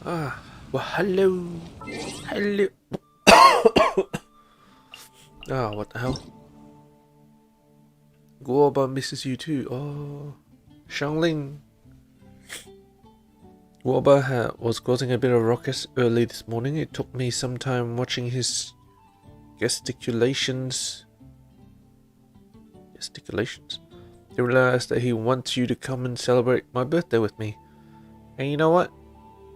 Ah, well, hello. Hello. Ah, what the hell? Guoba misses you too. Oh, Shangling. Guoba was causing a bit of ruckus early this morning. It took me some time watching his gesticulations. To realize that he wants you to come and celebrate my birthday with me. And you know what?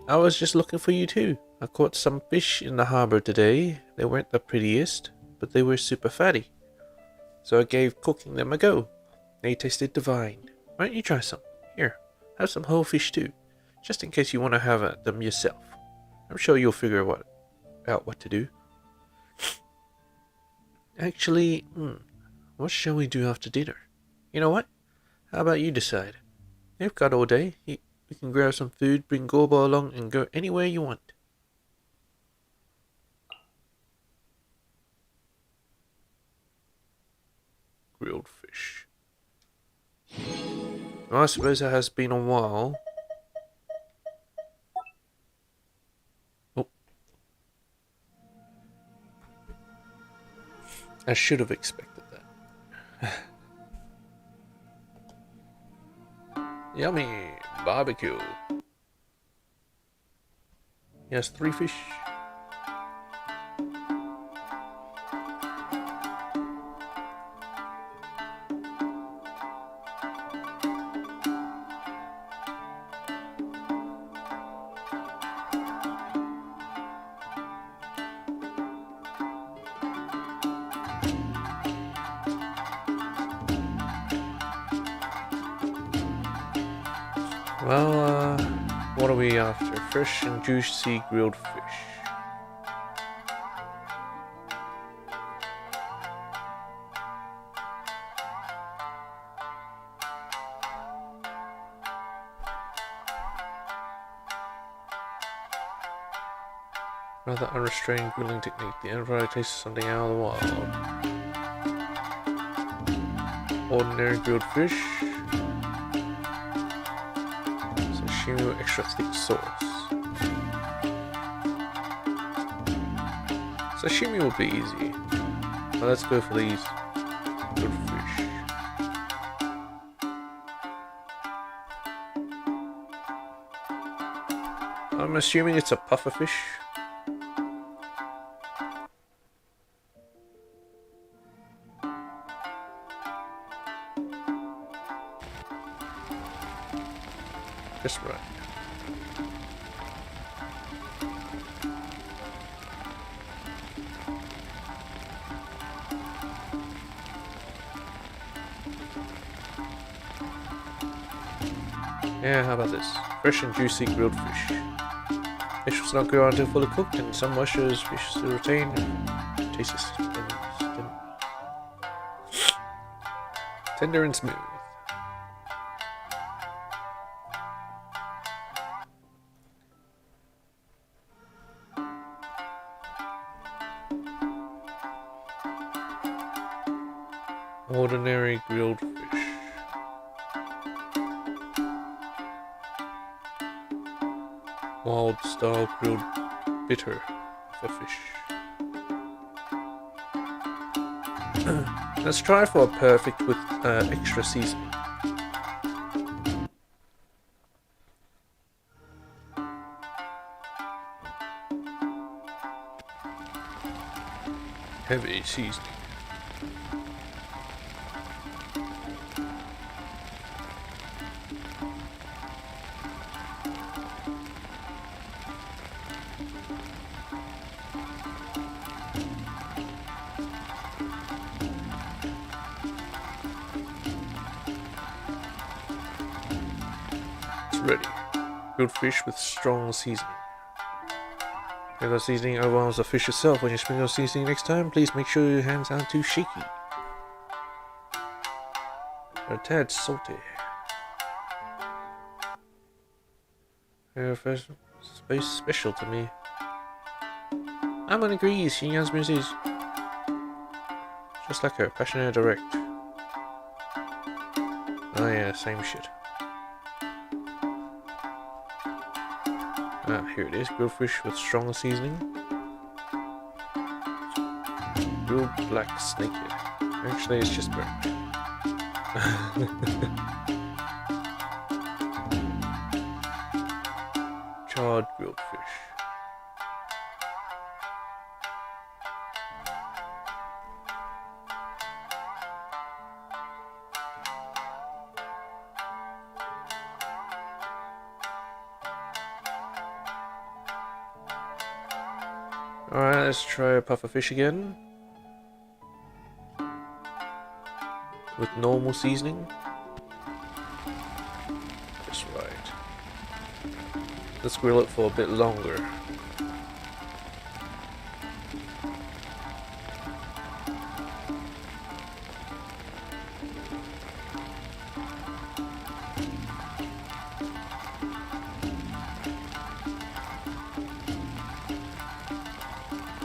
I was just looking for you too. I caught some fish in the harbor today. They weren't the prettiest, but they were super fatty. So I gave cooking them a go. They tasted divine. Why don't you try some? Here, have some whole fish too, just in case you want to have them yourself. I'm sure you'll figure out what to do. Actually, what shall we do after dinner? You know what? How about you decide? You've got all day. We can grab some food, bring Gorba along, and go anywhere you want. Grilled fish. Well, I suppose it has been a while. Oh. I should have expected that. Yummy barbecue. Yes, 3 fish. Well, what are we after? Fresh and juicy grilled fish. Rather unrestrained grilling technique. The end product tastes something out of the wild. Ordinary grilled fish. Sashimi with extra thick sauce. Sashimi will be easy. But let's go for these grilled fish. I'm assuming it's a puffer fish. Just right. Yeah, how about this? Fresh and juicy grilled fish. Fish was not grow until fully cooked, and some moistures fish still retain. Taste is tender and smooth. Ordinary grilled fish. Wild style grilled bitter for fish. Let's try for a perfect with extra seasoning. Heavy seasoning. Ready. Grilled fish with strong seasoning. If the seasoning overwhelms the fish itself when you sprinkle seasoning next time, please make sure your hands aren't too shaky. They're a tad salty. They're space special to me. I'm gonna agree, Inazuma is just like her, passionate and direct. Oh yeah, same shit. Ah, here it is. Grilled fish with strong seasoning. Grilled black snake. Actually, it's just burnt. Charred grilled fish. Alright, let's try a puffer fish again. With normal seasoning. Just right. Let's grill it for a bit longer.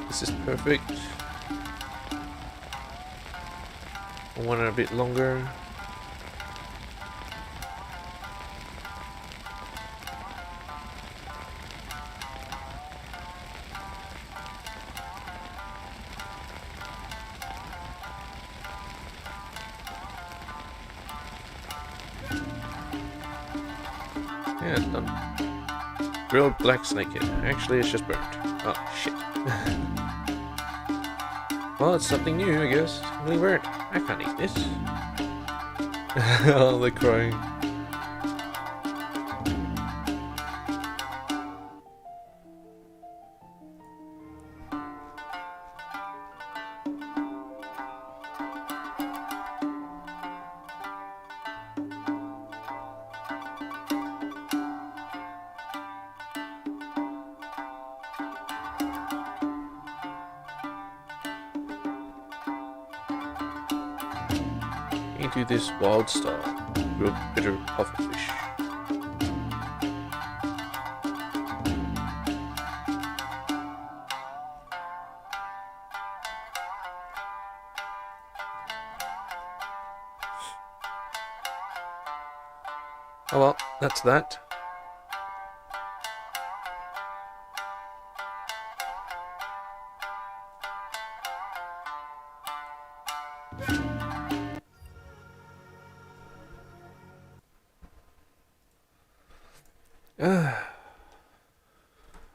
This is perfect. I want it a bit longer. Yeah, it's done. Grilled black snakehead. Actually, it's just burnt. Oh, shit. Well, it's something new, I guess. Really burnt. I can't eat this. Oh, they're crying. Into this wild style, grilled bitter pufferfish. Oh well, that's that.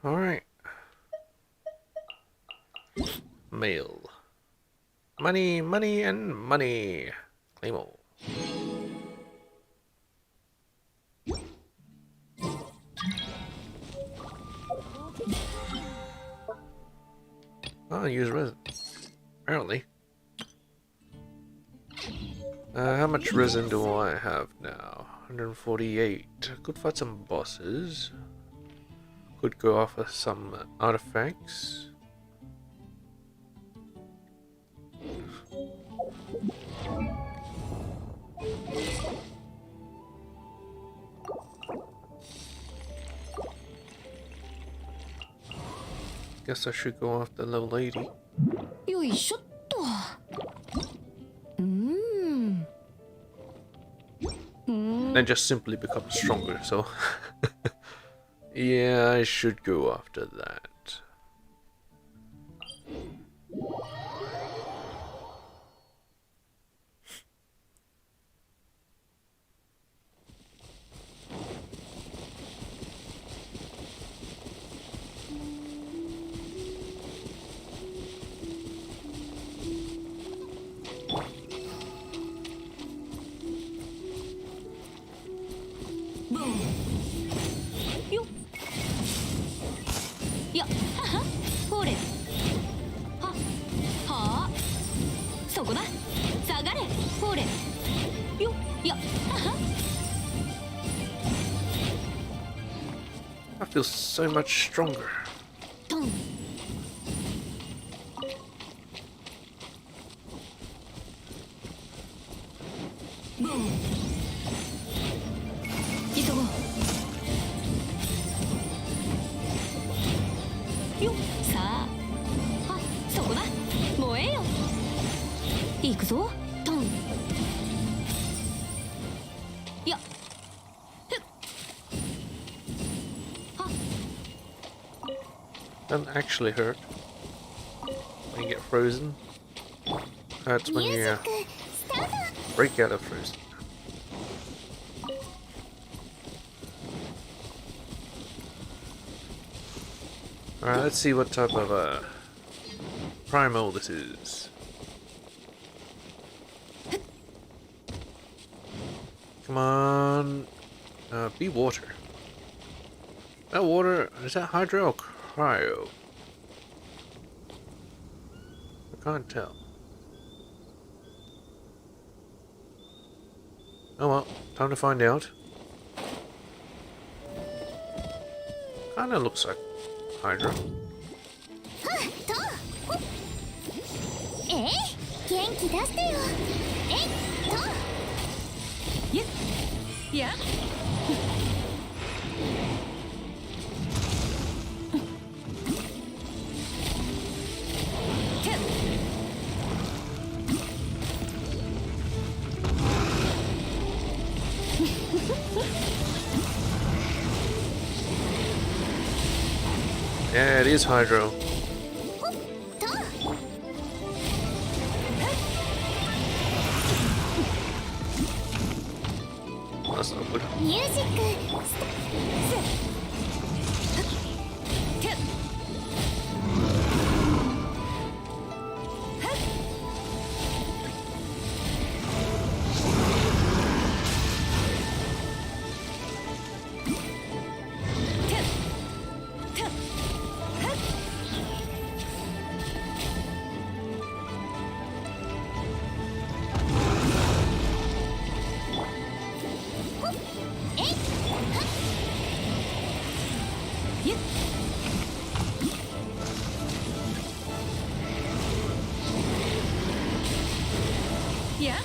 Alright. Mail. Money, money, and money. Claim all. Oh, use resin. Apparently. How much resin do I have now? 148. Could fight some bosses. Could go off with some artifacts. Guess I should go after level 80. And just simply become stronger, so yeah, I should go after that. I feel so much stronger. Doesn't actually hurt when you get frozen. Hurts when you break out of frozen. Alright, let's see what type of primal this is. Come on. Be water. That water, is that hydro or cryo? I can't tell. Oh well, time to find out. Kinda looks like hydro. Yeah. Yeah, it is hydro. That's not good. Yeah.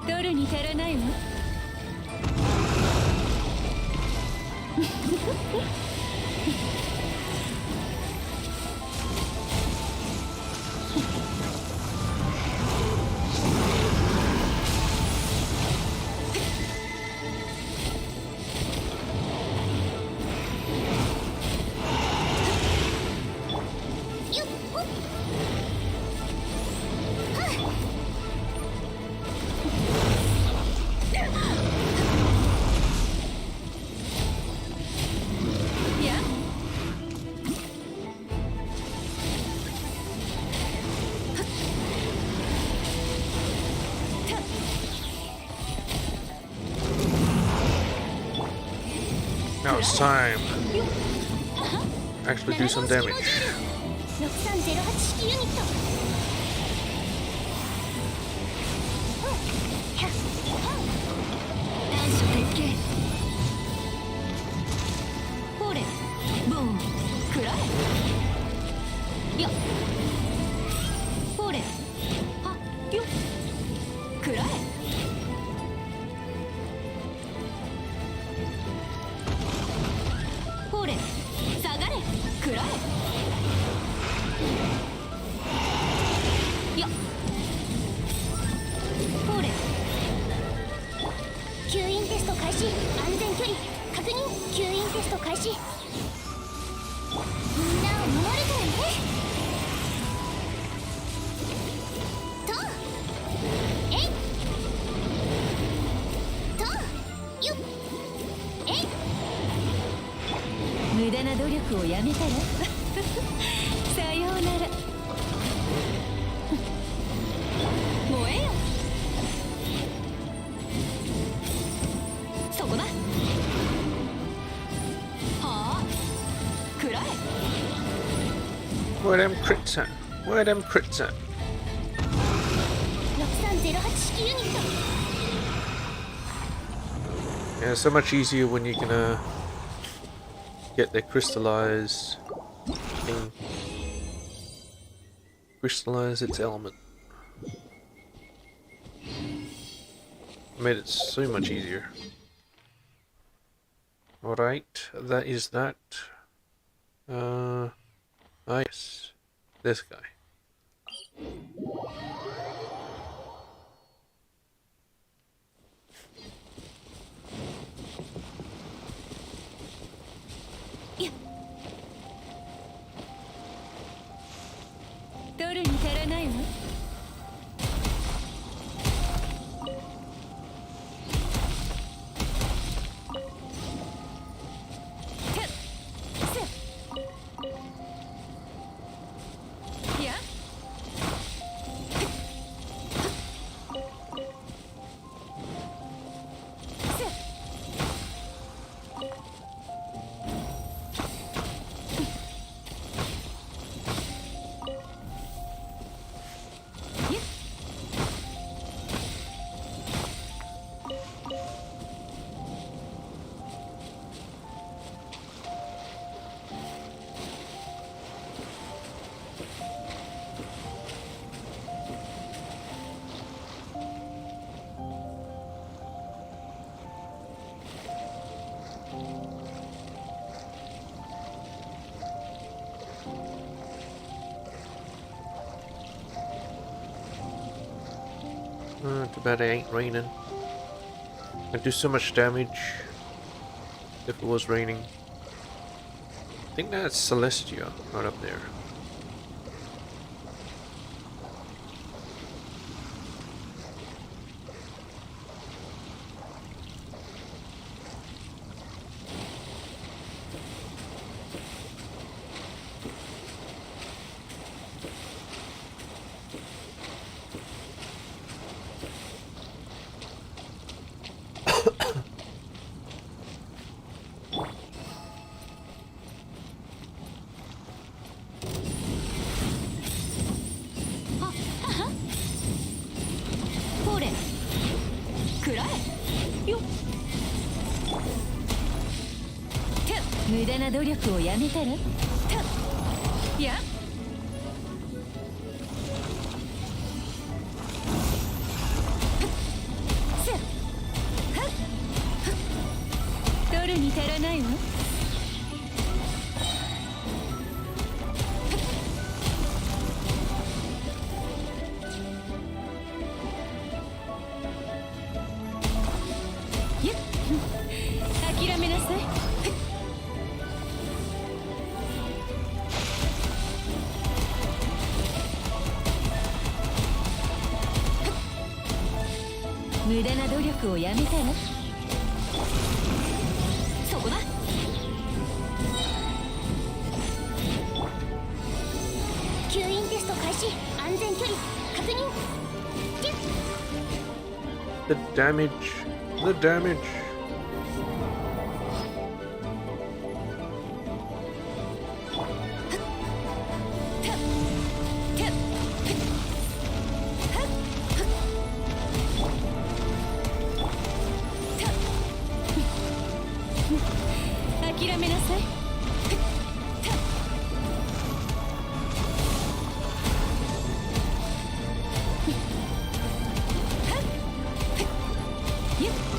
取るに足らないわ。Now it's time. Actually do some damage. 6308式ユニット。短所鉄拳。ほれ、ボーン、くらえ。よっ。ほれ、は、よっ。くらえ。ほれ、下がれ、くらえ。よっ。ほれ。吸引テスト開始。安全距離確認。吸引テスト開始。みんなを守るからね。とえいとよっえい。無駄な努力をやめたらさようなら。燃えよ。そこだ。はあ、くらえ。 Where them crits at? Where them crits at? 6308式ユニット。 Yeah, it's so much easier when you can get the crystallized thing. Crystallize its element. Made it so much easier. Alright, that is that. Yes. This guy. Yeah. 取るに足らないわ。Too bad it ain't raining. I'd do so much damage if it was raining. I think that's Celestia right up there.無駄な努力をやめたら。いや。取るに足らないわ。諦めなさい。無駄な努力をやめたら。そこだ。吸引テスト開始。安全距離確認。The damage. The damage.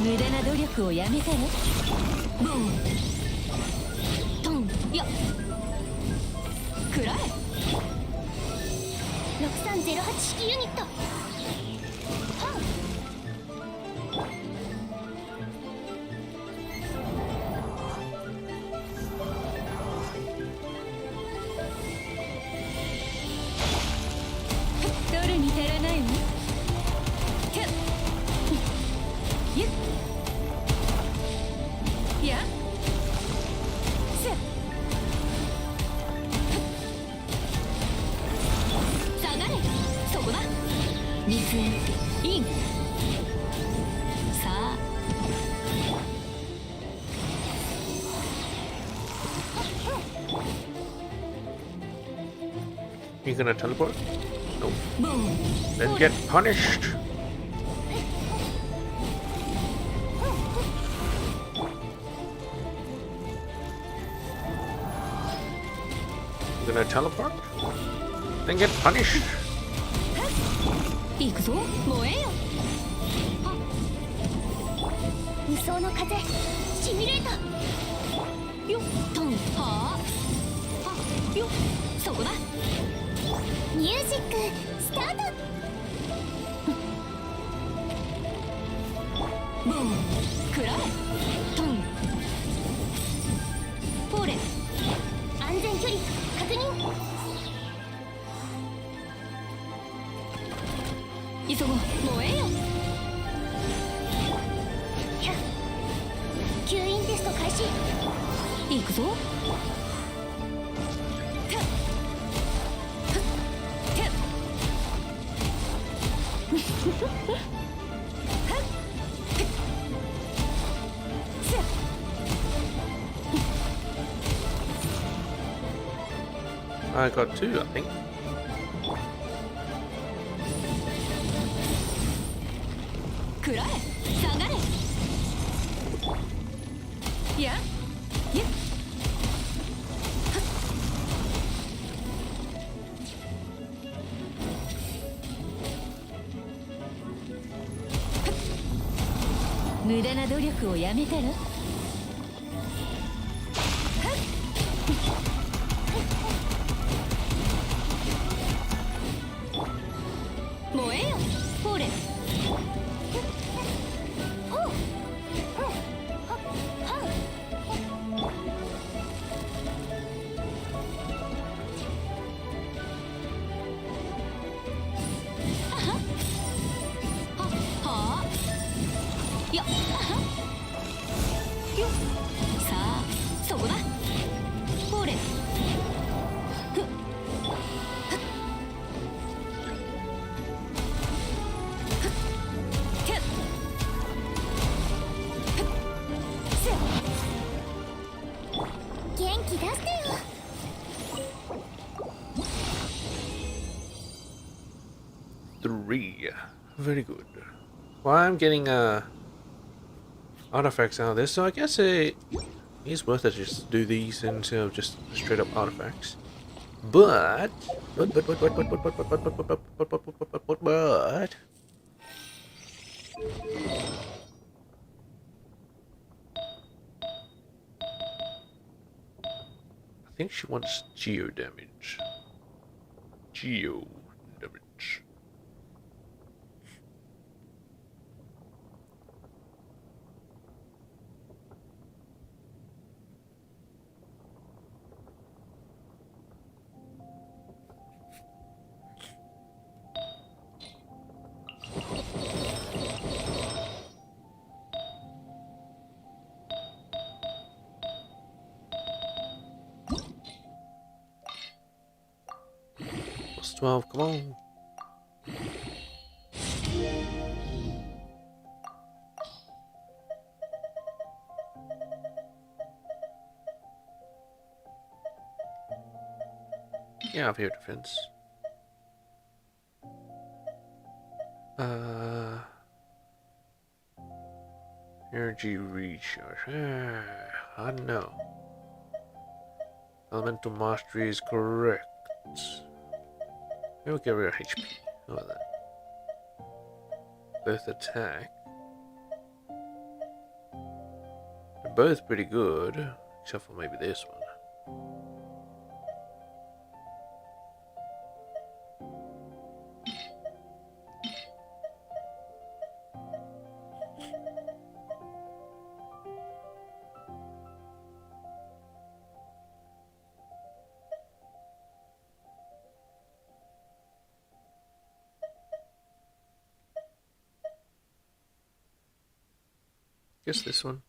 無駄な努力をやめたら。ボントンやくらえ。6308式ユニット。取るに足らないわ。や下がれ。そこだ。水イン。さあYou gonna teleport? No. ボン Then get punished. You gonna teleport? Then get punished. 行くぞ。燃えよ。無双の風。シミュレーターよっトンはあよっそこだミュージックスタートボーンくらえトンポーレ安全距離確認急ごう燃えよ吸引テスト開始行くぞI got two, I think. くらえ下がれいやいや無駄な努力をやめたら燃えよほれよっよっさあそこだほれふっ元気出してよ 3. Very good. Well, I'm getting artifacts out of this, so I guess it is worth it just to do these instead of just straight up artifacts. But I think she wants geo damage. Geo damage. Plus 12, come on. Yeah, I have air defense. Energy recharge. I don't know. Elemental mastery is correct. Maybe we'll get rid of HP. How about that? Both attack. They're both pretty good, except for maybe this one. Guess this one.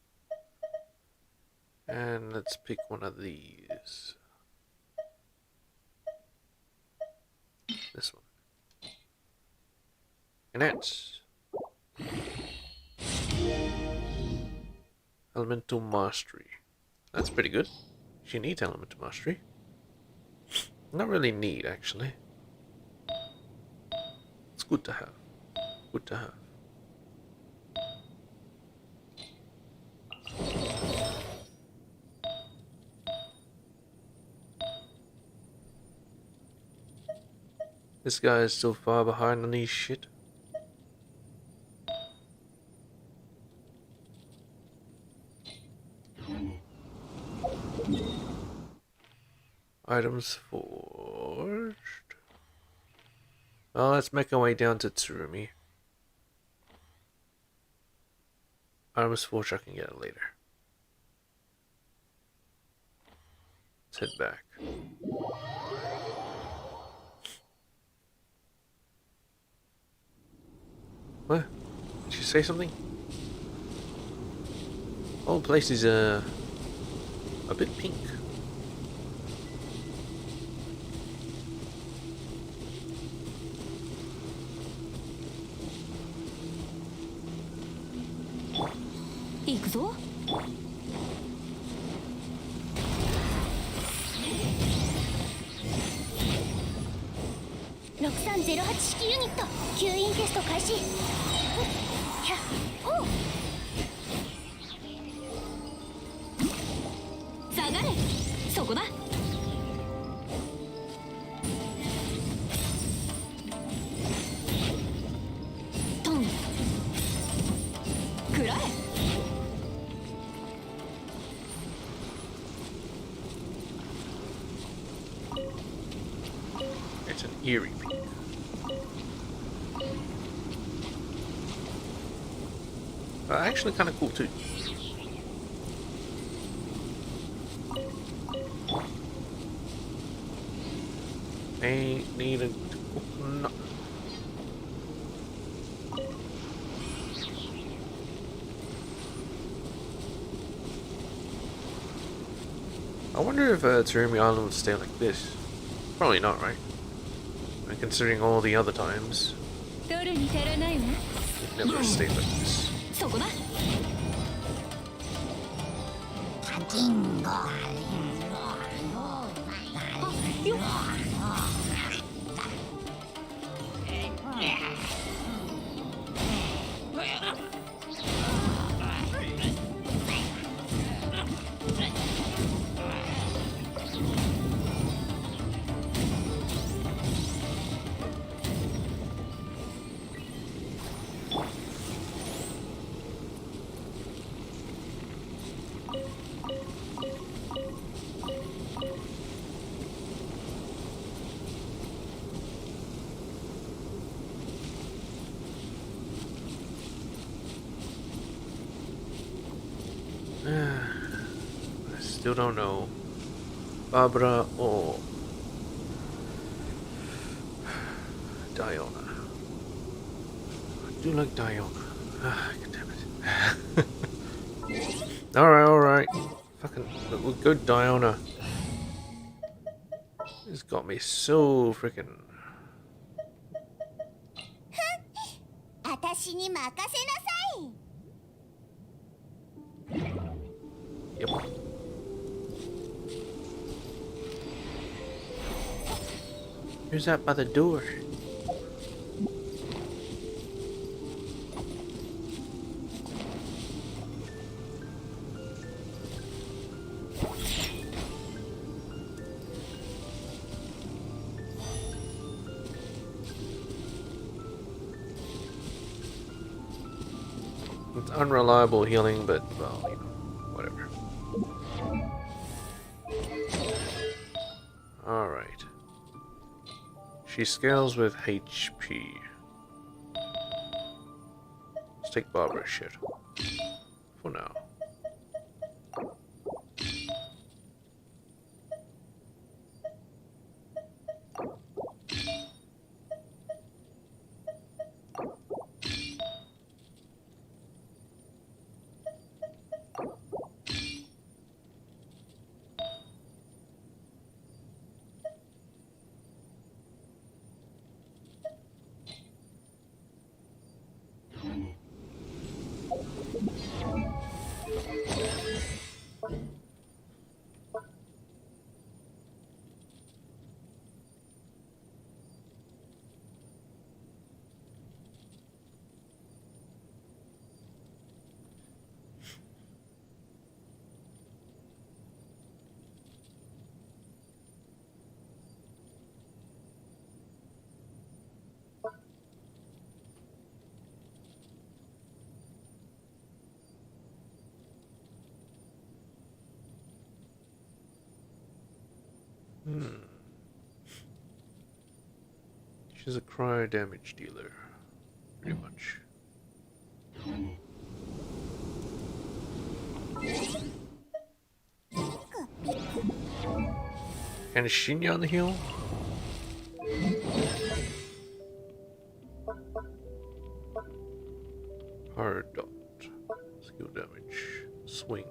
And let's pick one of these. This one. And that's Elemental Mastery. That's pretty good. She needs Elemental Mastery. Not really need, actually. It's good to have. Good to have. This guy is so far behind on these shit. Items forged. Well, let's make our way down to Tsurumi. Items forged, I can get it later. Let's head back. What? Did she say something? Whole place is a bit pink.行くぞ。6308式ユニット吸引テスト開始。ひゃっほう。下がれ。そこだ。トン。食らえ。It's an eerie pink. Actually kind of cool too. I need a coconut. I wonder if Tsurumi Island would stay like this. Probably not, right? And considering all the other times, it never stayed like this. そこだ。よっ。I still don't know. Barbara or Diona. I do like Diona. God damn it. Alright. Fucking, we'll go Diona. This got me so freaking. 私に任せなさい。 Yep. Who's that by the door? It's unreliable healing, but well, you know, whatever. Alright. She scales with HP. Let's take Barbara's shit. For now. She's a cryo damage dealer. Pretty much. And is Shinya on the hill? Hard dot. Skill damage. Swing.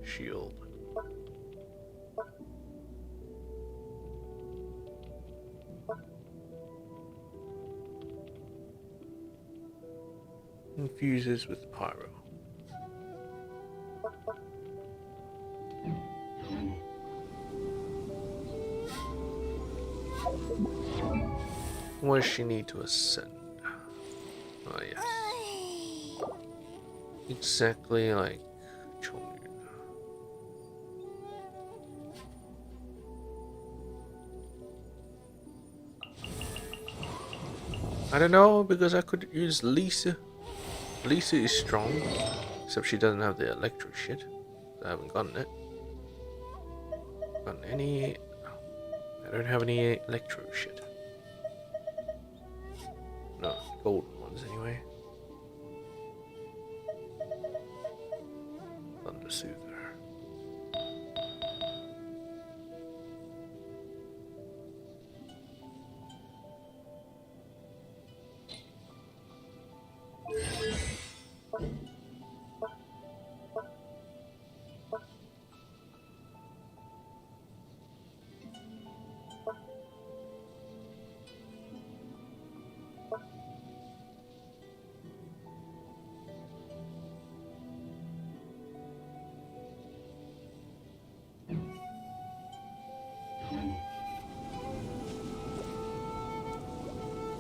Shield. Infuses with pyro. What does she need to ascend? Oh yes. Exactly like Chongyun. I don't know, because I could use Lisa. Lisa is strong, except she doesn't have the electric shit. I haven't gotten it. Gotten any? I don't have any electro shit. No, golden ones anyway. Thunder Soother.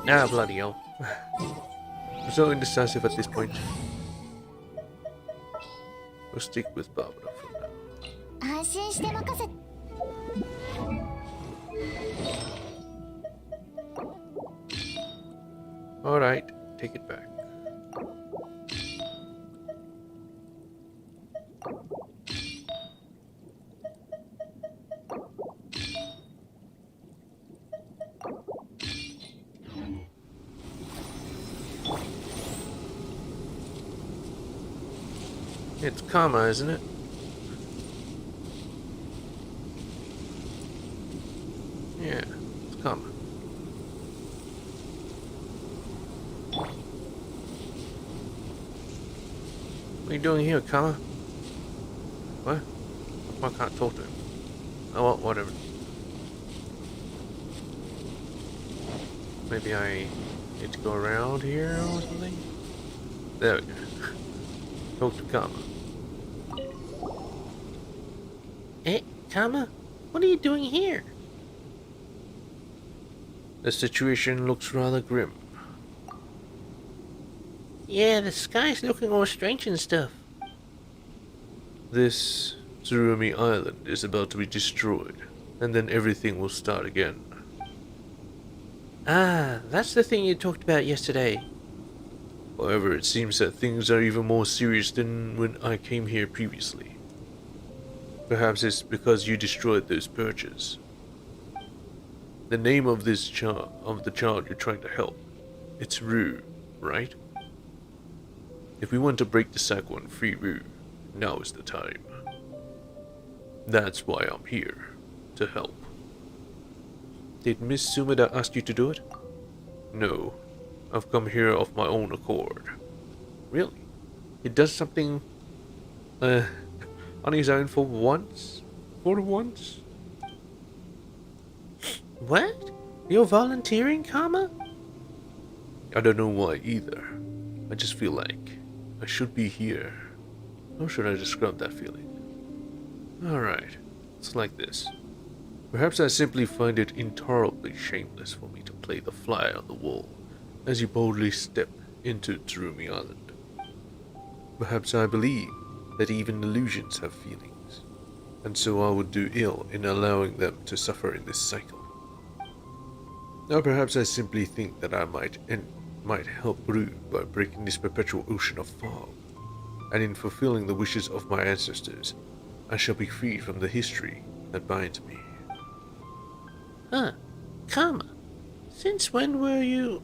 Ah, bloody hell. I'm so indecisive at this point. We'll stick with Barbara for now. 安心して任せ Alright, take it back. It's Karma, isn't it? Yeah, it's Karma. What are you doing here, Karma? What? I can't talk to him. Oh, well, whatever. Maybe I need to go around here or something? There we go. Talk to Karma. Eh, Karma? What are you doing here? The situation looks rather grim. Yeah, the sky's looking all strange and stuff. This Tsurumi Island is about to be destroyed, and then everything will start again. Ah, that's the thing you talked about yesterday. However, it seems that things are even more serious than when I came here previously. Perhaps it's because you destroyed those perches. The name of this the child you're trying to help, it's Rue, right? If we want to break the cycle and free Rue, now is the time. That's why I'm here, to help. Did Miss Sumida ask you to do it? No, I've come here of my own accord. Really? He does something, on his own for once? For once? What? You're volunteering, Karma? I don't know why either. I just feel like I should be here. How should I describe that feeling? Alright, it's like this. Perhaps I simply find it intolerably shameless for me to play the fly on the wall as you boldly step into Tsurumi Island. Perhaps I believe that even illusions have feelings, and so I would do ill in allowing them to suffer in this cycle. Or perhaps I simply think that I might help Rue by breaking this perpetual ocean of fog, and in fulfilling the wishes of my ancestors, I shall be freed from the history that binds me. Huh. Karma. Since when were you...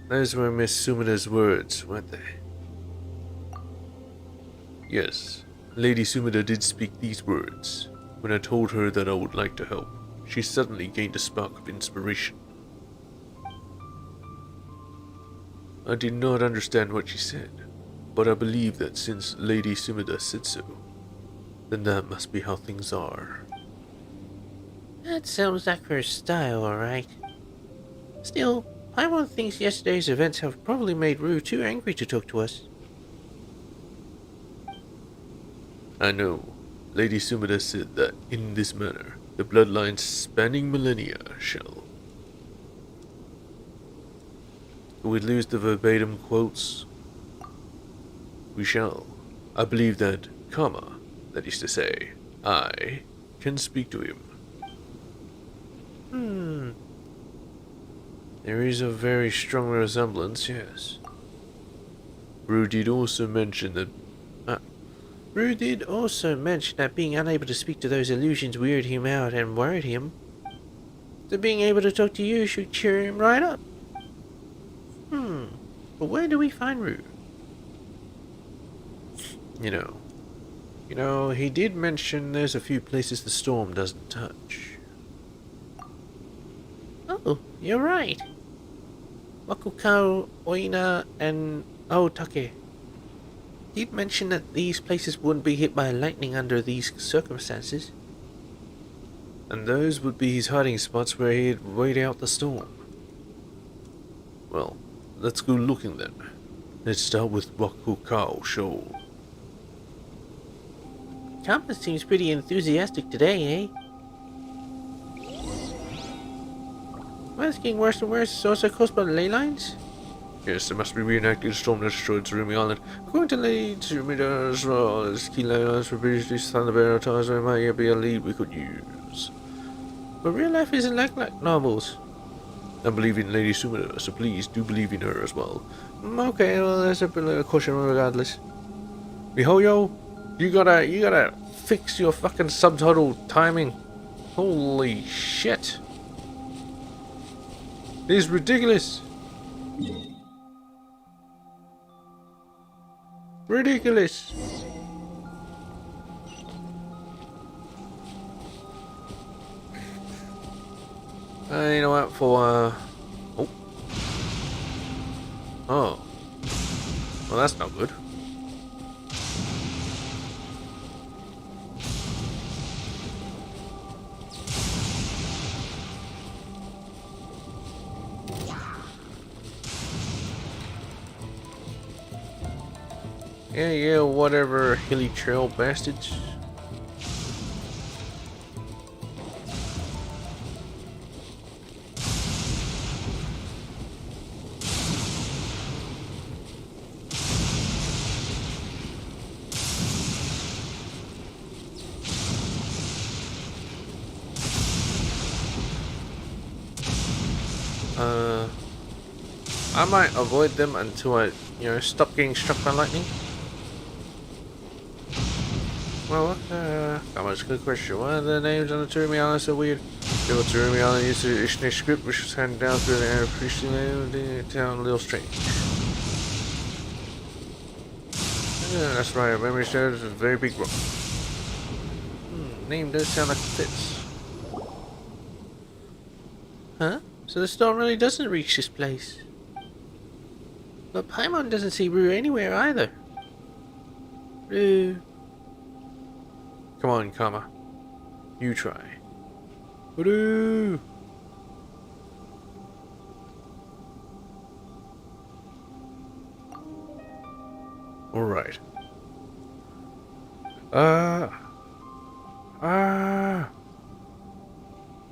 Those were Miss Sumida's words, weren't they? Yes. Lady Sumida did speak these words. When I told her that I would like to help, she suddenly gained a spark of inspiration. I did not understand what she said, but I believe that since Lady Sumida said so, then that must be how things are. That sounds like her style, alright. Still, Paimon thinks yesterday's events have probably made Rue too angry to talk to us. I know. Lady Sumida said that in this manner, the bloodlines spanning millennia shall. We'd lose the verbatim quotes. We shall. I believe that Kama, that is to say, I, can speak to him. There is a very strong resemblance, yes. Rue did also mention that being unable to speak to those illusions weirded him out and worried him. So being able to talk to you should cheer him right up. But where do we find Rue? You know, he did mention there's a few places the storm doesn't touch. Oh, you're right. Wakukao, Oina, and Otake. He'd mentioned that these places wouldn't be hit by lightning under these circumstances. And those would be his hiding spots where he'd wait out the storm. Well, let's go looking then. Let's start with Wakukao Shoal. Kama seems pretty enthusiastic today, eh? Well, it's getting worse and worse. It's also caused by the ley lines? Yes, it must be reenacted a storm that destroyed Tsurumi Island. According to Lady Tsumida as well as key ley lines for British Thunder Bear times, there might yet be a lead we could use. But real life isn't like novels. I believe in Lady Sumida, so please do believe in her as well. Okay, well, there's a bit of a caution regardless. Mihoyo, you gotta fix your fucking subtitle timing. Holy shit. This is ridiculous. Ridiculous. You know what, for, Oh. Well, that's not good. Yeah, whatever, hilly trail bastards. I might avoid them until I, stop getting struck by lightning. Well, that was a good question. Why are the names on the Turumi Island so weird? The Turumi Island used the Ishne script, which was handed down through the air appreciated town a little strange. Yeah, that's right. Memory serves a very big rock. Name does sound like it fits. Huh? So the storm really doesn't reach this place. But Paimon doesn't see Rue anywhere either. Rue. Come on, Kama. You try. Rue. Alright.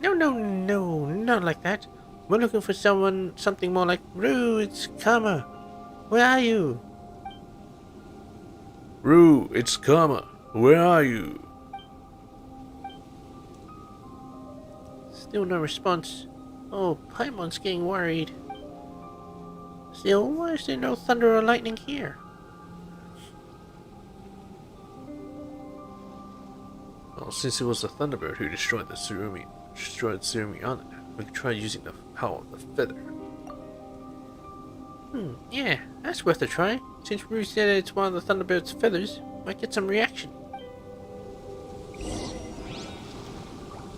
No, not like that. We're looking for something more like Rue, it's Kama. Where are you? Rue, it's Kama. Where are you? Still no response. Oh, Paimon's getting worried. Still, why is there no thunder or lightning here? Well, since it was the Thunderbird who destroyed Surumi on it, we could try using the power of the feather. Yeah, that's worth a try. Since Rue said it's one of the Thunderbird's feathers, might get some reaction.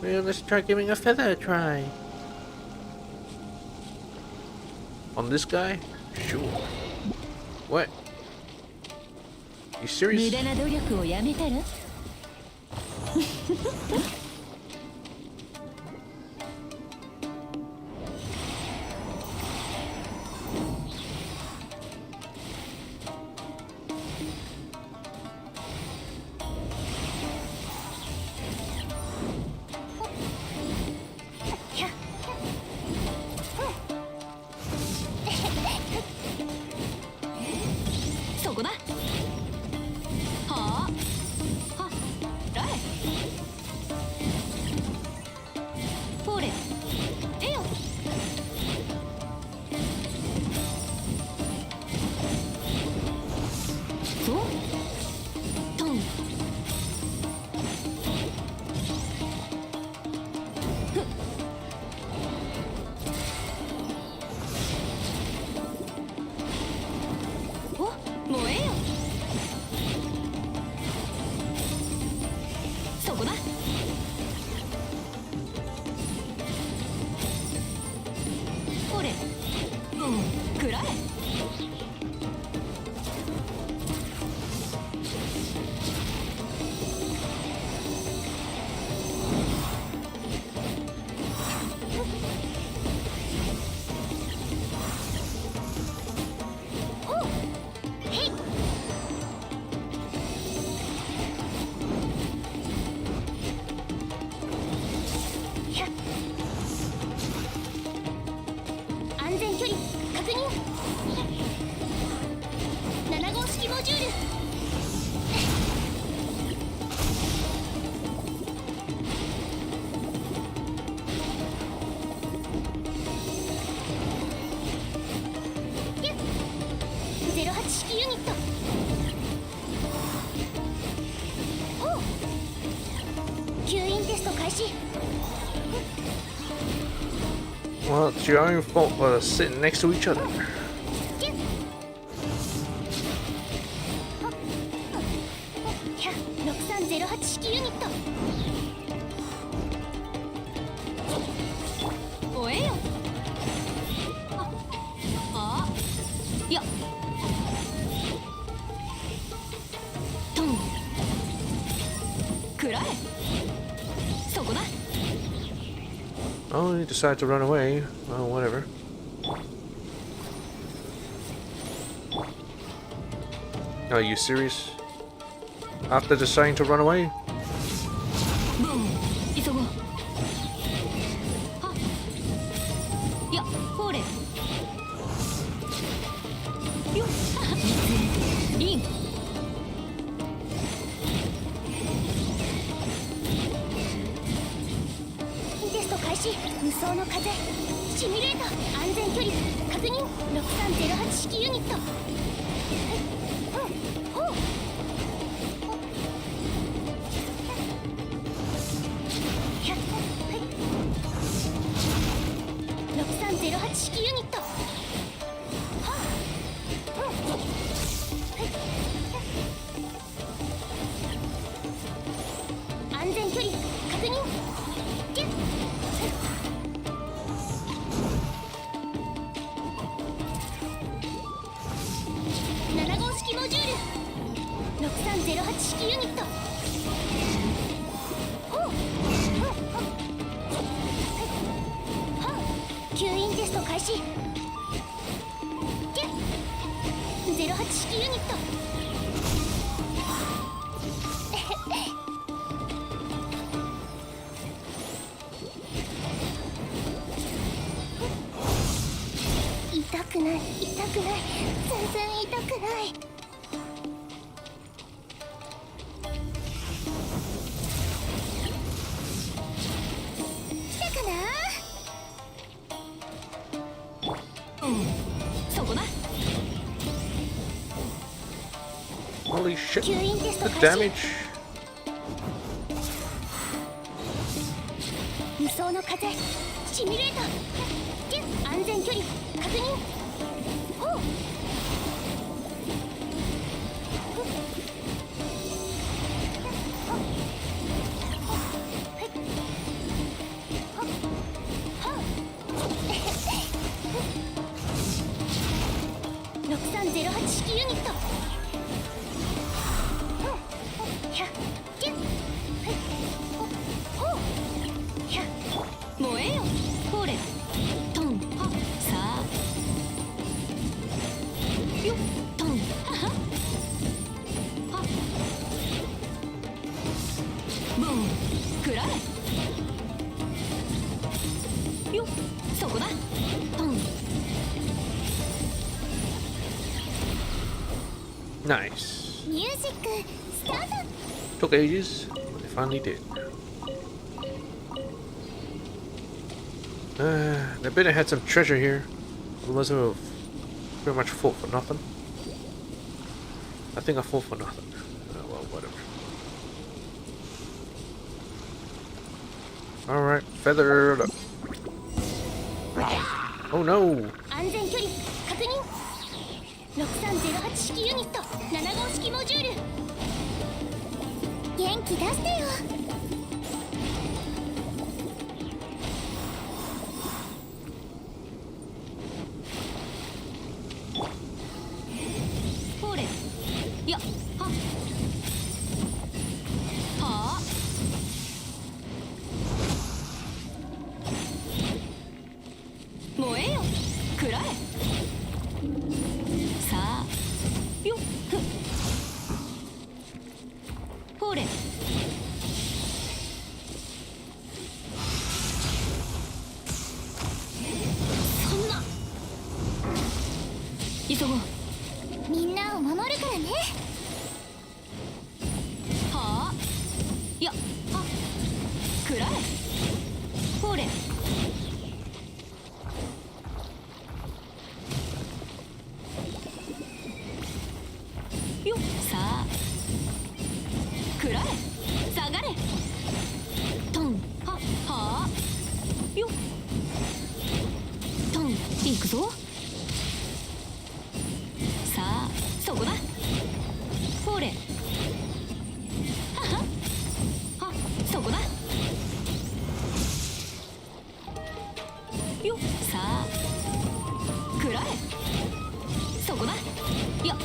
Well, let's try giving a feather a try. On this guy? Sure. What? You serious? 無駄な努力をやめたらそこだはあはライフォーレエヨそうトンふっおもうええよそこだほれくらえおうへいひゃ安全距離確認7号式モジュール08式ユニットおう吸引テスト開始 Well, it's your own fault for sitting next to each other. 6308式ユニットおえよいやトンくらえそこだ Oh, you decide to run away. Well, whatever. Are you serious? After deciding to run away? ブーン急ごうはいやフォーレよっリンテスト開始無双の風シミュレート安全距離確認6308式ユニットほう6308式ユニット安全距離確認キュッ7号式モジュール6308式ユニット吸引テスト開始キュッ08式ユニット痛くない痛くない全然痛くない来たかなそこだ Holy shit. 吸引テスト The 開始 damage. シミュレーター安全距離確認ほう6308式ユニット燃えよほれトンはさあよトンはははボンくらえよそこだトン Nice. ミュージックスタート Took ages, but they finally did. I bet I had some treasure here. Otherwise I would have pretty much fought for nothing. I think I fought for nothing. Well, whatever. Alright, feathered up. Oh no! 安全距離確認6308式ユニット7号式モジュール元気出してよほれやはは燃えよくらえさあよっふっほれそんな急ごうみんなを守るからねはあやはくらえほれよさあくらえ下がれトンははあよトンいくぞさあそこだほれはははそこだよさあくらえそこだや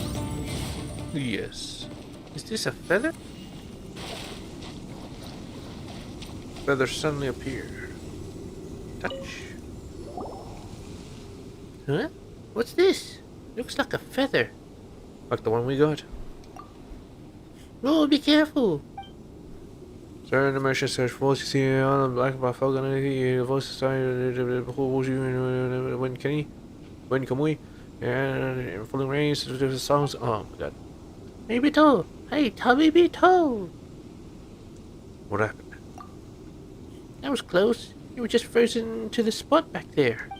Yes. Is this a feather? Feather suddenly appeared. Touch. Huh? What's this? Looks like a feather. Like the one we got. Oh, be careful! Sorry, the motion search voices here on the black by fog on the voice started when can he? When can we? And falling rains, the songs. Oh my god. Maybe told. Hey, Tommy, be told. What happened? That was close. You were just frozen to the spot back there.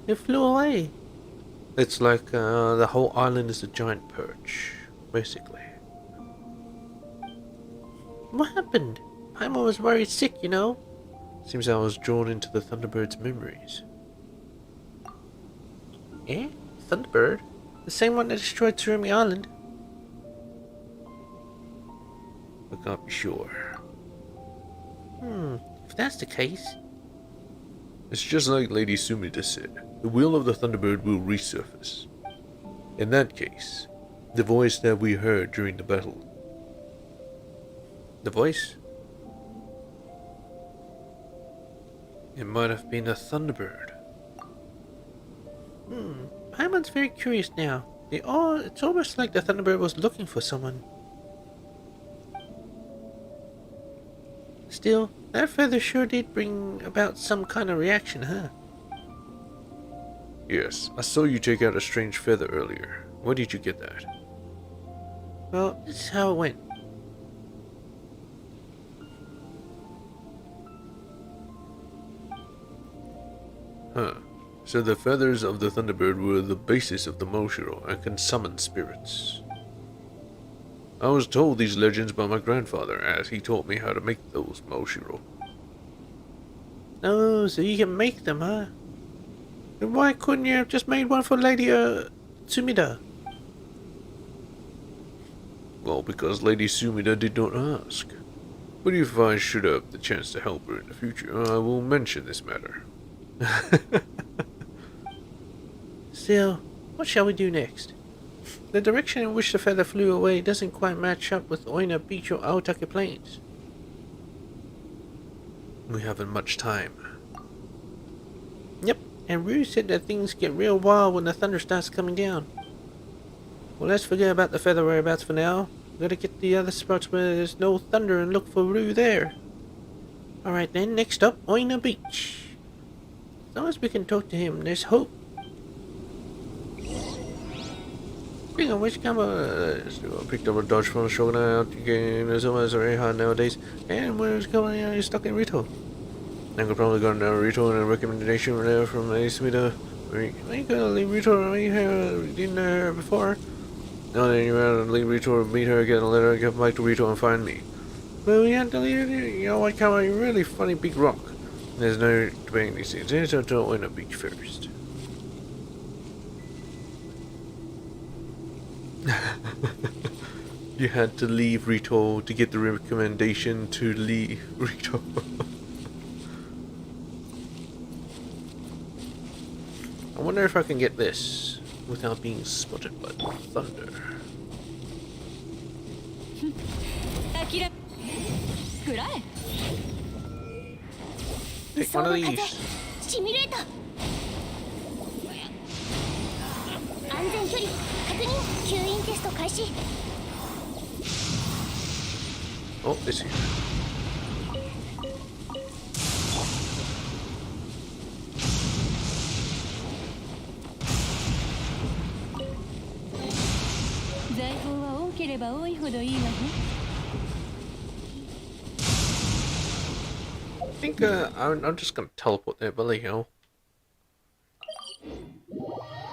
It flew away. It's like the whole island is a giant perch, basically. What happened? Paimon was worried sick, you know. Seems I was drawn into the Thunderbird's memories. Eh? Thunderbird? The same one that destroyed Tsurumi Island? I can't be sure. If that's the case... It's just like Lady Sumida said. The will of the Thunderbird will resurface. In that case, the voice that we heard during the battle. The voice? It might have been a Thunderbird. Paimon's very curious now. It's almost like the Thunderbird was looking for someone. Still, that feather sure did bring about some kind of reaction, huh? Yes, I saw you take out a strange feather earlier. Where did you get that? Well, this is how it went. Huh. So the feathers of the Thunderbird were the basis of the Moshiro and can summon spirits. I was told these legends by my grandfather as he taught me how to make those Moshiro. Oh, so you can make them, huh? Then why couldn't you have just made one for Lady, Sumida? Well, because Lady Sumida did not ask. But if I should have the chance to help her in the future, I will mention this matter. Still, what shall we do next? The direction in which the feather flew away doesn't quite match up with Oina Beach or Aotake Plains. We haven't much time. Yep, and Rue said that things get real wild when the thunder starts coming down. Well, let's forget about the feather whereabouts for now. We gotta get the other spots where there's no thunder and look for Rue there. Alright then, next up, Oina Beach. As long as we can talk to him, there's hope. Speaking of which, I picked up a dodge from Shogun out again. Inazuma is very hard nowadays. And when it's coming out, he's stuck in Rito. I could probably go down Rito and a recommendation from Sumida. You gonna leave Rito didn't know her before. No, then you gotta leave Rito, meet her, get a letter, get back to Rito and find me. Well, we have to leave it. You know, I come a really funny big rock. There's no debating these things. There's a door in the beach first. You had to leave Rito to get the recommendation to leave Rito. I wonder if I can get this without being spotted by the thunder. Take one of these. 安全距離確認吸引テスト開始 Oh, this here. I think I'm just gonna teleport there, Billy Hill.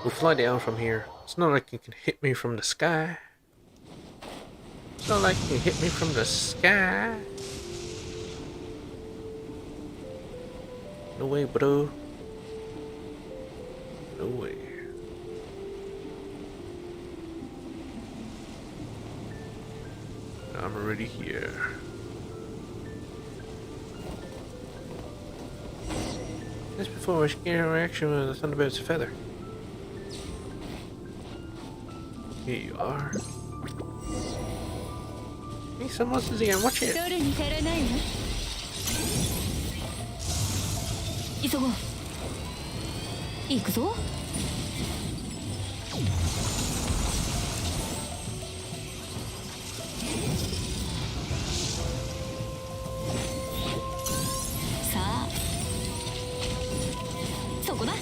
We fly down from here. It's not like you can hit me from the sky. It's not like you can hit me from the sky. No way, bro. No way. I'm already here. That's before I get a reaction with the Thunderbird's feather. Here you are. Hey, someone's again. Watch it. どれに足らないの急ごう行くぞさあそこだよ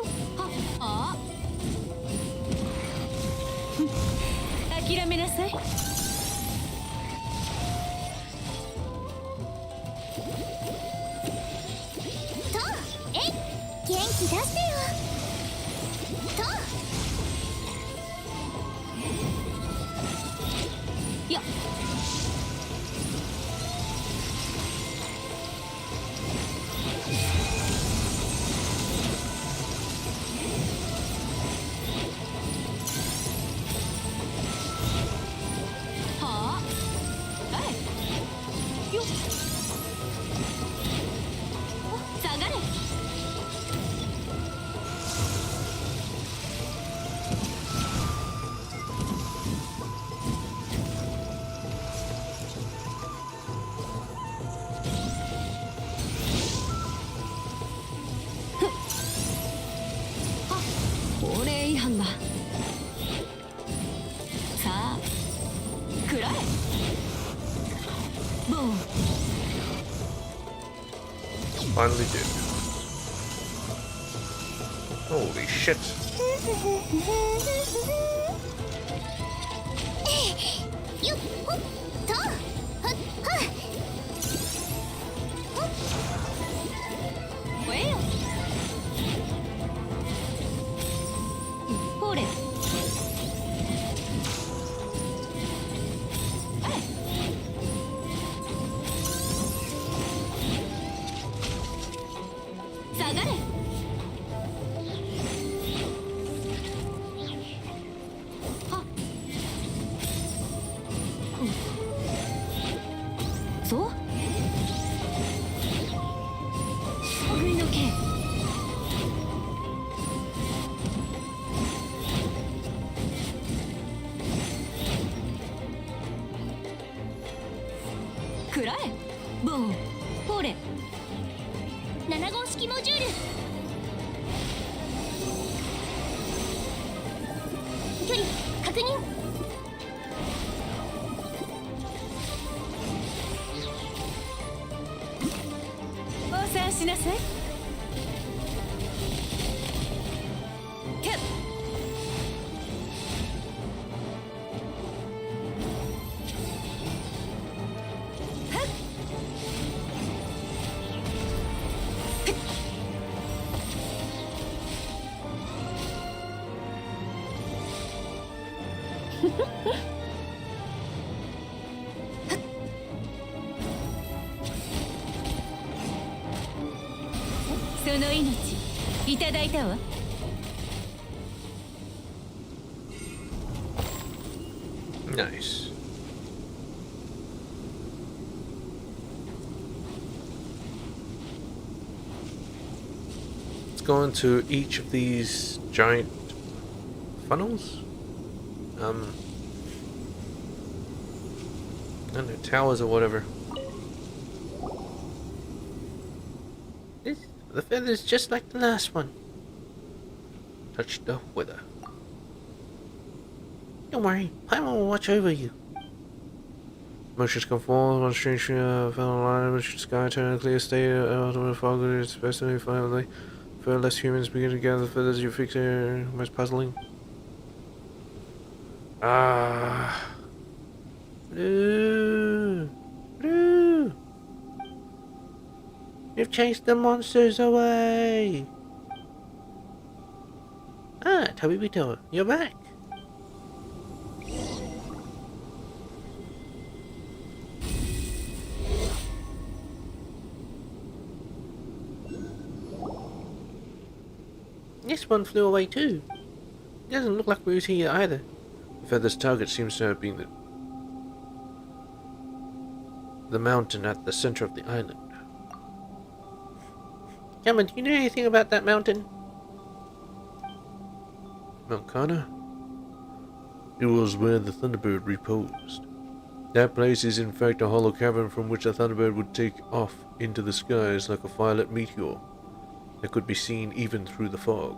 っはあ諦めなさい元気出してよとよっはあはいよっお下がれ法令違反ださあ食らえボン Finally did. Holy shit. よっほっとはっはほれ。下がれ。はっ。そう軍の剣。くらえボーほれ。7号式モジュール。距離確認。応戦しなさい。キャッはっ。その命いただいたわ。Nice. Let's go into each of these giant funnels. I don't know, towers or whatever. The feather's just like the last one. Touch the weather. Don't worry, Paimon will watch over you. Motions come forward, one strange fell line, which sky turn a clear state, ultimate fog is especially finally. For less humans begin to gather feathers, you fix it most puzzling. Ah. Blue. Blue. You've chased the monsters away. Ah, Tabibito, you're back. This one flew away too. It doesn't look like we was here either. The feather's target seems to have been the mountain at the center of the island. Cameron, do you know anything about that mountain? Mount Kana? It was where the Thunderbird reposed. That place is in fact a hollow cavern from which a Thunderbird would take off into the skies like a violet meteor that could be seen even through the fog.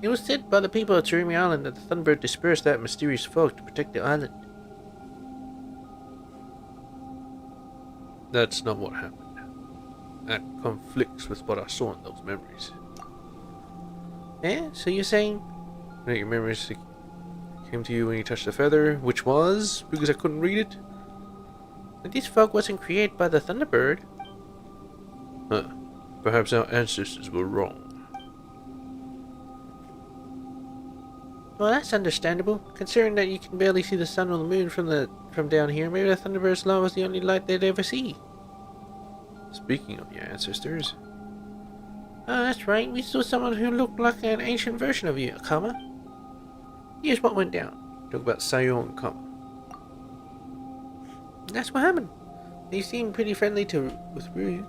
It was said by the people of Tsurumi Island that the Thunderbird dispersed that mysterious fog to protect the island. That's not what happened. That conflicts with what I saw in those memories. Yeah, so you're saying that your memories came to you when you touched the feather, which was because I couldn't read it? But this fog wasn't created by the Thunderbird. Huh. Perhaps our ancestors were wrong. Well, that's understandable, considering that you can barely see the sun or the moon from down here. Maybe the Thunderbird's law was the only light they'd ever see. Speaking of your ancestors... Oh, that's right. We saw someone who looked like an ancient version of you, Akama. Here's what went down. Talk about Sayo and Kama. That's what happened. They seemed pretty friendly with Ryu.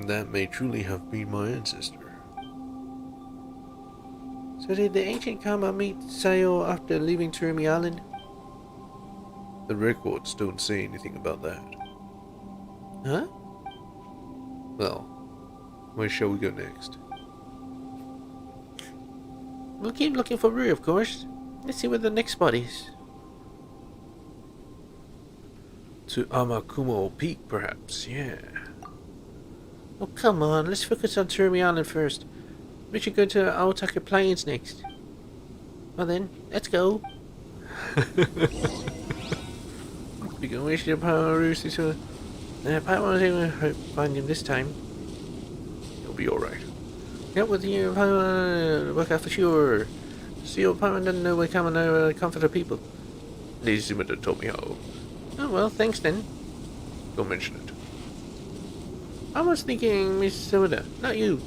That may truly have been my ancestor. So did the ancient Kama meet Sayo after leaving Tsurumi Island? The records don't say anything about that. Huh? Well, where shall we go next? We'll keep looking for Ryu, of course. Let's see where the next spot is. To Amakumo Peak, perhaps, yeah. Oh, come on, let's focus on Tsurumi Island first. We should go to Aotake Plains next. Well then, let's go. We can wish the power Rooster to Paimon was able to find him this time. He'll be alright. Get with you, work out for sure. See your opponent doesn't know we're coming to comfort the people. Inazuma told me how. Oh well, thanks then. Don't mention it. I was thinking Miss Soda, not you.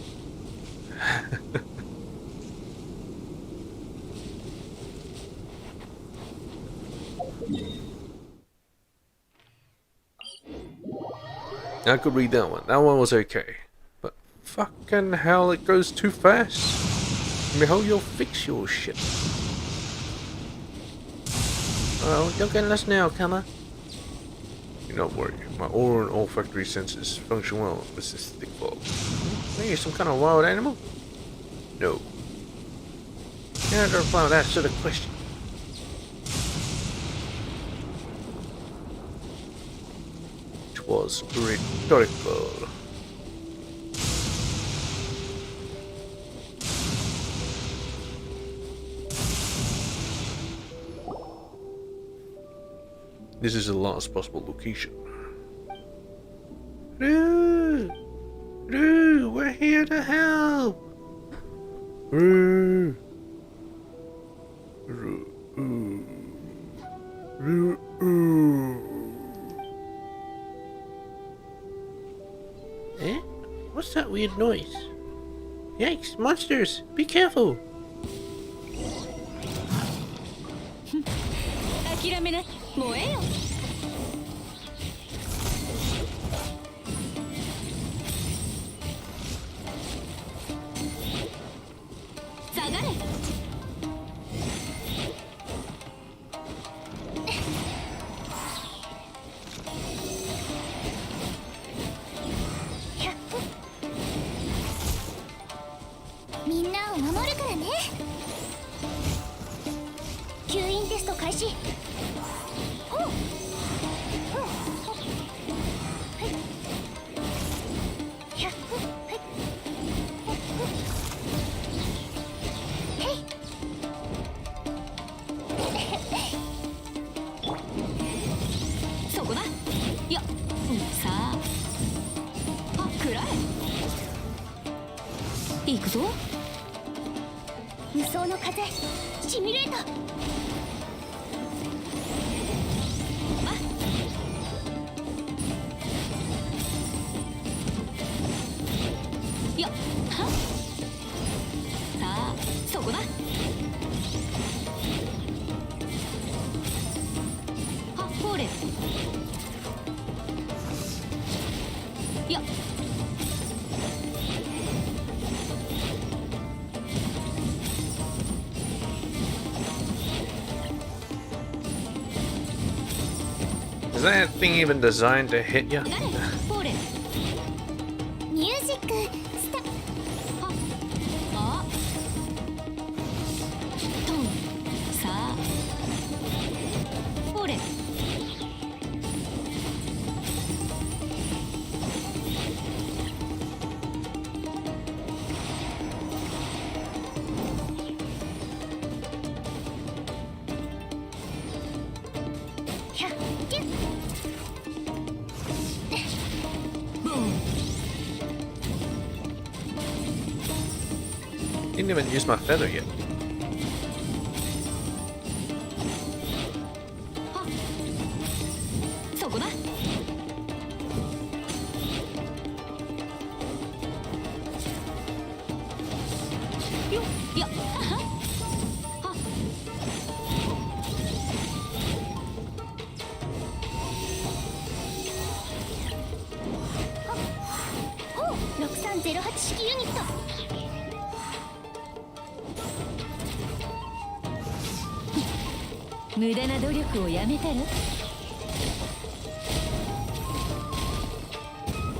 I could read that one. That one was okay. But fucking hell, it goes too fast. Behold, you'll fix your shit. Oh, don't get lost now, Kama. Do not worry. My aura and olfactory senses function well with this thick fog. Are you some kind of wild animal? No. You have to reply to that sort of question. It was rhetorical. This is the last possible location. Roo! Roo! We're here to help! Roo! Roo! Roo! Eh? What's that weird noise? Yikes! Monsters! Be careful! 諦めな、燃えよ。下がれ。みんなを守るからね。吸引テスト開始。そこだ。いや、さあ。あ、暗い。行くぞ。無双の風、シミュレート。いや、はっ。さあ、そこだ。は、ほれ。いや。Is that thing even designed to hit you? ミュージックスタはあトンさあほれDidn't even use my feather yet. はそこだよっいやは6308式ユニット無駄な努力をやめたら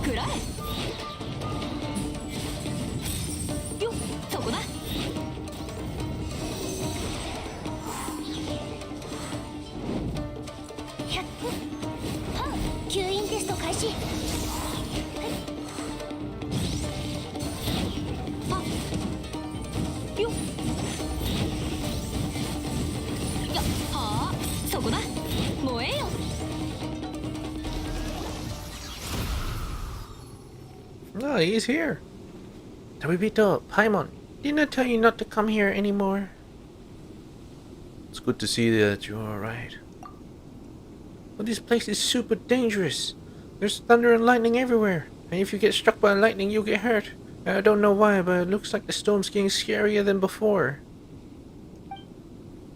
くらえよっそこだ100はあ吸引テスト開始はっよっそこだ燃えよ No, he's here. Tabibito, Paimon, didn't I tell you not to come here anymore? It's good to see that you're alright. But this place is super dangerous. There's thunder and lightning everywhere. And if you get struck by lightning, you'll get hurt. I don't know why, but it looks like the storm's getting scarier than before.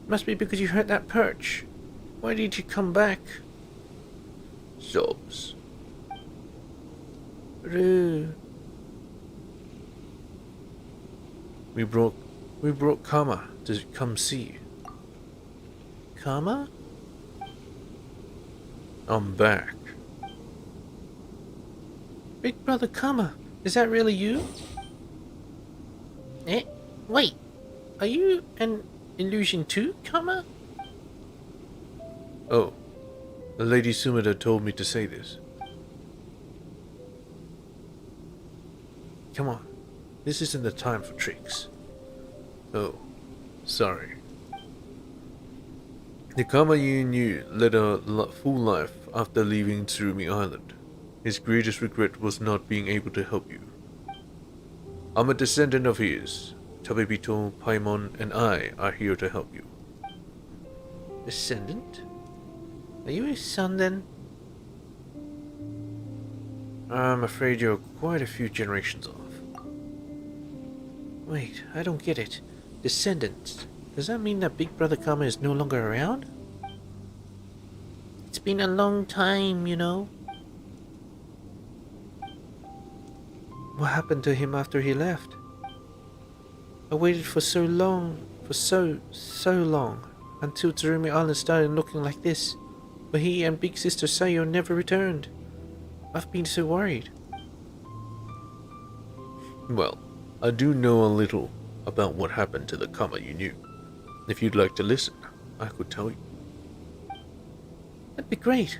Must be because you hurt that perch. Why did you come back? Sobs. Rue. We brought Kama to come see you. Kama? I'm back. Big brother Kama, is that really you? Wait. Are you an illusion too, Kama? Oh. The Lady Sumida told me to say this. Come on. This isn't the time for tricks. Oh. Sorry. The Kama you knew led a full life after leaving Tsurumi Island. His greatest regret was not being able to help you. I'm a descendant of his. Tabibito, Paimon, and I are here to help you. Descendant? Are you his son then? I'm afraid you're quite a few generations off. Wait, I don't get it. Descendants? Does that mean that Big Brother Kama is no longer around? It's been a long time, you know. What happened to him after he left? I waited for so long, so long, until Tsurumi Island started looking like this. But he and Big Sister Sayo never returned. I've been so worried. Well, I do know a little about what happened to the Kama you knew. If you'd like to listen, I could tell you. That'd be great.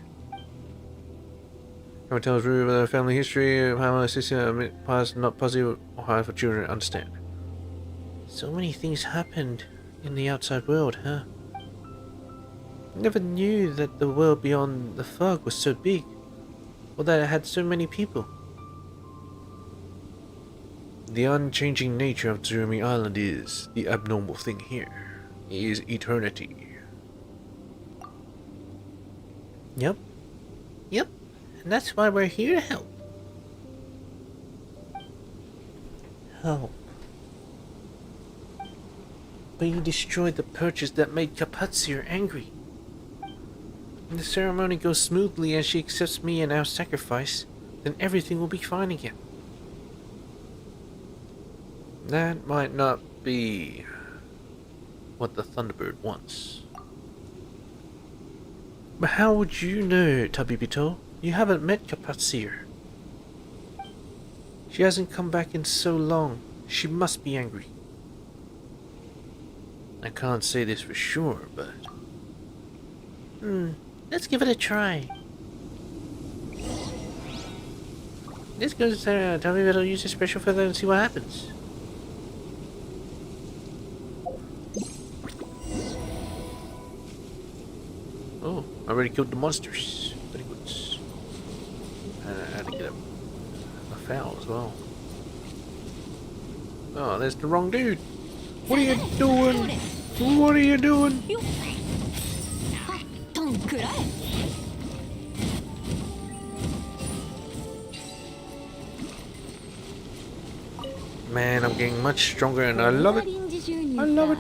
Kama tells Rue about their family history, how my sister past not positive or hard for children to understand. So many things happened in the outside world, huh? Never knew that the world beyond the fog was so big, or that it had so many people. The unchanging nature of Tsurumi Island is the abnormal thing here. It is eternity. Yep. And that's why we're here to help. Help. But you destroyed the perches that made Kapatsir angry. When the ceremony goes smoothly and she accepts me and our sacrifice, then everything will be fine again. That might not be what the Thunderbird wants. But how would you know, Tabibito? You haven't met Kapatsir. She hasn't come back in so long. She must be angry. I can't say this for sure, but... let's give it a try. Let's go to Tabibito, use a special feather and see what happens. Oh, I already killed the monsters. Very good. I had to get a foul as well. Oh, there's the wrong dude. What are you doing? What are you doing? Man, I'm getting much stronger and I love it. I love it.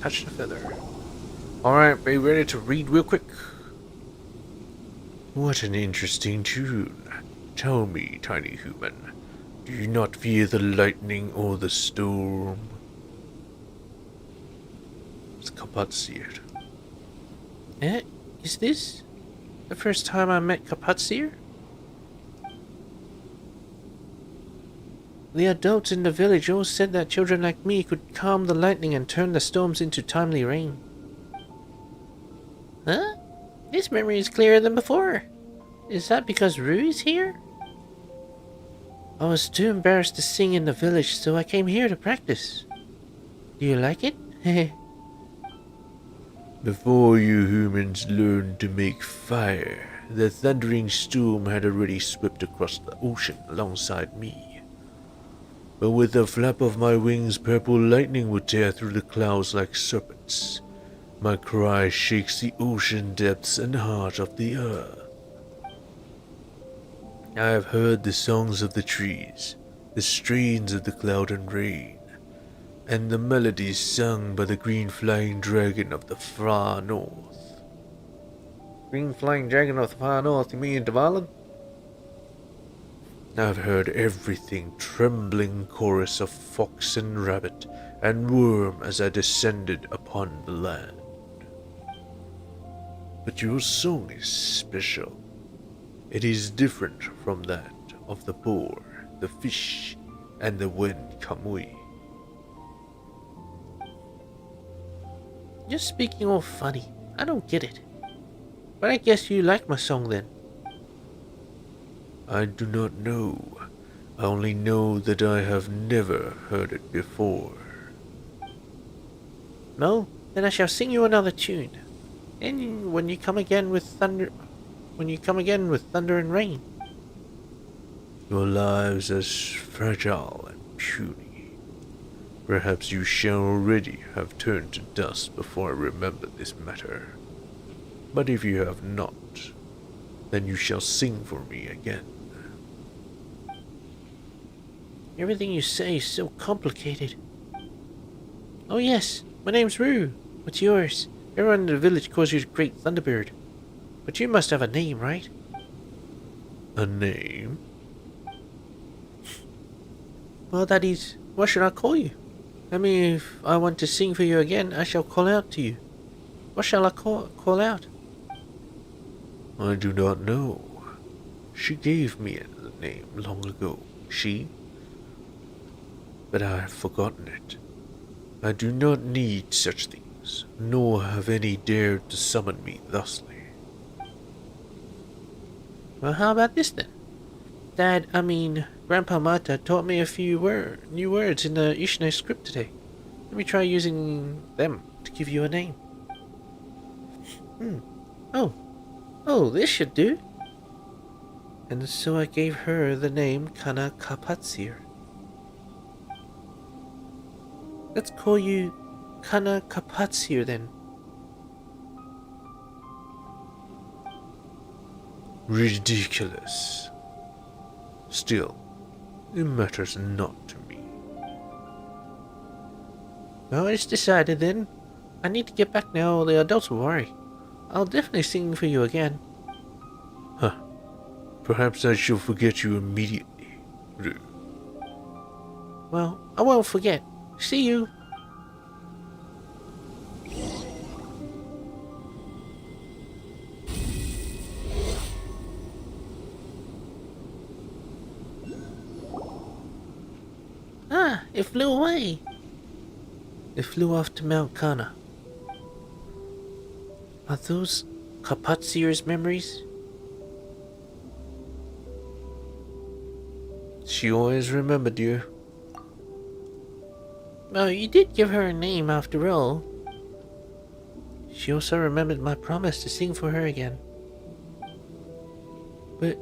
Touch the feather. Alright, be ready to read real quick. What an interesting tune. Tell me, tiny human, do you not fear the lightning or the storm? It's Kapatsir. Is this the first time I met Kapatsir? The adults in the village all said that children like me could calm the lightning and turn the storms into timely rain. Huh? This memory is clearer than before. Is that because Rue is here? I was too embarrassed to sing in the village, so I came here to practice. Do you like it? Before you humans learned to make fire, the thundering storm had already swept across the ocean alongside me. But with the flap of my wings, purple lightning would tear through the clouds like serpents. My cry shakes the ocean depths and heart of the earth. I have heard the songs of the trees, the strains of the cloud and rain, and the melodies sung by the green flying dragon of the far north. Green flying dragon of the far north, you mean Dvalin? I've heard everything, trembling chorus of fox and rabbit and worm as I descended upon the land. But your song is special. It is different from that of the boar, the fish, and the wind kamui. You're speaking all funny. I don't get it. But I guess you like my song then. I do not know. I only know that I have never heard it before. No? Then I shall sing you another tune. And when you come again with thunder and rain. Your lives are fragile and puny. Perhaps you shall already have turned to dust before I remember this matter. But if you have not, then you shall sing for me again. Everything you say is so complicated. Oh yes, my name's Rue. What's yours? Everyone in the village calls you the Great Thunderbird. But you must have a name, right? A name? Well, that is, what should I call you? I mean, if I want to sing for you again, I shall call out to you. What shall I call out? I do not know. She gave me a name long ago. But I have forgotten it. I do not need such things, nor have any dared to summon me thusly. Well, how about this then? Grandpa Mata taught me a few new words in the Ishine script today. Let me try using them to give you a name. Oh, this should do. And so I gave her the name Kana Kapatsir. Let's call you Kana Kapatsir then. Ridiculous. Still, it matters not to me. Well, it's decided then. I need to get back now or the adults will worry. I'll definitely sing for you again. Huh. Perhaps I shall forget you immediately, Rue. Well, I won't forget. See you. Ah, it flew away. It flew off to Mount Kana. Are those Kapatsir's memories? She always remembered you. Well, you did give her a name after all. She also remembered my promise to sing for her again. But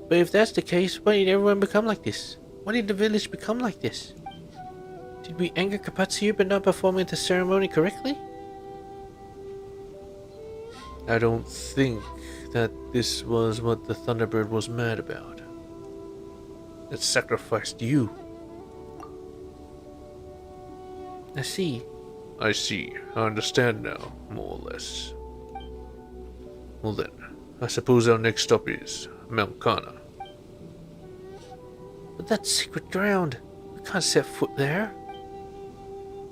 if that's the case, why did everyone become like this? Why did the village become like this? Did we anger Kapatsir by not performing the ceremony correctly? I don't think that this was what the Thunderbird was mad about. It sacrificed you. I see. I understand now, more or less. Well then, I suppose our next stop is Mount Kana. But that's sacred ground. We can't set foot there.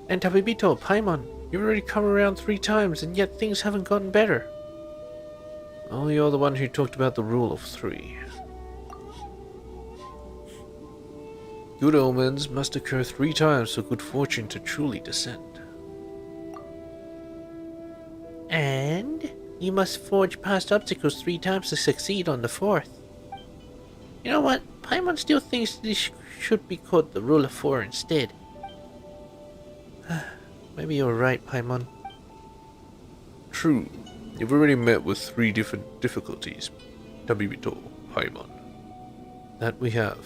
And Tabibito, Paimon, you've already come around 3 times and yet things haven't gotten better. Oh, you're the one who talked about the rule of 3. Good omens must occur 3 times for good fortune to truly descend. And you must forge past obstacles 3 times to succeed on the 4th. You know what? Paimon still thinks this should be called the Rule of 4 instead. Maybe you're right, Paimon. True. You've already met with 3 different difficulties, Tabibito, Paimon. That we have.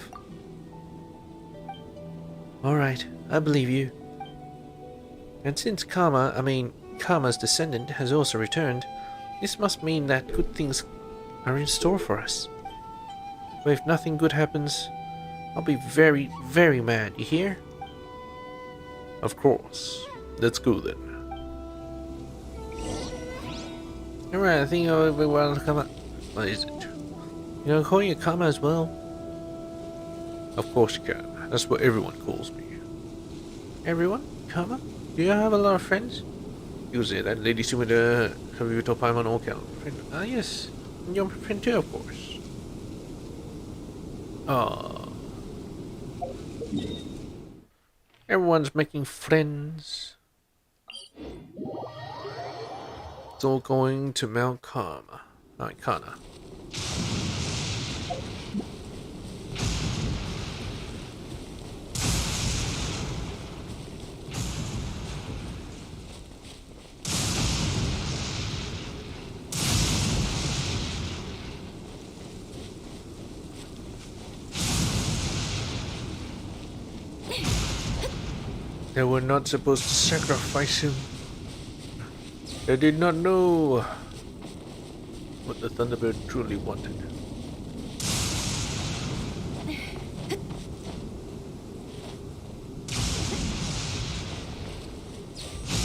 Alright, I believe you. And since Karma's descendant has also returned, this must mean that good things are in store for us. But if nothing good happens, I'll be very, very mad, you hear? Of course. Let's go then. Alright, I think I'll be well to come up. What is it? You know, call you Karma as well? Of course you can. That's what everyone calls me. Everyone? Karma? Do you have a lot of friends? You say that Lady Sumida Kabibito Paimon all count. Ah, yes. And your friend too, of course. Ah. Everyone's making friends. It's all going to Mount Karma. Kana. They were not supposed to sacrifice him. They did not know what the Thunderbird truly wanted.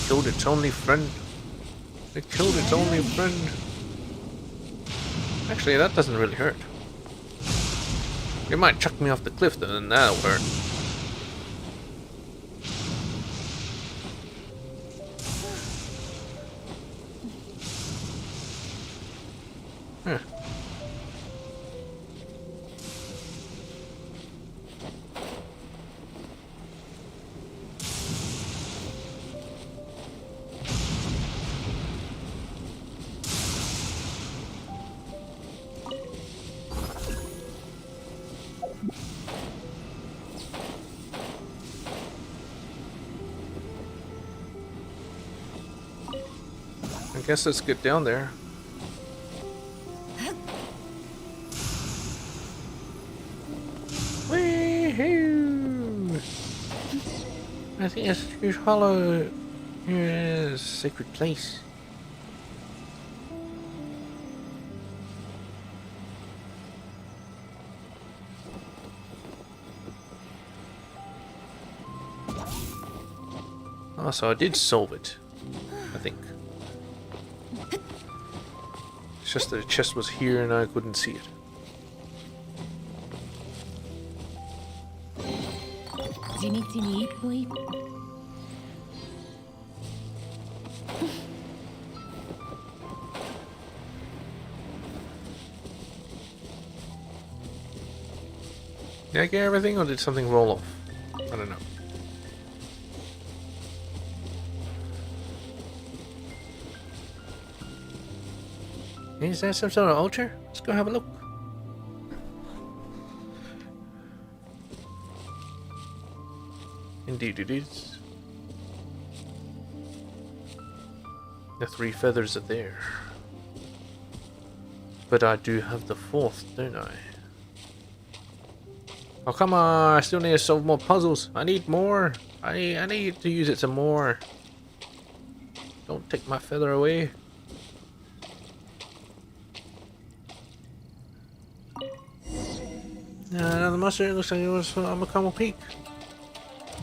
Killed its only friend. It killed its only friend. Actually, that doesn't really hurt. It might chuck me off the cliff, then that'll hurt. Huh. I guess let's get down there. Wee-hoo! I think this huge hollow here is a sacred place. Oh, so I did solve it, I think. It's just that the chest was here and I couldn't see it. Did I get everything or did something roll off? I don't know. Is that some sort of altar? Let's go have a look. Indeed it is. The 3 feathers are there. But I do have the 4th, don't I? Oh come on, I still need to solve more puzzles. I need more. I need to use it some more. Don't take my feather away. Another monster. It looks like it was on Makamo Peak.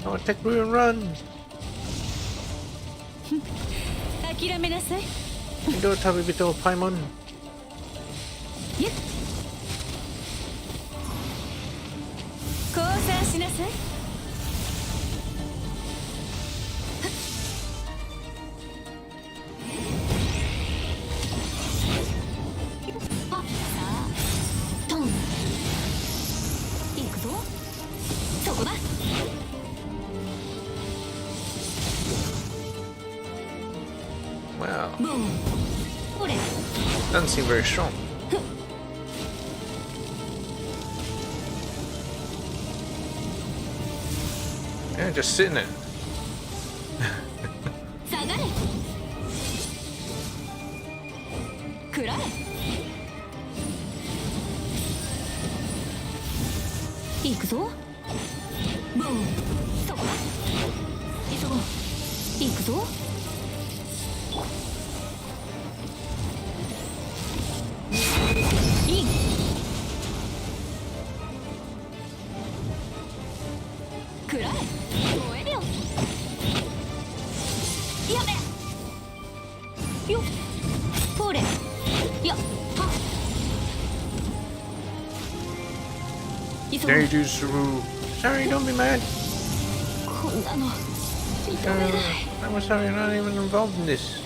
I want to take root and run. You do it, Tabibito Paimon. Wow. Doesn't seem very strong. Yeah, just sitting there. 下がれ食らえ行くぞボーンそこだ急ごう行くぞイン食らえ燃えるよやべよっほれやっは急ごう Dailies, sorry, don't be mad. こんなの認めない I'm sorry, I'm not even involved in this.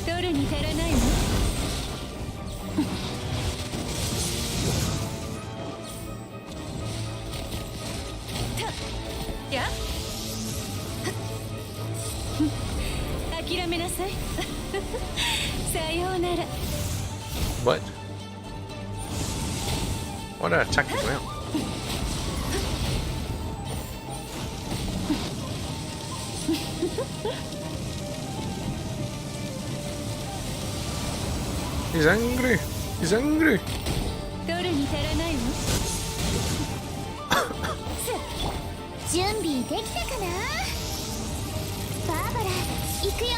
取るに足らないわや諦めなさいさようなら What? What an attack as well. He's angry. He's angry. 取るに足らないわ準備できたかなバーバラ行くよ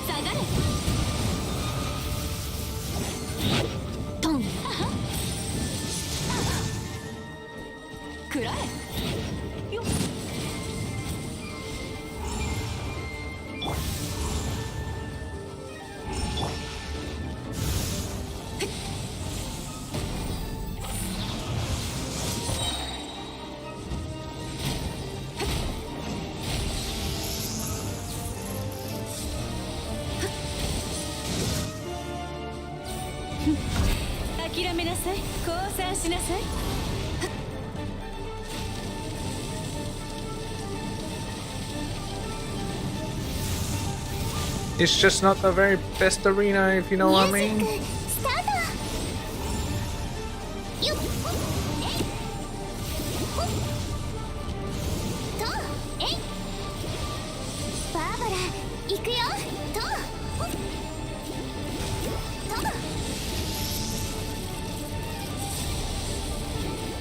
下がれトン食らえよっ 諦めなさい降参しなさい It's just not the very best arena, if you know ミ what ュ I ージッ mean. クスタートよっとえいバーバラ行くよと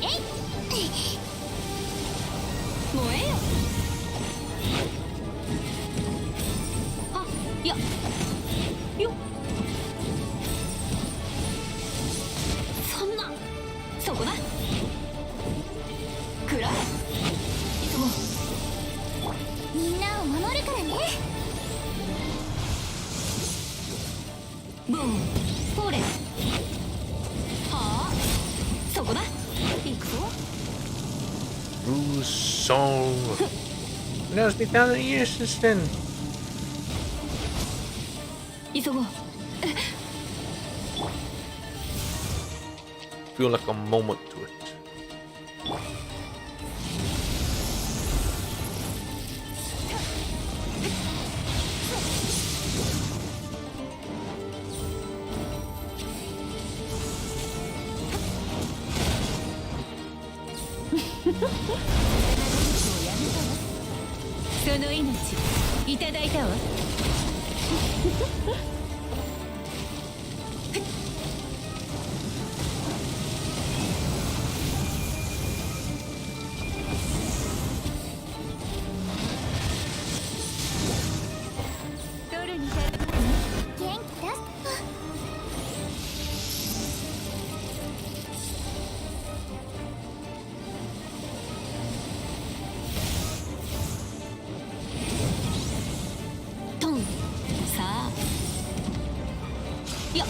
えい燃えよはやよそんなそこだ食らえ急ごうみんなを守るからねボーンほれはあそこだ行くぞ Ooh, song. That's been 1,000 years since then. 急ごう Feel like a moment to it. その命いただいたわ取るに足らない元気出すトンさあや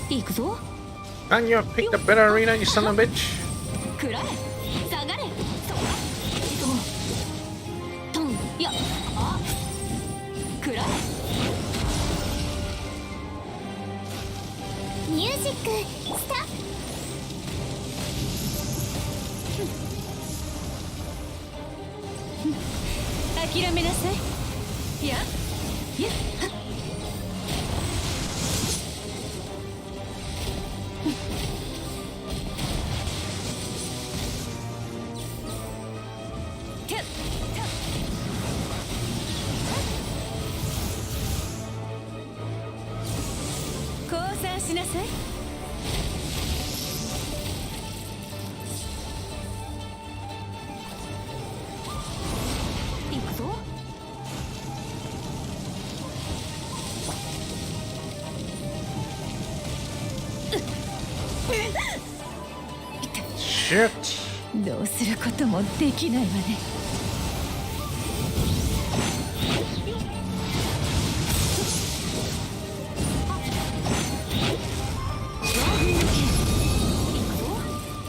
行くぞ And you picked a better arena, you son of a bitch. 食らえ下がれそこだ急ごうトンやあ食らえミュージックスタート諦めなさい。いやいや降参しなさい。行くぞ。Shit. どうすることもできないわね。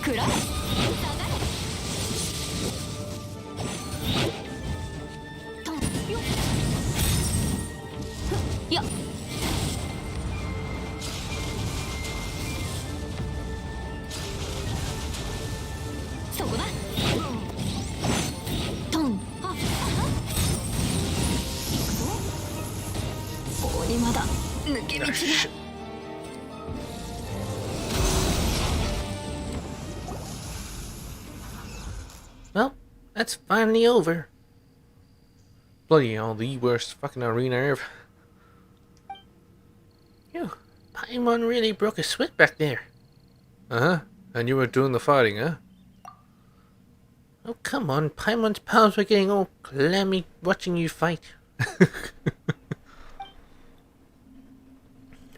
くらえ。いやそこだ。トン。あ、行くぞ。ここにまだ抜け道が。Well, that's finally over. Bloody hell, the worst fucking arena ever. Phew, Paimon really broke a sweat back there. Uh-huh, and you were doing the fighting, huh? Oh, come on, Paimon's palms were getting all clammy watching you fight.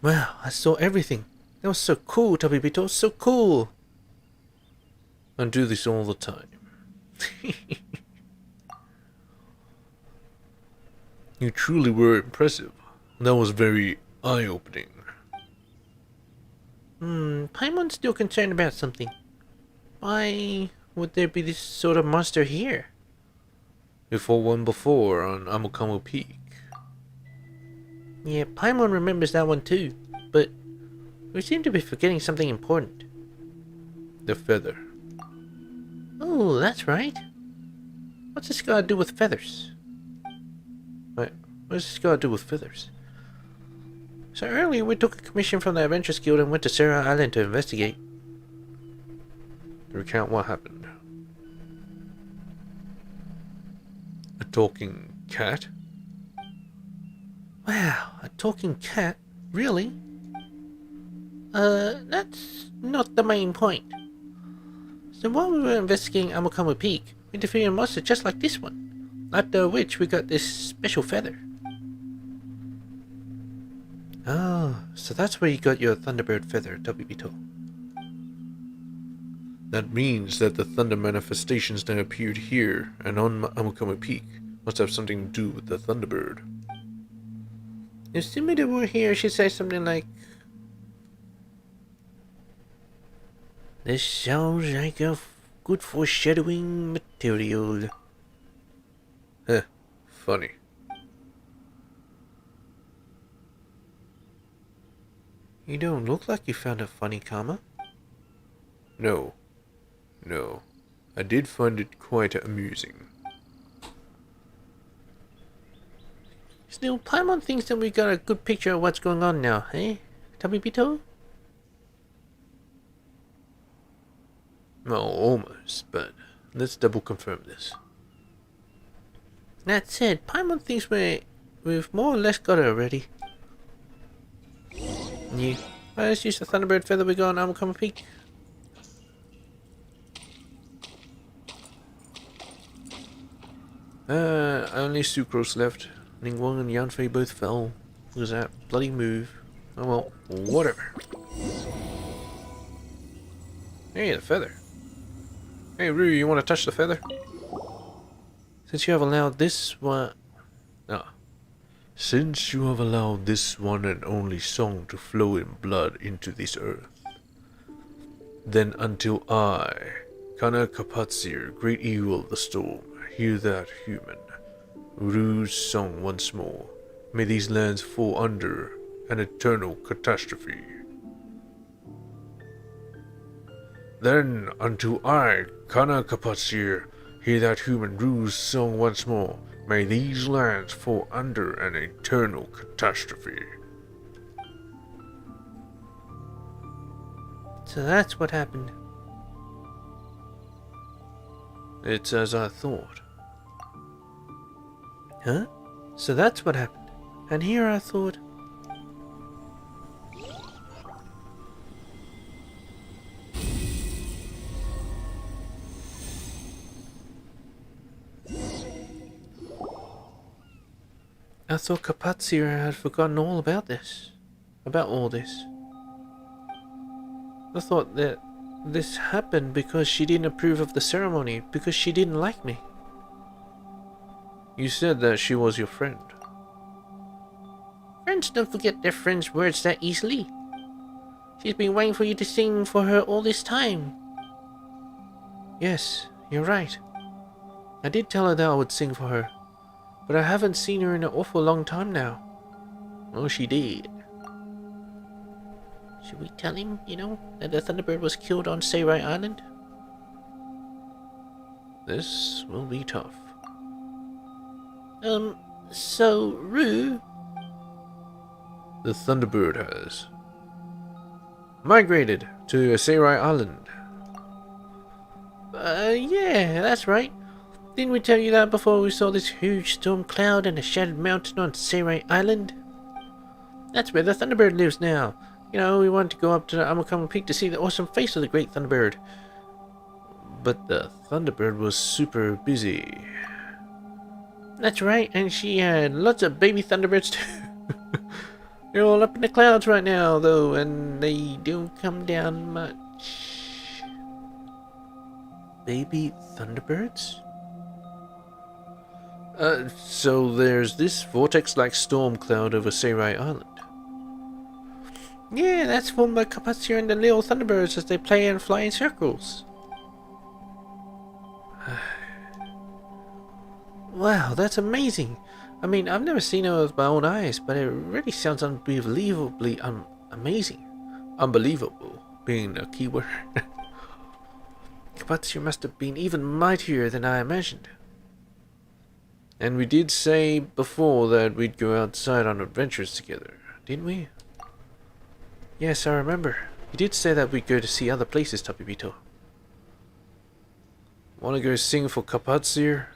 Wow, I saw everything. That was so cool, Tabibito, so cool. I do this all the time. You truly were impressive. That was very eye-opening. Paimon's still concerned about something. Why would there be this sort of monster here? We fought one before on Amokamo Peak. Yeah, Paimon remembers that one too, but we seem to be forgetting something important. The feather. Oh, that's right. What's this got to do with feathers? Wait, what's this got to do with feathers? So earlier we took a commission from the Adventurers Guild and went to Sarah Island to investigate. Recount what happened. A talking cat? Wow, a talking cat? Really? That's not the main point. So while we were investigating Amokamo Peak, we defeated a monster just like this one, after which we got this special feather. Oh, so that's where you got your Thunderbird feather, Tabibito. That means that the thunder manifestations that appeared here and on Amokamo Peak must have something to do with the Thunderbird. If Sumida were here, she'd say something like, "This sounds like a good foreshadowing material." Huh, funny. You don't look like you found it funny, Kama. No. No. I did find it quite amusing. Still, Paimon thinks that we got a good picture of what's going on now, eh? Tabibito? Well, almost, but let's double confirm this. That said, Paimon thinks we've more or less got it already. Yeah. Well, let's use the Thunderbird feather we got on Amokama Peak. Only Sucrose left. Ningguang and Yanfei both fell. What was that bloody move? Oh well, whatever. Hey, the feather. Hey, Ryu, you want to touch the feather? Since you have allowed this one... Since you have allowed this one and only song to flow in blood into this earth, then until I, Kana Kapatsir, great eagle of the storm, hear that human, Ryu's song once more, may these lands fall under an eternal catastrophe. Then until I, Kana Kapatsir, Hear that human Rue's song once more. May these lands fall under an eternal catastrophe. So that's what happened. It's as I thought. Huh? So that's what happened. And here I thought... I thought Carpathia had forgotten all about this. About all this. I thought that this happened because she didn't approve of the ceremony, because she didn't like me. You said that she was your friend. Friends don't forget their friends' words that easily. She's been waiting for you to sing for her all this time. Yes, you're right. I did tell her that I would sing for her, but I haven't seen her in an awful long time now. Oh, she did. Should we tell him, that the Thunderbird was killed on Seirai Island? This will be tough. So, Rue... The Thunderbird has migrated to Seirai Island. Yeah, that's right. Didn't we tell you that before we saw this huge storm cloud and a shattered mountain on Seirai Island? That's where the Thunderbird lives now. We wanted to go up to the Amakama Peak to see the awesome face of the great Thunderbird. But the Thunderbird was super busy. That's right, and she had lots of baby Thunderbirds too. They're all up in the clouds right now, though, and they don't come down much. Baby Thunderbirds? So there's this vortex-like storm cloud over Seirai Island. Yeah, that's formed by Carpathia and the little Thunderbirds as they play and fly in circles. Wow, that's amazing. I mean, I've never seen it with my own eyes, but it really sounds unbelievably amazing. Unbelievable being a key word. Carpathia must have been even mightier than I imagined. And we did say before that we'd go outside on adventures together, didn't we? Yes, I remember. You did say that we'd go to see other places, Tabibito. Wanna go sing for Carpathia?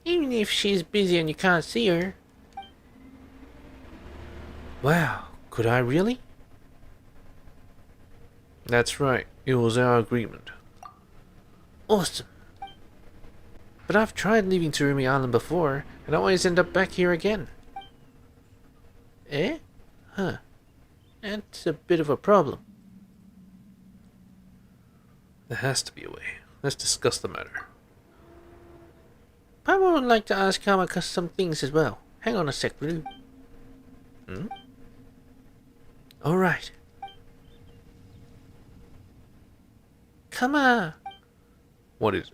Even if she's busy and you can't see her. Wow, could I really? That's right, it was our agreement. Awesome. But I've tried leaving Tsurumi Island before, and I always end up back here again. Eh? Huh. That's a bit of a problem. There has to be a way. Let's discuss the matter. Paimon would like to ask Kamaka some things as well. Hang on a sec, Rue. Alright. Come on. What is it?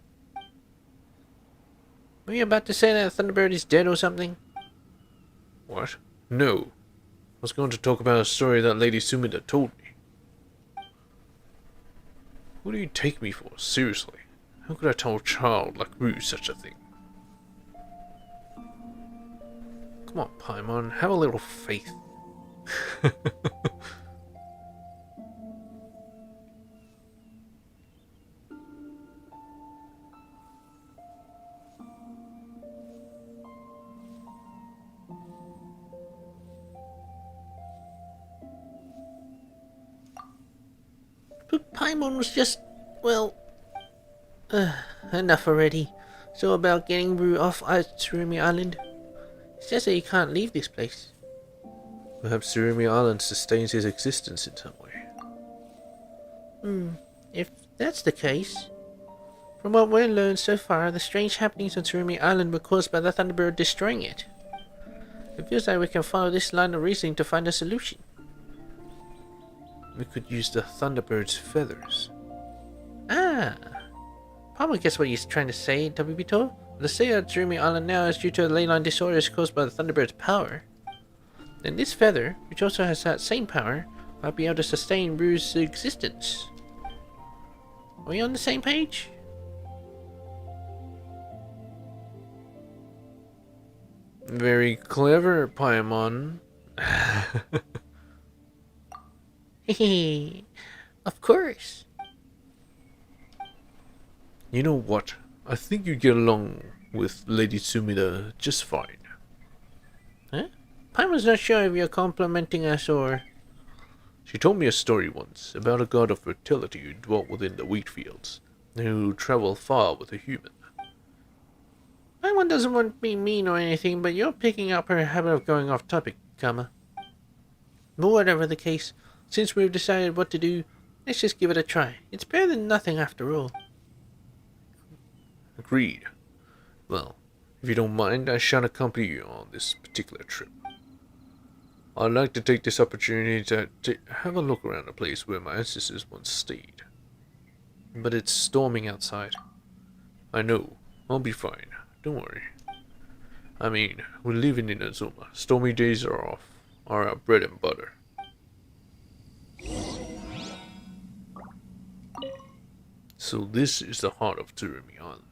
Were you about to say that Thunderbird is dead or something? What? No. I was going to talk about a story that Lady Sumida told me. Who do you take me for? Seriously? How could I tell a child like Rue such a thing? Come on, Paimon, have a little faith. But Paimon was just, well... enough already. So about getting Rue off Tsurumi Island. He says that he can't leave this place. Perhaps Tsurumi Island sustains his existence in some way. If that's the case... From what we've learned so far, the strange happenings on Tsurumi Island were caused by the Thunderbird destroying it. It feels like we can follow this line of reasoning to find a solution. We could use the Thunderbird's feathers. Ah! Probably guess what he's trying to say, Tabibito. The state of Tsurumi Island now is due to a ley line disorders caused by the Thunderbird's power. And this feather, which also has that same power, might be able to sustain Rue's existence. Are we on the same page? Very clever, Paimon. Hehe. Of course. You know what? I think you get along with Lady Sumida just fine. Huh? Paimon's not sure if you're complimenting us or... She told me a story once about a god of fertility who dwelt within the wheat fields, and who traveled far with a human. Paimon doesn't want to be mean or anything, but you're picking up her habit of going off topic, Kama. But whatever the case, since we've decided what to do, let's just give it a try. It's better than nothing after all. Agreed. Well, if you don't mind, I shan't accompany you on this particular trip. I'd like to take this opportunity to have a look around the place where my ancestors once stayed. But it's storming outside. I know. I'll be fine. Don't worry. I mean, we're living in Inazuma. Stormy days are our bread and butter. So this is the heart of Tsurumi Island.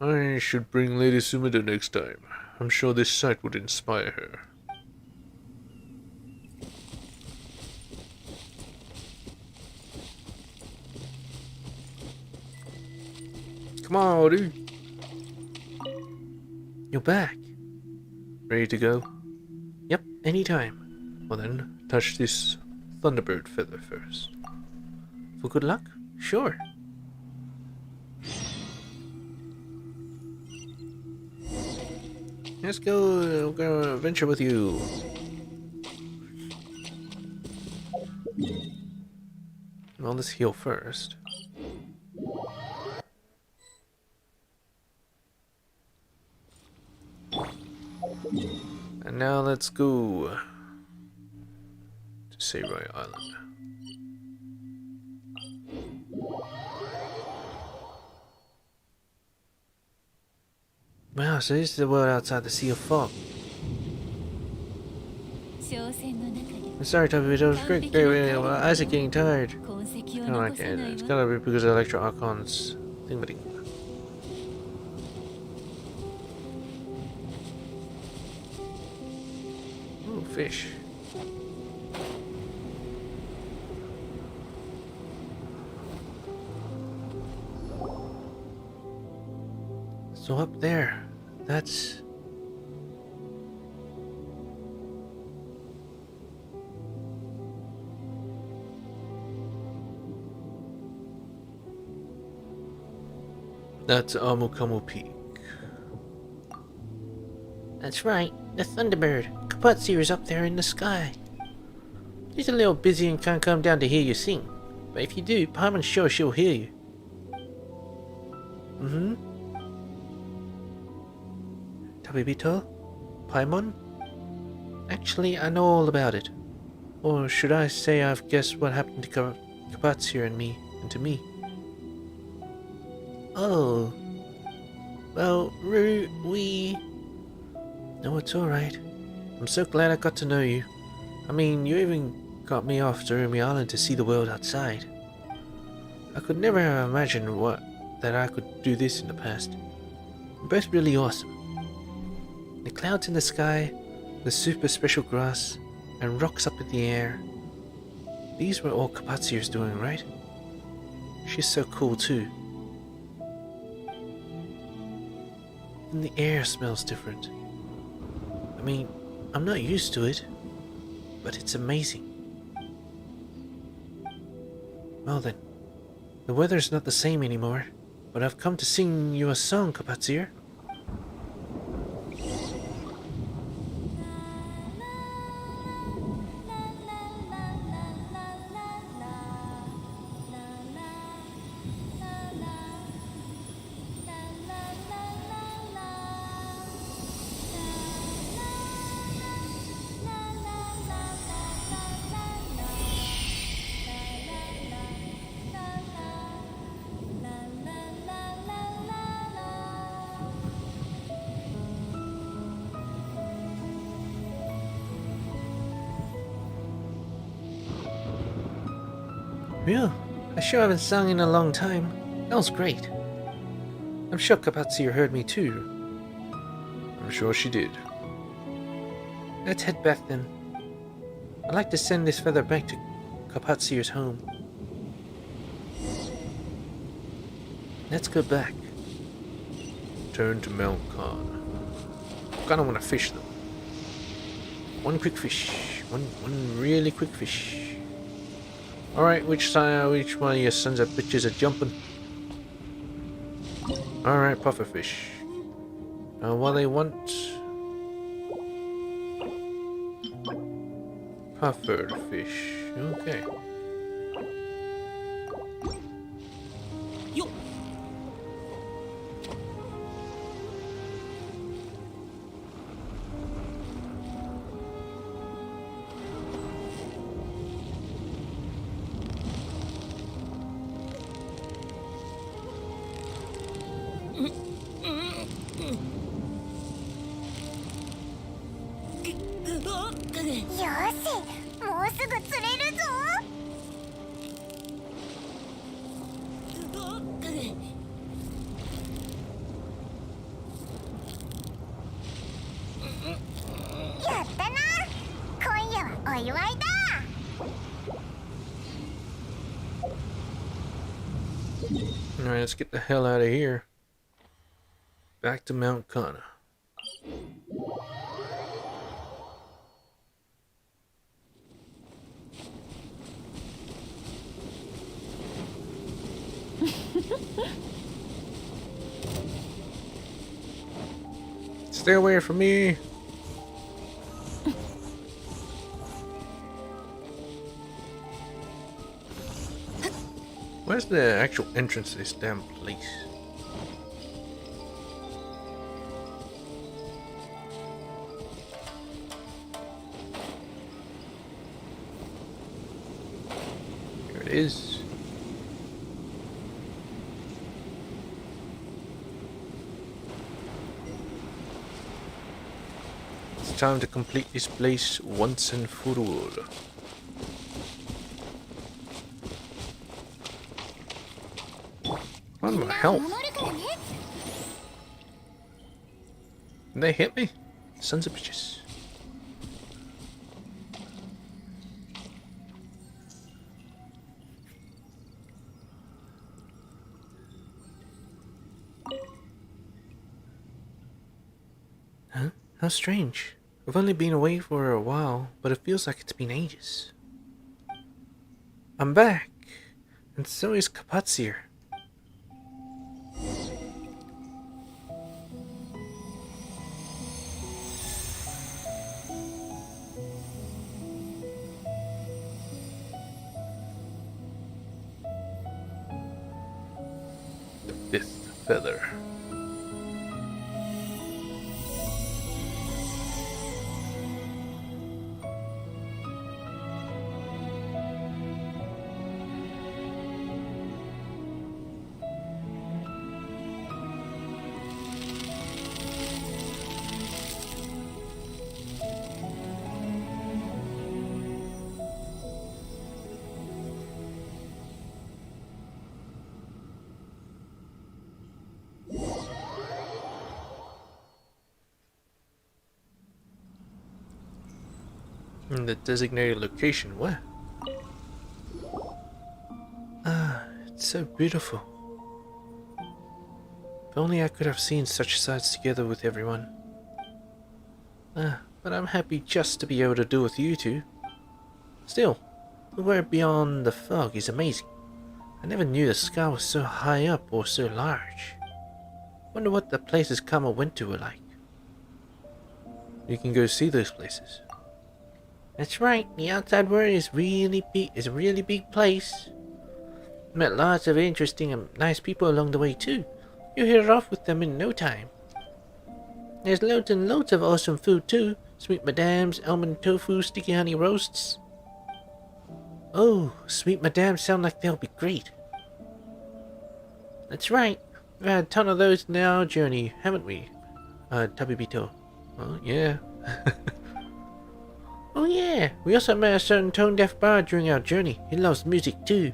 I should bring Lady Sumida next time. I'm sure this sight would inspire her. Come on, dude. You're back. Ready to go? Yep, anytime. Well then, touch this Thunderbird feather first. For good luck? Sure. Let's go. I'll go adventure with you. Well, let's heal first. And now let's go to Samurai Island. Wow, so this is the world outside the Sea of Fog. 商船の中に I'm sorry, Toby, but it was great. Well, eyes are getting tired. 痕跡を Kinda 残 like さ it. ない It's わ gotta be because of Electro Archon's thingamajig. Ooh, fish. So up there, that's... That's Amukamu Peak. That's right, the Thunderbird. Kapatsu is up there in the sky. He's a little busy and can't come down to hear you sing. But if you do, Paimon's sure she'll hear you. Mm-hmm. Tabibito? Paimon? Actually, I know all about it. Or should I say I've guessed what happened to Kapatsu and to me. Oh. Well, we... No, it's alright. I'm so glad I got to know you. I mean, you even got me off to Rumi Island to see the world outside. I could never have imagined that I could do this in the past. You're both really awesome. The clouds in the sky, the super special grass, and rocks up in the air. These were all Kapatsu's doing, right? She's so cool too. And the air smells different. I mean, I'm not used to it, but it's amazing. Well then, the weather's not the same anymore, but I've come to sing you a song, Kapatsu. Phew, I sure haven't sung in a long time. That was great. I'm sure Kapatsu heard me too. I'm sure she did. Let's head back then. I'd like to send this feather back to Carpathier's home. Let's go back. Turn to Mount Khan. Kinda wanna fish though. One quick fish. One really quick fish. Alright, which one of your sons of bitches are jumping? Alright, pufferfish. What they want? Pufferfish. Okay. Yo. Alright, let's get the hell out of here. Back to Mount Kana. Stay away from me. Where's the actual entrance to this damn place? Here it is. It's time to complete this place once and for all. What the hell? Did they hit me? Sons of bitches. Huh? How strange. I've only been away for a while, but it feels like it's been ages. I'm back, and so is Carpathier. The fifth feather. In the designated location, where? Ah, it's so beautiful. If only I could have seen such sights together with everyone. But I'm happy just to be able to do with you two. Still, the world beyond the fog is amazing. I never knew the sky was so high up or so large. Wonder what the places Kama went to were like. You can go see those places. That's right, the outside world is really big. It's a really big place. Met lots of interesting and nice people along the way too. You'll hit it off with them in no time. There's loads and loads of awesome food too. Sweet madams, almond tofu, sticky honey roasts. Oh, sweet madams sound like they'll be great. That's right. We've had a ton of those in our journey, haven't we? Tabibito. Oh, yeah. Oh yeah, we also met a certain tone-deaf bard during our journey. He loves music too.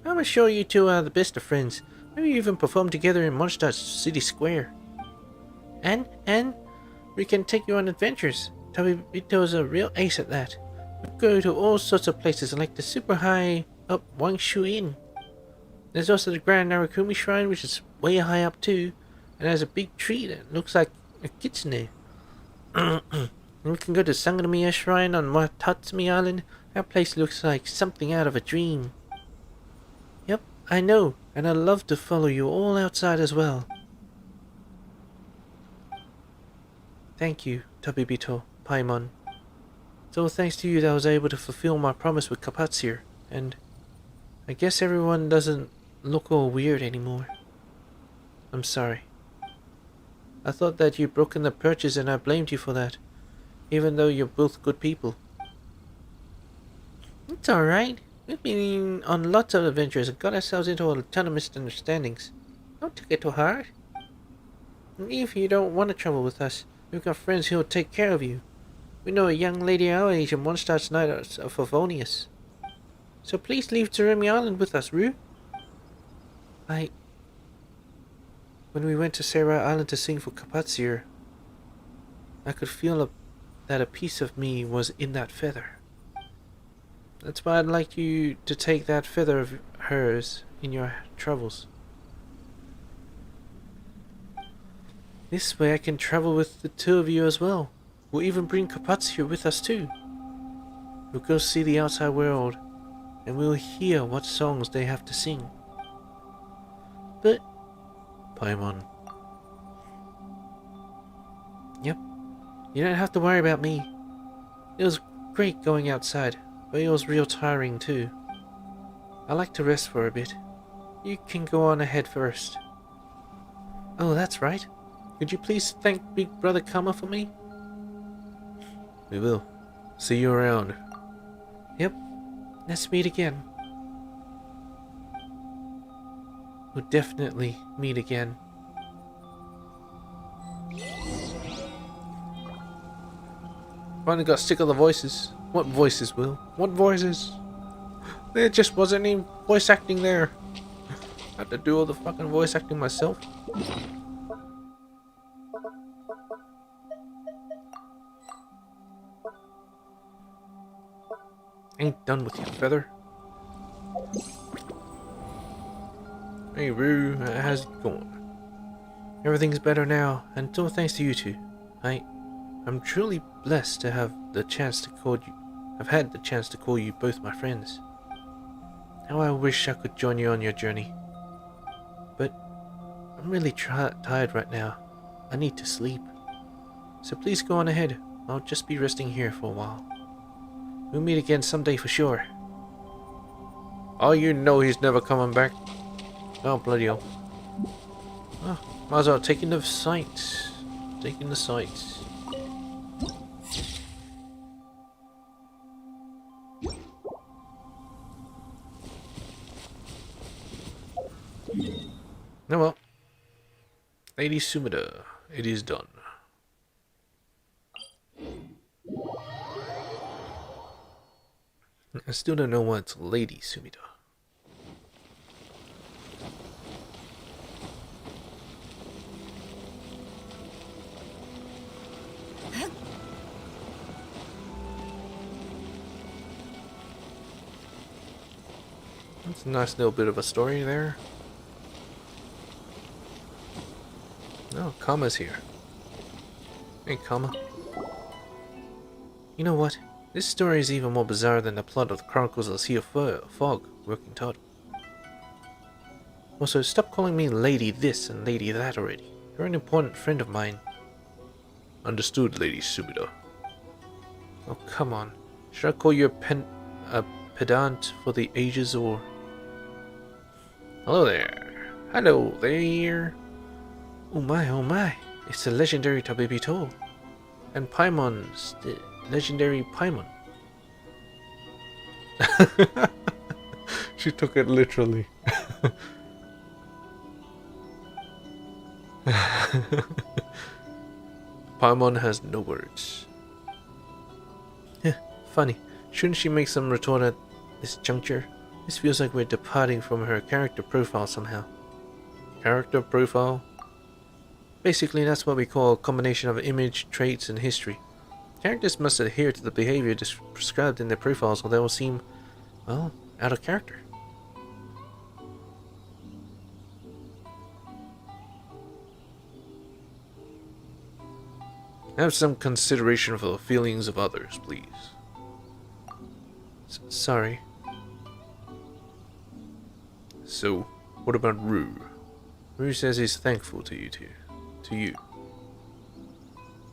I'm sure you two are the best of friends. Maybe you even perform together in Mondstadt City Square. And we can take you on adventures. Tabibito's a real ace at that. We go to all sorts of places like the super high up Wangshu Inn. There's also the Grand Narakumi Shrine, which is way high up too, and has a big tree that looks like a kitsune. And we can go to Sangonomiya Shrine on Watatsumi Island. That place looks like something out of a dream. Yep, I know, and I'd love to follow you all outside as well. Thank you, Tabibito, Paimon. It's all thanks to you that I was able to fulfill my promise with Kapatsir, and I guess everyone doesn't look all weird anymore. I'm sorry. I thought that you'd broken the purchase and I blamed you for that, even though you're both good people. It's alright. We've been on lots of adventures and got ourselves into a ton of misunderstandings. Don't take it too hard. And if you don't want to travel with us, we've got friends who'll take care of you. We know a young lady our age and one starts night of Favonius. So please leave Tsurumi Island with us, Rue. When we went to Serai Island to sing for Kapatsir, I could feel that a piece of me was in that feather. That's why I'd like you to take that feather of hers in your travels. This way I can travel with the two of you as well. We'll even bring Kapatsir with us too. We'll go see the outside world, and we'll hear what songs they have to sing. But Paimon. Yep. You don't have to worry about me. It was great going outside, but it was real tiring too. I like to rest for a bit. You can go on ahead first. Oh, that's right. Could you please thank Big Brother Kama for me? We will. See you around. Yep. Let's meet again. We'll definitely meet again. Finally got sick of the voices. What voices, Will? What voices? There just wasn't any voice acting there. I had to do all the fucking voice acting myself. Ain't done with your feather. Hey Roo, how's it going? Everything's better now, and it's all thanks to you two. I'm truly blessed to have the chance to call you. I've had the chance to call you both my friends. How I wish I could join you on your journey. But I'm really tired right now. I need to sleep. So please go on ahead. I'll just be resting here for a while. We'll meet again someday for sure. Oh, you know he's never coming back. Oh, bloody hell. Oh, might as well take in the sights. Taking the sights. Oh well. Lady Sumida, it is done. I still don't know what's Lady Sumida. That's a nice little bit of a story there. Oh, Kama's here. Hey, Kama. You know what? This story is even more bizarre than the plot of the Chronicles of the Sea of Fog, working title. Also, stop calling me Lady this and Lady that already. You're an important friend of mine. Understood, Lady Sumida. Oh, come on. Should I call you a pedant for the ages or... Hello there. Hello there. Oh my. It's the legendary Tabibito. And Paimon's the legendary Paimon. She took it literally. Paimon has no words. Funny. Shouldn't she make some retort at this juncture? This feels like we're departing from her character profile somehow. Character profile? Basically, that's what we call a combination of image, traits, and history. Characters must adhere to the behavior prescribed in their profiles or they will seem, well, out of character. Have some consideration for the feelings of others, please. Sorry. So, what about Rue? Rue says he's thankful to you two. To you.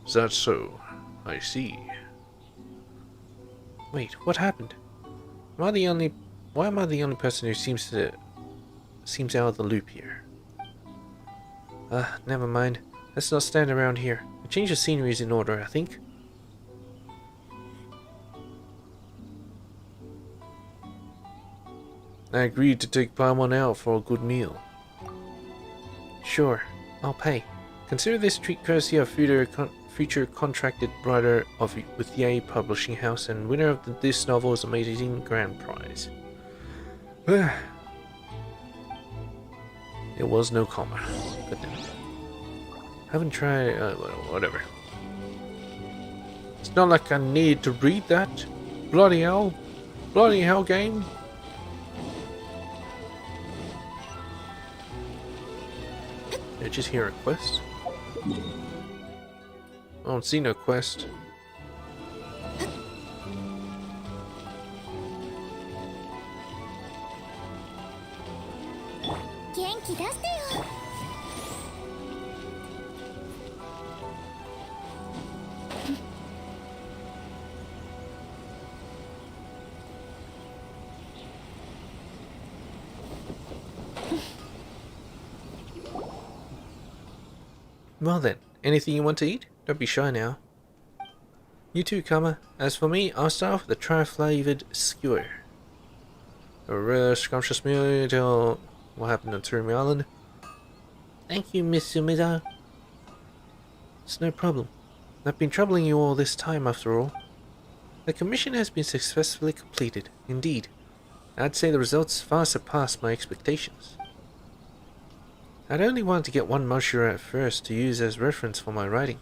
Is that so? I see. Wait, what happened? Why am I the only person who seems out of the loop here? Never mind. Let's not stand around here. A change of scenery is in order, I think. I agreed to take Paimon out for a good meal. Sure, I'll pay. Consider this treat courtesy of future contracted writer with Yay Publishing House and winner of this novel's amazing grand prize. There was no comma. Good damn it. Haven't tried. Well, whatever. It's not like I need to read that. Bloody hell. Bloody hell, game. Did I just hear a quest? I don't see no quest. Genki daste yo. Well then, anything you want to eat? Don't be shy now. You too, Kama. As for me, I'll start off with a tri-flavored skewer. A rare scrumptious meal till what happened on Tsurumi Island. Thank you, Miss Sumida. It's no problem. I've been troubling you all this time after all. The commission has been successfully completed, indeed. I'd say the results far surpassed my expectations. I'd only wanted to get one Moshira at first to use as reference for my writing.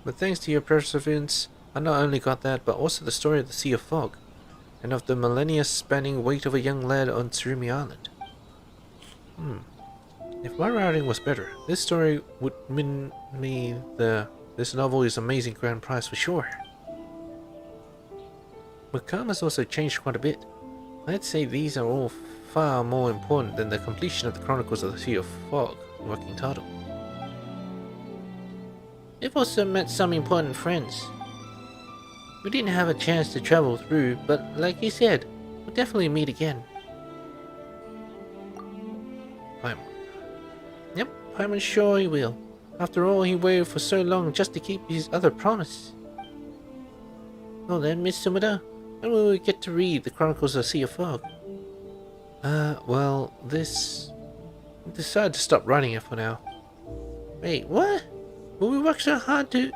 But thanks to your perseverance, I not only got that, but also the story of the Sea of Fog, and of the millennia-spanning weight of a young lad on Tsurumi Island. If my writing was better, this story would win me this novel is amazing grand prize for sure. But Kama's also changed quite a bit. I'd say these are all far more important than the completion of the Chronicles of the Sea of Fog working title. We've also met some important friends. We didn't have a chance to travel through, but like you said, we'll definitely meet again. Paimon. Yep, I'm sure he will. After all, he waited for so long just to keep his other promise. Well then, Miss Sumida, when will we get to read the Chronicles of the Sea of Fog? Well, I decided to stop writing it for now. Wait, what? But we worked so hard to...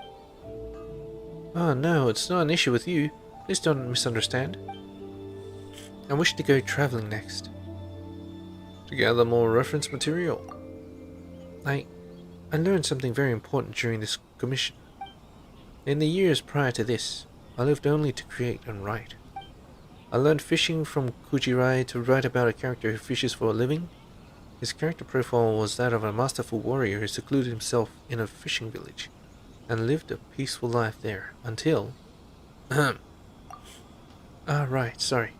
Oh no, it's not an issue with you. Please don't misunderstand. I wish to go traveling next. To gather more reference material. I learned something very important during this commission. In the years prior to this, I lived only to create and write. I learned fishing from Kujirai to write about a character who fishes for a living. His character profile was that of a masterful warrior who secluded himself in a fishing village and lived a peaceful life there until... right, sorry.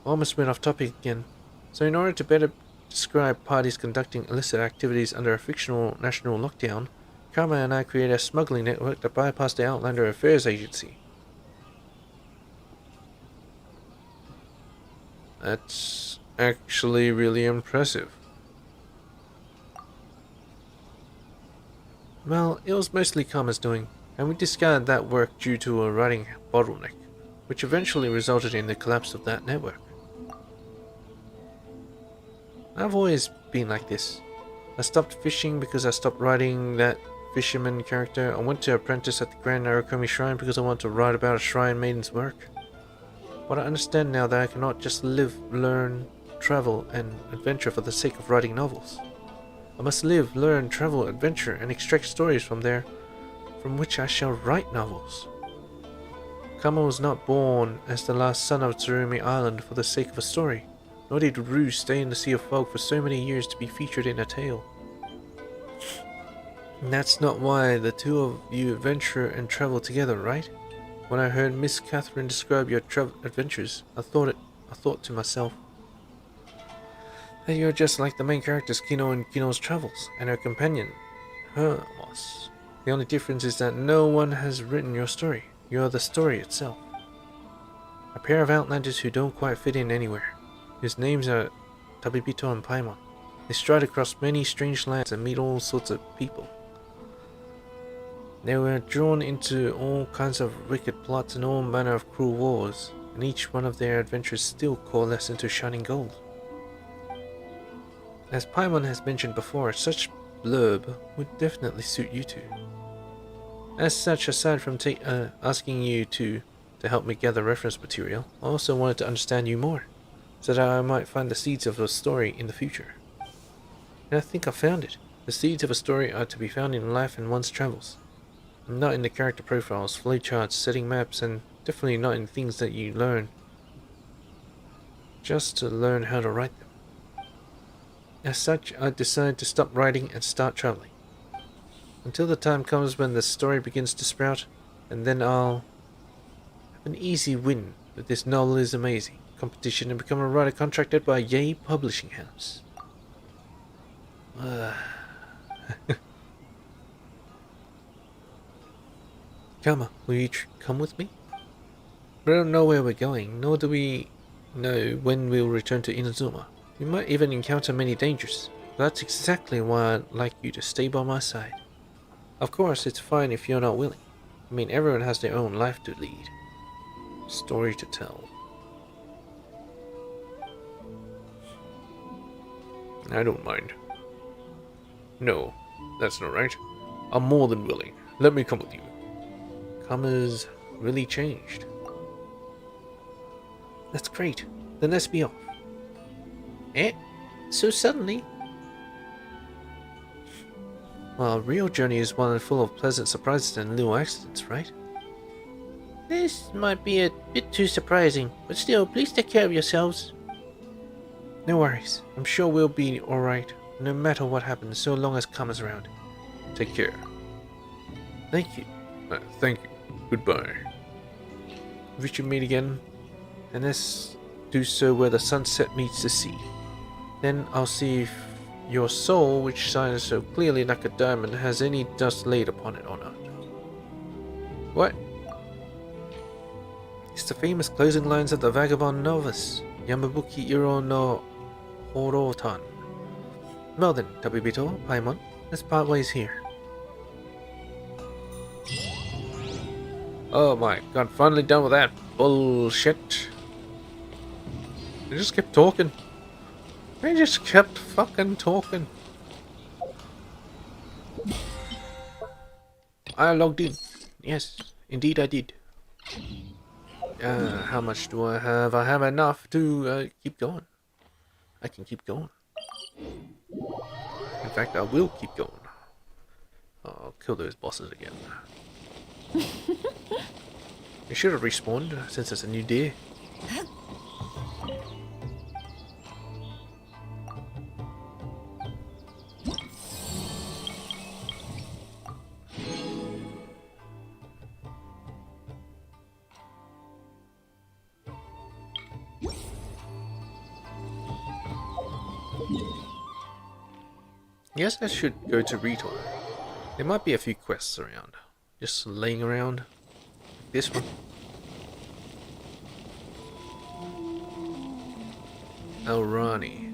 Almost went off topic again. So in order to better describe parties conducting illicit activities under a fictional national lockdown, Karma and I created a smuggling network that bypassed the Outlander Affairs Agency. That's actually really impressive. Well, it was mostly Karma's doing, and we discarded that work due to a writing bottleneck, which eventually resulted in the collapse of that network. I've always been like this. I stopped fishing because I stopped writing that fisherman character. I went to apprentice at the Grand Narukami Shrine because I wanted to write about a shrine maiden's work. But I understand now that I cannot just live, learn, travel, and adventure for the sake of writing novels. I must live, learn, travel, adventure, and extract stories from there, from which I shall write novels. Kama was not born as the last son of Tsurumi Island for the sake of a story, nor did Rue stay in the Sea of Fog for so many years to be featured in a tale. And that's not why the two of you adventure and travel together, right? When I heard Miss Catherine describe your adventures, I thought to myself that you're just like the main characters Kino in Kino's travels, and her companion, Hermos. The only difference is that no one has written your story. You are the story itself. A pair of outlanders who don't quite fit in anywhere, whose names are Tabibito and Paimon. They stride across many strange lands and meet all sorts of people. They were drawn into all kinds of wicked plots and all manner of cruel wars, and each one of their adventures still coalesce into shining gold. As Paimon has mentioned before, such blurb would definitely suit you two. As such, aside from asking you to help me gather reference material, I also wanted to understand you more, so that I might find the seeds of a story in the future. And I think I found it. The seeds of a story are to be found in life and one's travels. Not in the character profiles, flowcharts, setting maps, and definitely not in things that you learn just to learn how to write them. As such, I decided to stop writing and start traveling. Until the time comes when the story begins to sprout, and then I'll have an easy win with this novel is amazing competition and become a writer contracted by Yay Publishing House. Kama, will you come with me? We don't know where we're going, nor do we know when we'll return to Inazuma. We might even encounter many dangers. That's exactly why I'd like you to stay by my side. Of course, it's fine if you're not willing. I mean, everyone has their own life to lead. Story to tell. I don't mind. No, that's not right. I'm more than willing. Let me come with you. Kama's really changed. That's great. Then let's be off. Eh? So suddenly? Well, a real journey is one full of pleasant surprises and little accidents, right? This might be a bit too surprising, but still, please take care of yourselves. No worries. I'm sure we'll be alright, no matter what happens, so long as Kama's around. Take care. Thank you. Thank you. Goodbye. If we should meet again, then let's do so where the sunset meets the sea. Then I'll see if your soul, which shines so clearly like a diamond, has any dust laid upon it or not. What? It's the famous closing lines of the Vagabond Novice, Yamabuki Iro no Horotan. Well then, Tabibito, Paimon, let's part ways here. Oh my god, finally done with that bullshit. They just kept talking. They just kept fucking talking. I logged in. Yes, indeed I did. How much do I have? I have enough to keep going. I can keep going. In fact, I will keep going. I'll kill those bosses again. We should have respawned since it's a new day. Yes, I should go to Rito. There might be a few quests around. Just laying around. Like this one. Elrani.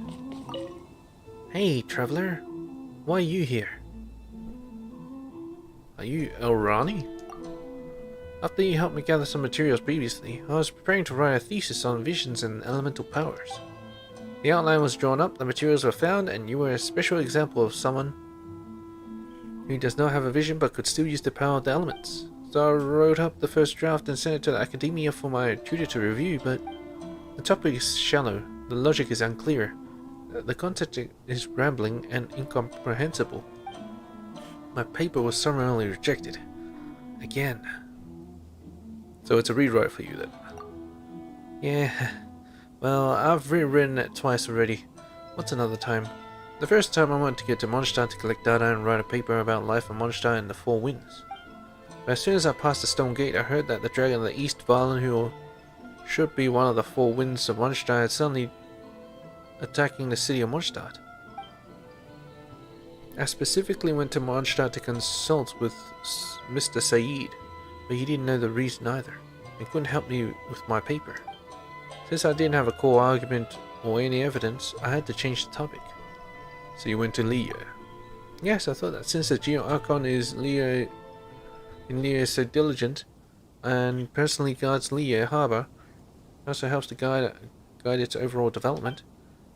Hey, traveler. Why are you here? Are you Elrani? After you helped me gather some materials previously, I was preparing to write a thesis on visions and elemental powers. The outline was drawn up, the materials were found, and you were a special example of someone who does not have a vision but could still use the power of the elements. So I wrote up the first draft and sent it to the academia for my tutor to review, but the topic is shallow, the logic is unclear, the content is rambling and incomprehensible. My paper was summarily rejected. Again. So it's a rewrite for you then. Yeah, well, I've rewritten it twice already. What's another time? The first time I went to get to Mondstadt to collect data and write a paper about life on Mondstadt and the Four Winds. But as soon as I passed the stone gate, I heard that the dragon of the East Valen, who should be one of the Four Winds of Mondstadt, is suddenly attacking the city of Mondstadt. I specifically went to Mondstadt to consult with Mr. Saeed, but he didn't know the reason either, and couldn't help me with my paper. Since I didn't have a core argument or any evidence, I had to change the topic. So you went to Leo. Yes, I thought that since the Geo Archon is Leo is so diligent and personally guards Leo Harbor, also helps to guide its overall development.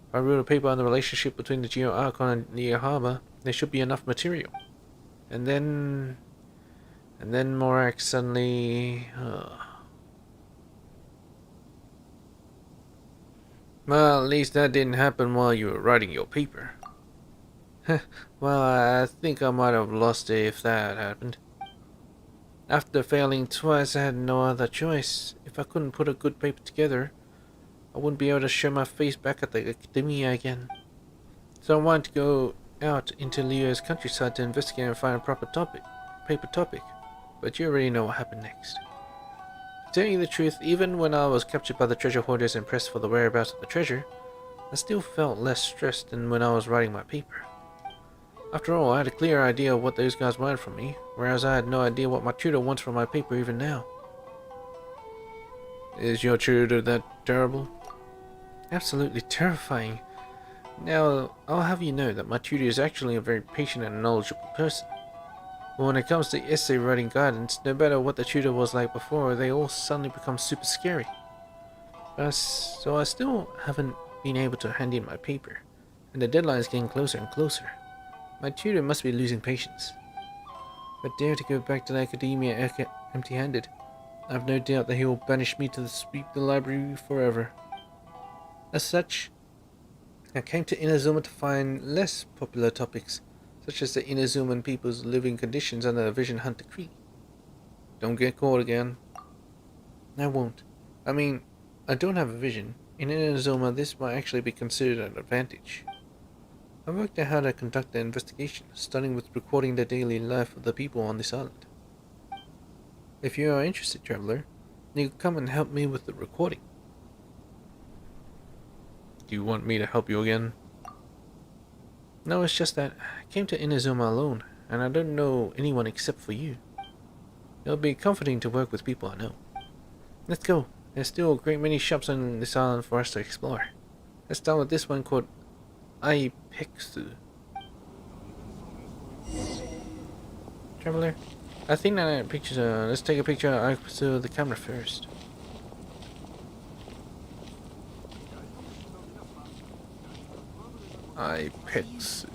If I wrote a paper on the relationship between the Geo Archon and Leo Harbor, there should be enough material. And then Morak suddenly... Well, at least that didn't happen while you were writing your paper. Well, I think I might have lost it if that had happened. After failing twice, I had no other choice. If I couldn't put a good paper together, I wouldn't be able to show my face back at the Academia again. So I wanted to go out into Leo's countryside to investigate and find a proper paper topic. But you already know what happened next. To tell you the truth, even when I was captured by the treasure hoarders and pressed for the whereabouts of the treasure, I still felt less stressed than when I was writing my paper. After all, I had a clear idea of what those guys wanted from me, whereas I had no idea what my tutor wants from my paper even now. Is your tutor that terrible? Absolutely terrifying. Now, I'll have you know that my tutor is actually a very patient and knowledgeable person. But when it comes to essay writing guidance, no matter what the tutor was like before, they all suddenly become super scary. So I still haven't been able to hand in my paper, and the deadline is getting closer and closer. My tutor must be losing patience. If I dare to go back to the Academia empty-handed, I have no doubt that he will banish me to sweep the library forever. As such, I came to Inazuma to find less popular topics, such as the Inazuman people's living conditions under the Vision Hunt Decree. Don't get caught again. I won't. I mean, I don't have a vision. In Inazuma, this might actually be considered an advantage. I worked out how to conduct the investigation, starting with recording the daily life of the people on this island. If you are interested, traveler, you can come and help me with the recording. Do you want me to help you again? No, it's just that I came to Inazuma alone, and I don't know anyone except for you. It'll be comforting to work with people I know. Let's go. There's still a great many shops on this island for us to explore. Let's start with this one called Aipexu. Traveler, I think that picture's let's take a picture of Aipexu with the camera first. Aipexu.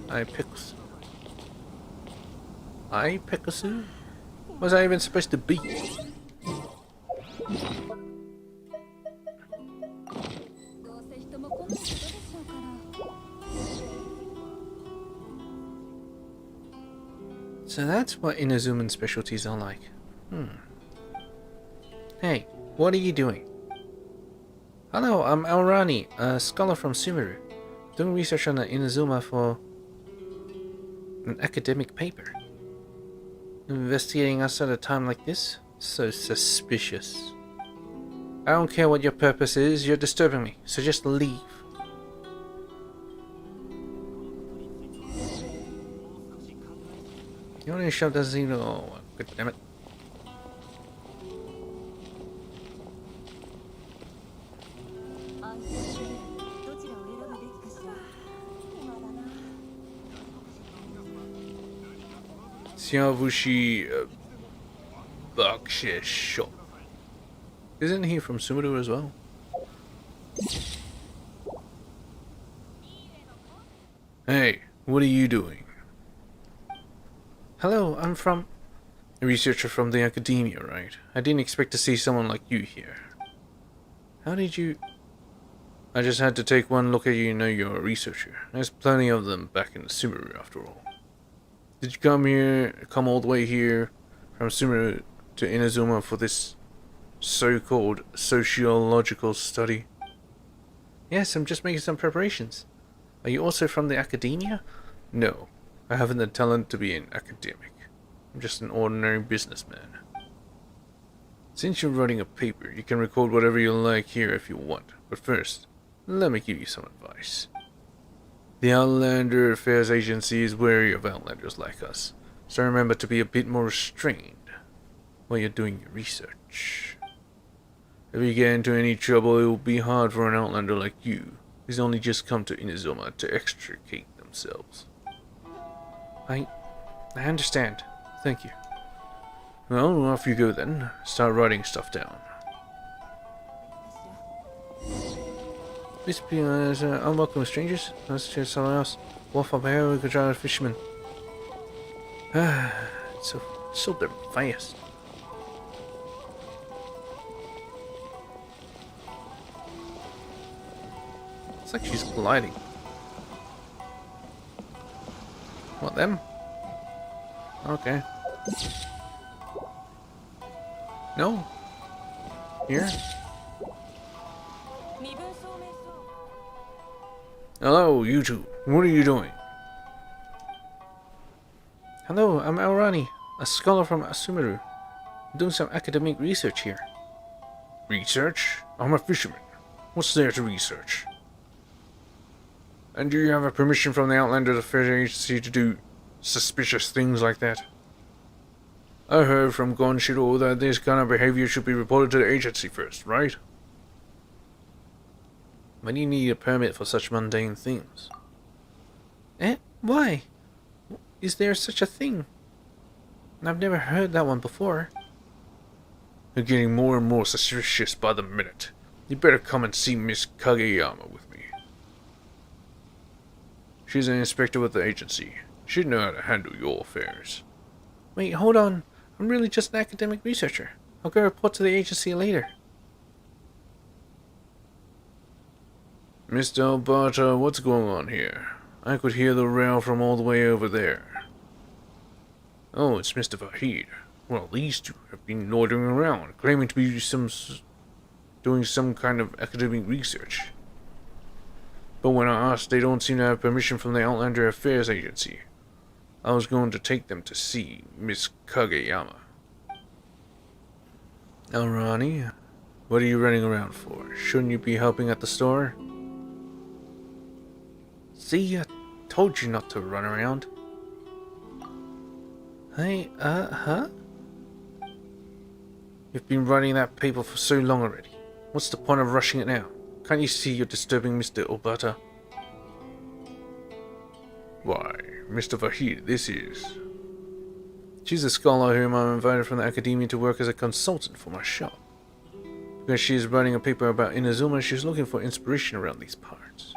Aipexu. Aipexu? What's that even supposed to be? So that's what Inazuman specialties are like. Hey, what are you doing? Hello, I'm Elrani, a scholar from Sumeru, doing research on the Inazuma for an academic paper. Investigating us at a time like this? So suspicious. I don't care what your purpose is, you're disturbing me, so just leave. The only shop doesn't even... Oh, good damn it. Xiaovushi Bakshish shop. Isn't he from Sumeru as well? Hey, what are you doing? Hello, I'm from... A researcher from the Academia, right? I didn't expect to see someone like you here. How did you... I just had to take one look at you and know you're a researcher. There's plenty of them back in Sumeru after all. Did you come all the way here from Sumeru to Inazuma for this so-called sociological study? Yes, I'm just making some preparations. Are you also from the academia? No, I haven't the talent to be an academic. I'm just an ordinary businessman. Since you're writing a paper, you can record whatever you like here if you want. But first, let me give you some advice. The Outlander Affairs Agency is wary of Outlanders like us, so remember to be a bit more restrained while you're doing your research. If you get into any trouble, it will be hard for an Outlander like you, who's only just come to Inazuma, to extricate themselves. I understand. Thank you. Well, off you go then. Start writing stuff down. This be unwelcome strangers. Let's choose someone else. Wolf up here, we could try a fisherman. Ah, so damn fast. It's like she's gliding. What, them? Okay. No. Here. Hello, you two. What are you doing? Hello, I'm Alrani, a scholar from Asumeru. I'm doing some academic research here. Research? I'm a fisherman. What's there to research? And do you have a permission from the Outlander Affairs Agency to do suspicious things like that? I heard from Genshin that this kind of behavior should be reported to the agency first, right? Why do you need a permit for such mundane things? Why? Is there such a thing? I've never heard that one before. You're getting more and more suspicious by the minute. You better come and see Miss Kageyama with me. She's an inspector with the agency. She'd know how to handle your affairs. Wait, hold on. I'm really just an academic researcher. I'll go report to the agency later. Mr. Obata, what's going on here? I could hear the row from all the way over there. Oh, it's Mr. Vahid. Well, these two have been loitering around, claiming to be doing some kind of academic research. But when I asked, they don't seem to have permission from the Outlander Affairs Agency. I was going to take them to see Miss Kageyama. Alrani, what are you running around for? Shouldn't you be helping at the store? See, I told you not to run around. Hey, huh? You've been running that paper for so long already. What's the point of rushing it now? Can't you see you're disturbing Mr. Obata? Why, Mr. Vahid, this is... She's a scholar whom I'm invited from the academia to work as a consultant for my shop. Because she is writing a paper about Inazuma, she's looking for inspiration around these parts.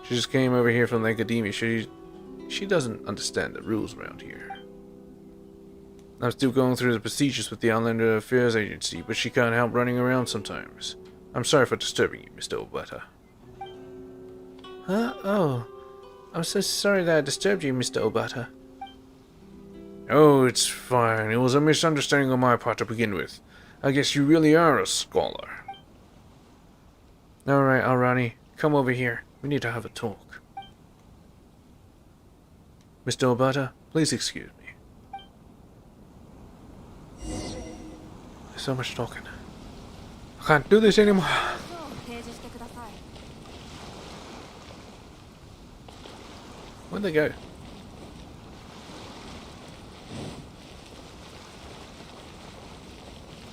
She just came over here from the academia. She doesn't understand the rules around here. I'm still going through the procedures with the Outlander Affairs Agency, but she can't help running around sometimes. I'm sorry for disturbing you, Mr. Obata. Huh? Oh. I'm so sorry that I disturbed you, Mr. Obata. Oh, it's fine. It was a misunderstanding on my part to begin with. I guess you really are a scholar. Alright, Alrani. Come over here. We need to have a talk. Mr. Obata, please excuse me. There's so much talking. I can't do this anymore. Where'd they go?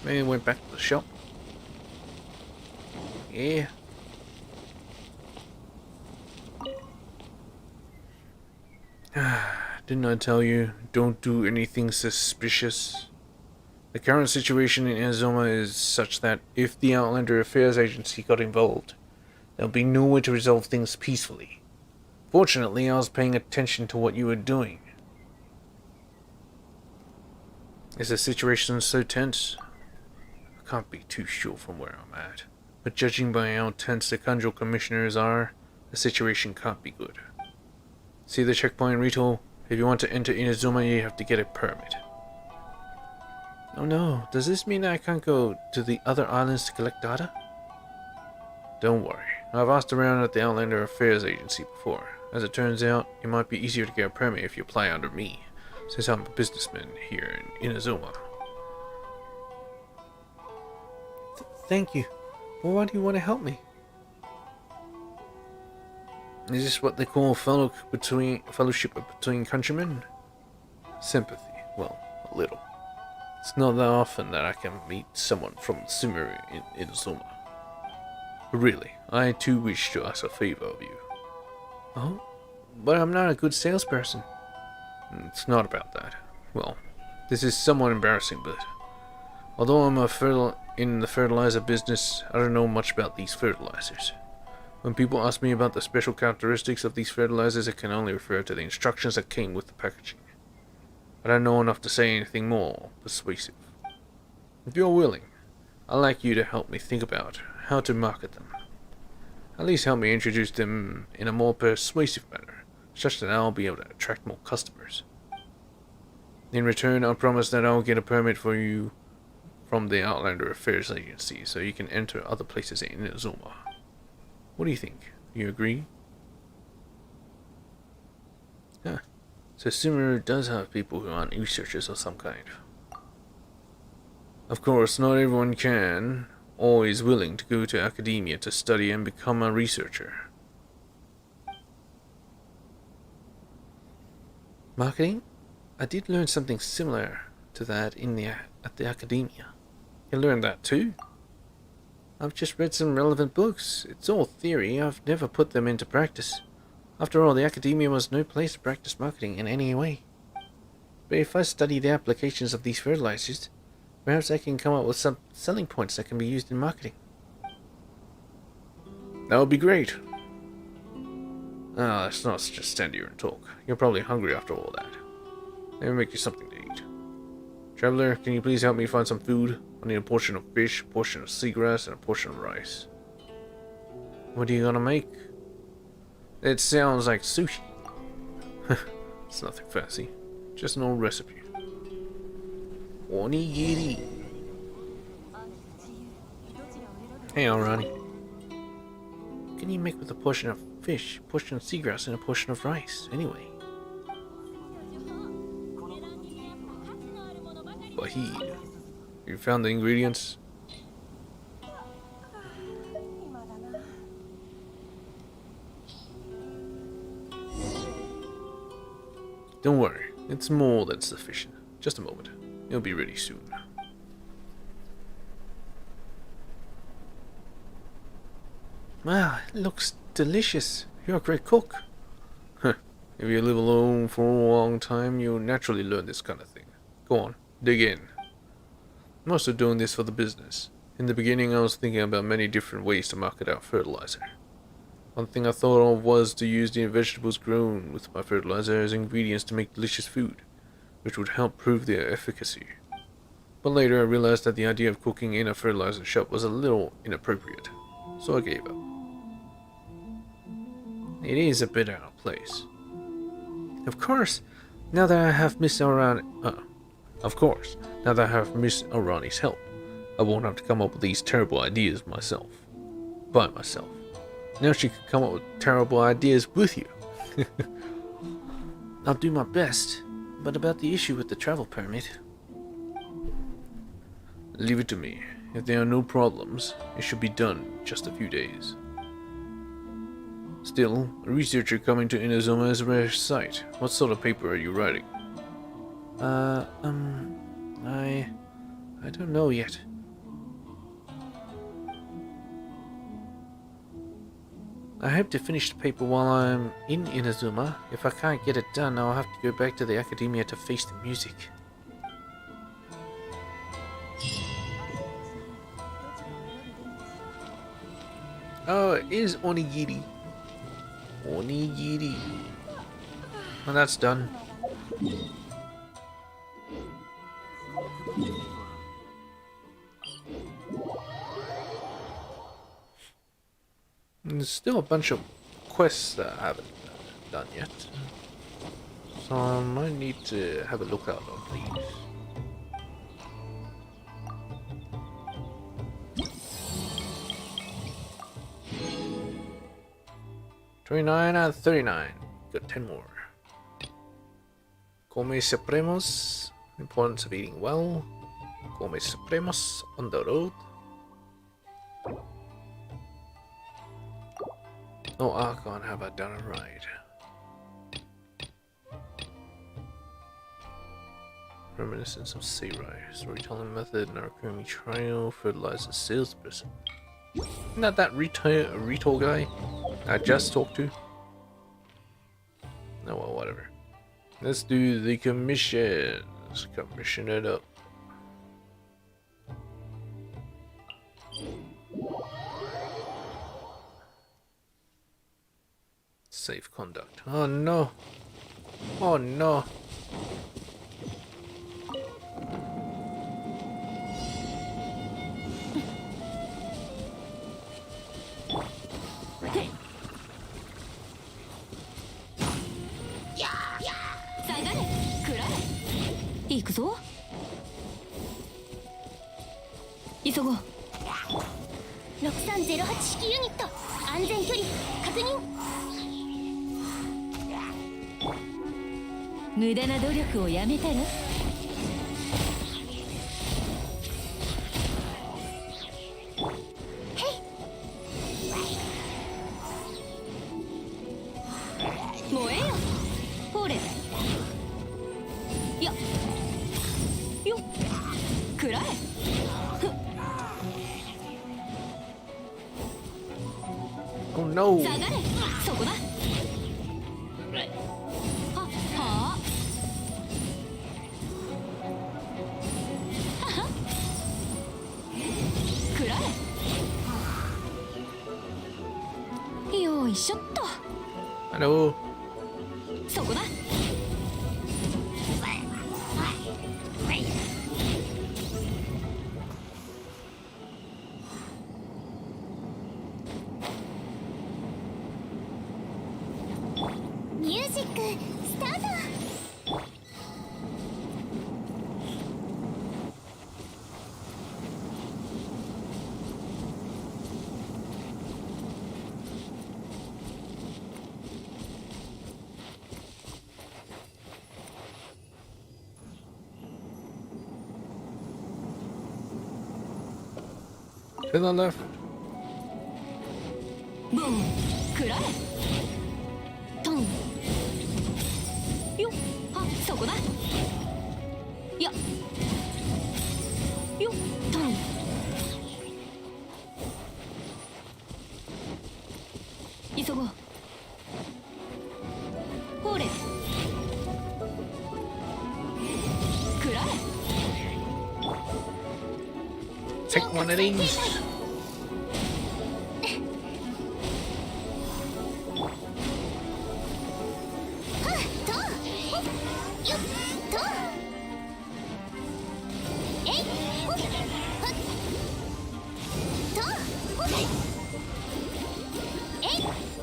Maybe they went back to the shop. Yeah. Didn't I tell you, don't do anything suspicious? The current situation in Inazuma is such that if the Outlander Affairs Agency got involved, there'll be no way to resolve things peacefully. Fortunately, I was paying attention to what you were doing. Is the situation so tense? I can't be too sure from where I'm at, but judging by how tense the Kanjo commissioners are, the situation can't be good. See the checkpoint, Rito? If you want to enter Inazuma, you have to get a permit. Oh no, does this mean I can't go to the other islands to collect data? Don't worry, I've asked around at the Outlander Affairs Agency before. As it turns out, it might be easier to get a permit if you apply under me, since I'm a businessman here in Inazuma. Thank you. Well, why do you want to help me? Is this what they call fellowship between countrymen? Sympathy. Well, a little. It's not that often that I can meet someone from Sumeru in Inazuma. But really, I too wish to ask a favor of you. Oh? But I'm not a good salesperson. It's not about that. Well, this is somewhat embarrassing, but although I'm in the fertilizer business, I don't know much about these fertilizers. When people ask me about the special characteristics of these fertilizers, I can only refer to the instructions that came with the packaging. I don't know enough to say anything more persuasive. If you're willing, I'd like you to help me think about how to market them. At least help me introduce them in a more persuasive manner, such that I'll be able to attract more customers. In return, I'll promise that I'll get a permit for you from the Outlander Affairs Agency, so you can enter other places in Inazuma. What do you think? You agree? Huh. So Sumeru does have people who aren't researchers of some kind. Of course, not everyone can, or is willing to go to academia to study and become a researcher. Marketing? I did learn something similar to that at the academia. You learned that too? I've just read some relevant books. It's all theory. I've never put them into practice. After all, the academia was no place to practice marketing in any way. But if I study the applications of these fertilizers, perhaps I can come up with some selling points that can be used in marketing. That would be great. Ah, let's not just stand here and talk. You're probably hungry after all that. Let me make you something to eat. Traveler, can you please help me find some food? I need a portion of fish, a portion of seagrass, and a portion of rice. What are you gonna make? It sounds like sushi. It's nothing fancy. Just an old recipe. Onigiri. Hey, Alrani. What can you make with a portion of fish, a portion of seagrass, and a portion of rice, anyway? Wahid. You found the ingredients? Don't worry, it's more than sufficient. Just a moment. It'll be ready soon. Wow, it looks delicious. You're a great cook. Huh. If you live alone for a long time, you'll naturally learn this kind of thing. Go on, dig in. I'm also doing this for the business. In the beginning, I was thinking about many different ways to market out fertilizer. One thing I thought of was to use the vegetables grown with my fertilizer as ingredients to make delicious food, which would help prove their efficacy. But later I realized that the idea of cooking in a fertilizer shop was a little inappropriate, so I gave up. It is a bit out of place. Of course, now that I have Miss Arani's help, I won't have to come up with these terrible ideas by myself. Now she could come up with terrible ideas with you. I'll do my best, but about the issue with the travel permit... Leave it to me. If there are no problems, it should be done in just a few days. Still, a researcher coming to Inazuma is a rare sight. What sort of paper are you writing? I don't know yet. I hope to finish the paper while I'm in Inazuma. If I can't get it done, I'll have to go back to the academia to face the music. Oh, it is onigiri. Onigiri. Well, that's done. There's still a bunch of quests that I haven't done yet, so I might need to have a look out on these. 29 out of 39. Got 10 more. Come Supremos. Importance of eating well. Come Supremos on the road. No Archon, have I done it right? Reminiscence of Sarai. Storytelling method, Narakumi trial, fertilizer salesperson. Isn't that retail guy I just talked to? Oh well, whatever. Let's do the commission. Let's commission it up. Safe conduct. Oh no. Oh no.6308式ユニット安全距離確認。無駄な努力をやめたら。燃えよ。ほれ。や。よ。くらえ。Oh no! 下がれ。そこだ。ははあ。くらえ。よいしょっと。Hello. そこだ。ミュージックスタート。To the left. ボン。くらえ。トン。よっ。はそこだ。や。よっ。トン。急ごう。ほれ。くらえ。Take one of these.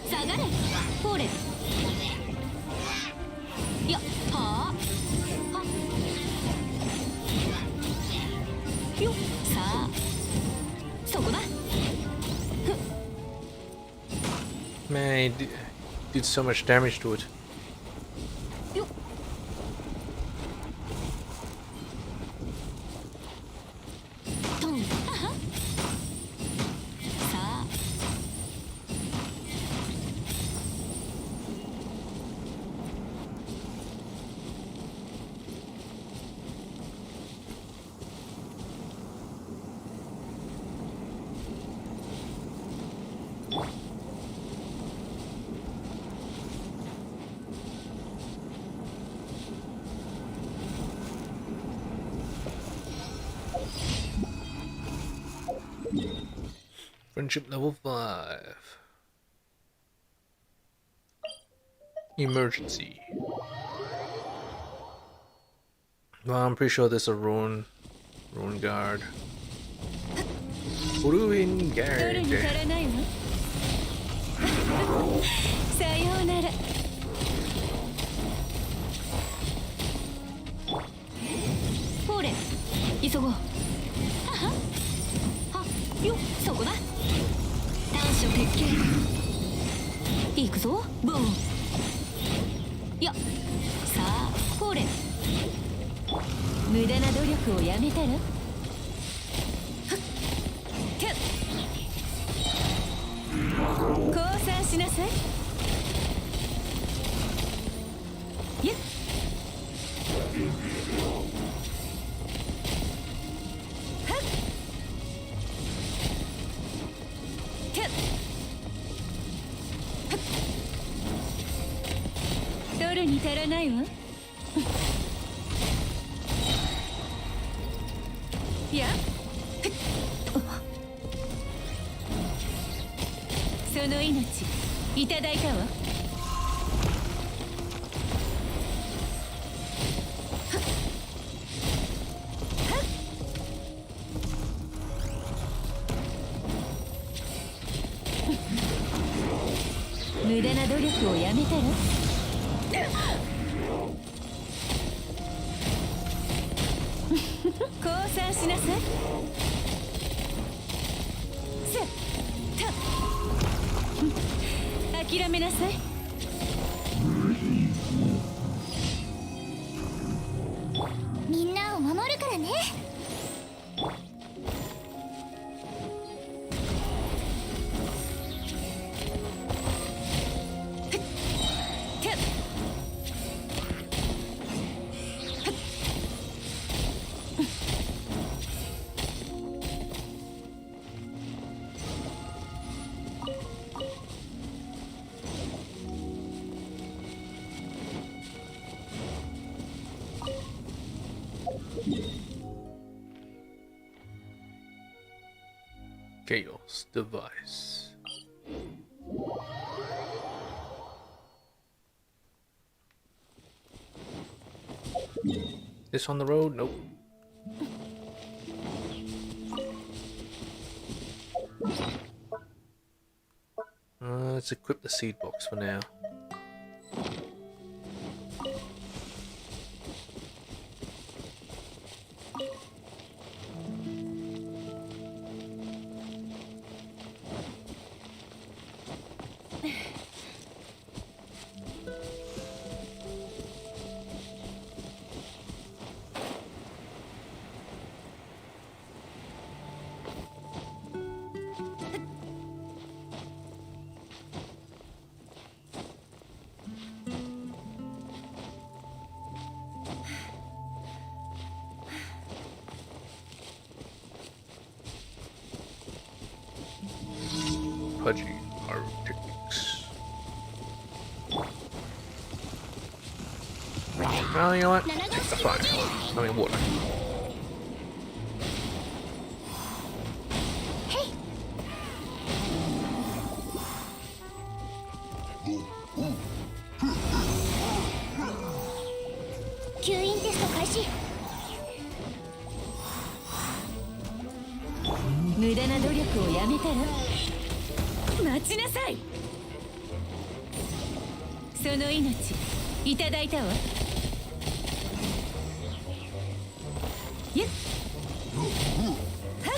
下がれ。ほれ。や。はあ。は。よっ。さあ。そこだ。 Man, he did so much damage to it. よっ。トン。はは。さあ。Friendship level 5. Emergency. Well, I'm pretty sure there's a ruin guard. Ruin どれに guard. 足らないわ。さようなら。ほれ。急ごう。はは。は。よっ。そこだ。短所鉄拳。行くぞボーン。よっさあこれ無駄な努力をやめたら。降参しなさい。ゆっはっきゅっはっ取るに足らないわ。いやその命いただいたわ。無駄な努力をやめたら。降参しなさい。せっ諦めなさい。みんなを守るからね。キュッChaos device. This on the road? Nope. Let's equip the seed box for now. Pudgy pyrotechnics. Well, you know what? Take the fire. I mean, water. Hey. 吸引テスト開始。無駄な努力をやめたら。待ちなさい。その命いただいたわ。ゆっはっ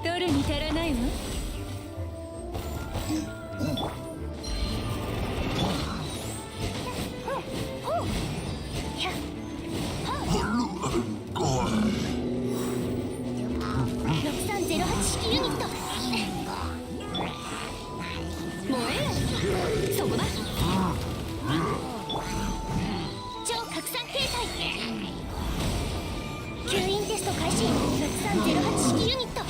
取るに足らないわ。6308式ユニット。燃えよそこだ。超拡散形態。吸引テスト開始。6308式ユニット。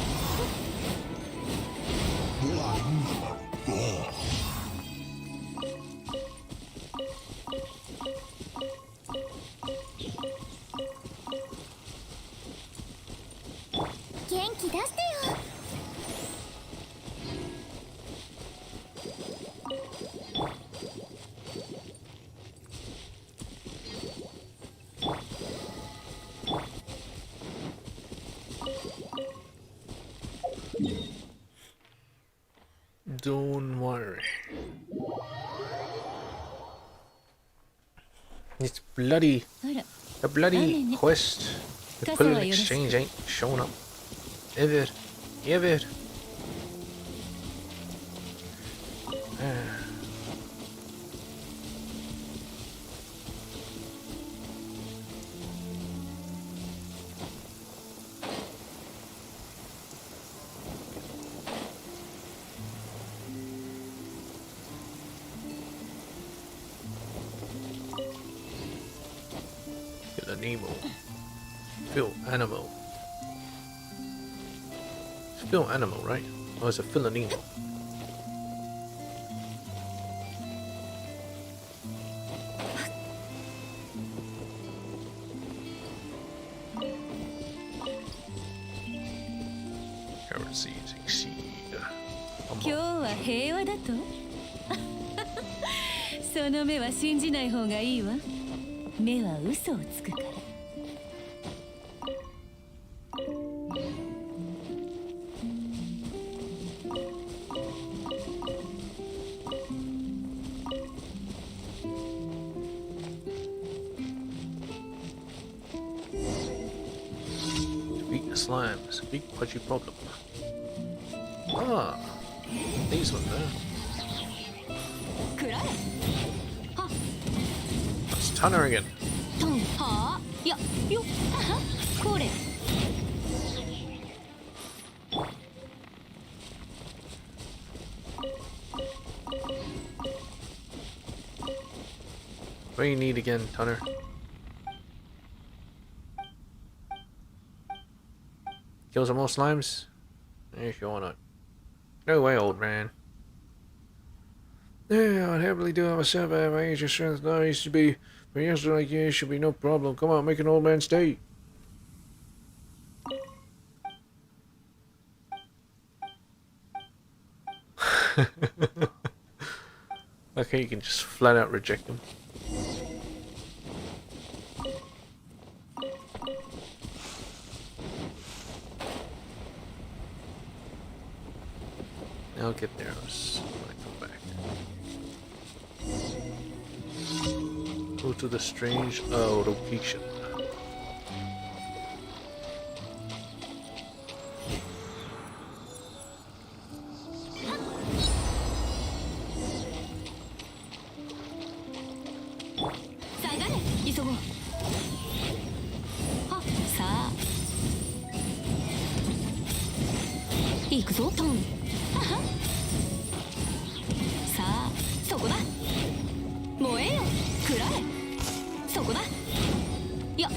元気出してよ。Don't worry. It's bloody. あら The bloody Amen. quest. The Casa pull wa exchange ain't showing up. Ever. Ever. Kill an emo. Feel animal. It's feel animal, right? Or is it fill an emo? Heresies exceed. 今日は平和だとその目は信じない方がいいわ。目は嘘をつくから。Defeat the slimes. Big pudgy problem. Ah, these ones there. くらえ。は Let's Tanner again. トンはあいやよっははこれ。What do you need again, Tanner? Kill some more slimes? If you want to. No way, old man. Yeah, I'd happily do it myself at my age and strength now. I used to be, but yesterday like you should be no problem. Come on, make an old man stay. Okay, you can just flat out reject him. I'll get there when I come back. Go to the strange location. 下がれ急ごう。はさあ行くぞトン。ははさあそこだ。燃えよくらえ。そこだ。いやは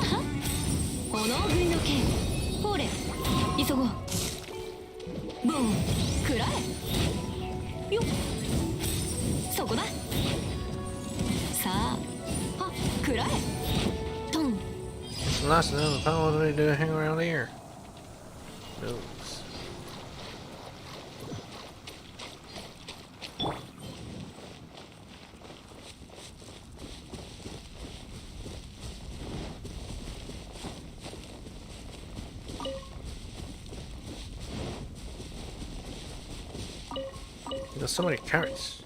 は炎振りの剣。ほれ急ごう。ボンくらえ。よっそこだ。さあはくらえ。トン Lots of other powers they do hang around here. Those. There's so many carrots.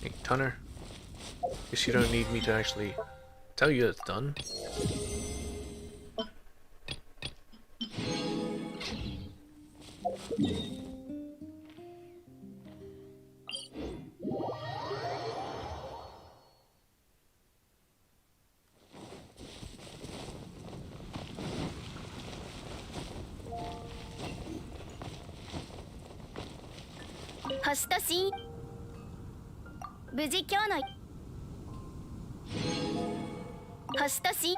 Hey, Tunner. Guess you don't need me to actually tell you it's done.星とし無事今日の星とし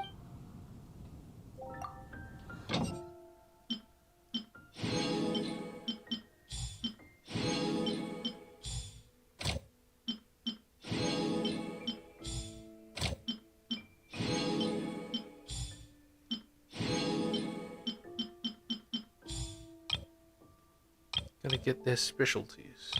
Gotta get their specialties.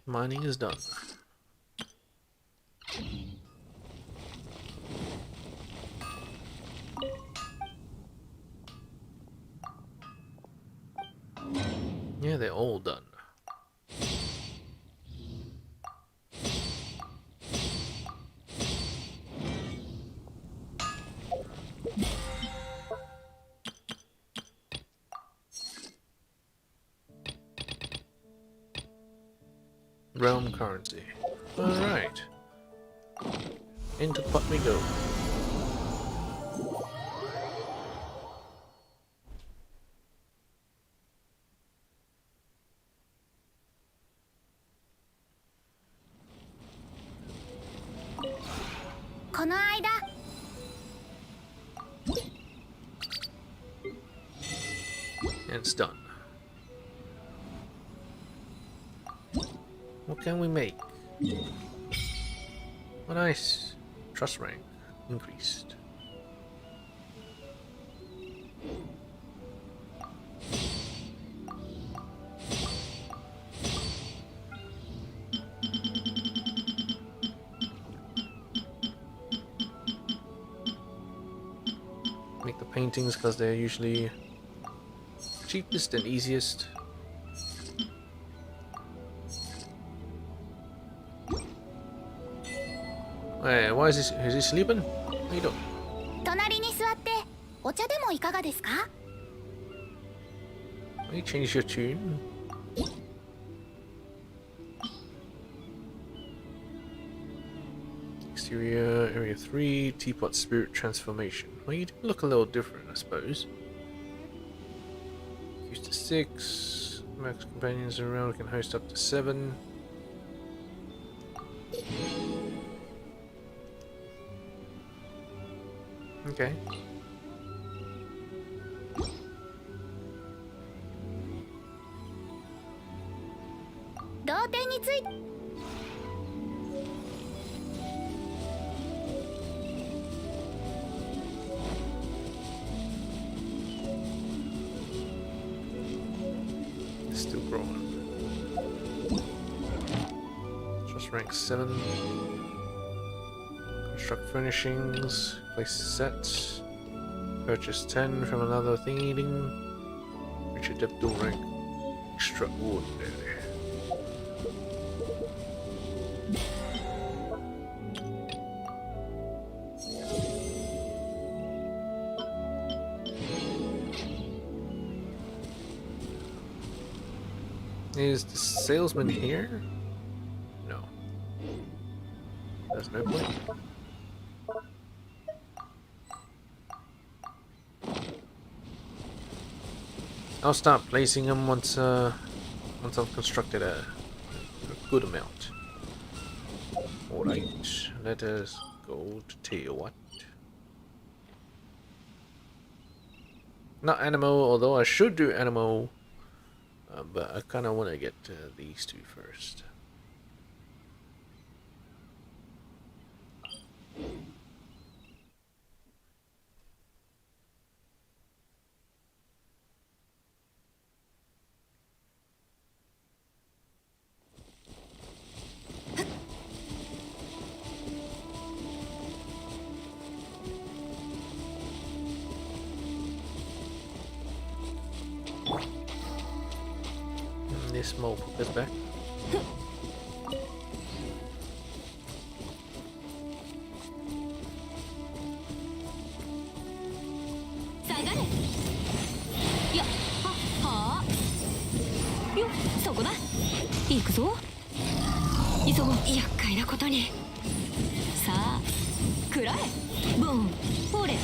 Mining is done. Yeah, they're all done. Realm currency. Alright. Into the pot we go. And it's done. What can we make? Oh, nice. Trust rank increased. Make the paintings because they're usually cheapest and easiest. Hey, why is he sleeping? How you doing? 隣に座ってお茶でもいかがですか？ Why you change your tune? Exterior, area 3, teapot spirit transformation. Well, you do look a little different, I suppose. Used to 6. Max companions around can host up to 7. Okay. Still growing. Trust rank 7. Construct furnishings. Place sets. Purchase 10 from another thing. Reach a depth door rank. Extraordinary. Is the salesman here? No. There's no point. I'll start placing them once I've constructed a good amount. Alright, let us go to Teowat. Not animal, although I should do animal. But I kind of want to get these two first. This mole put this back. 下がれ。いや、はあ。よ、そこだ。行くぞ。急ごう。厄介なことに。さあ、食らえ。ボン、ほれ。い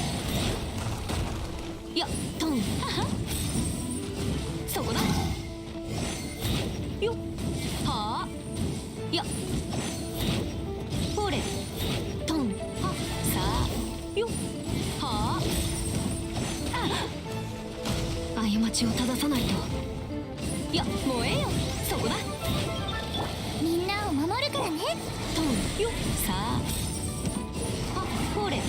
や、トン。はは。そこだ。よっはあいやほれトンはさあよっはあ過ちを正さないといや燃えよそこだみんなを守るからね。トンよっさあほれ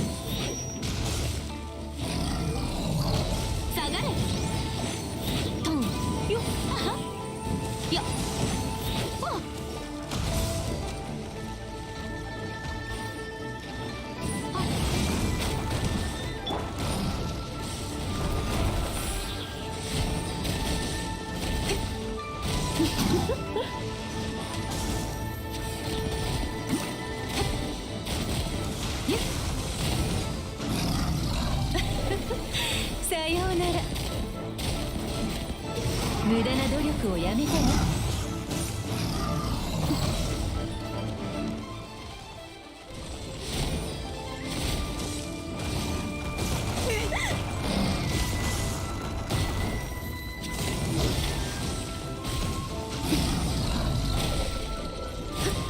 下がれトンよっははいやさようなら。無駄な努力をやめてね。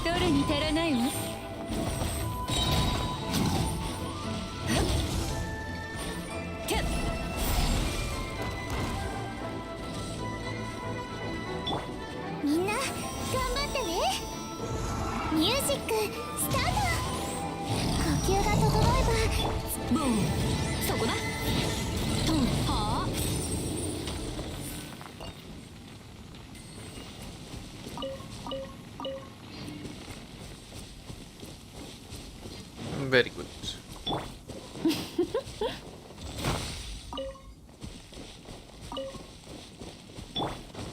取るに足らないわ。みんな頑張ってね。ミュージックスタート。呼吸が整えボン、そこだ。トン、はあ。Very good.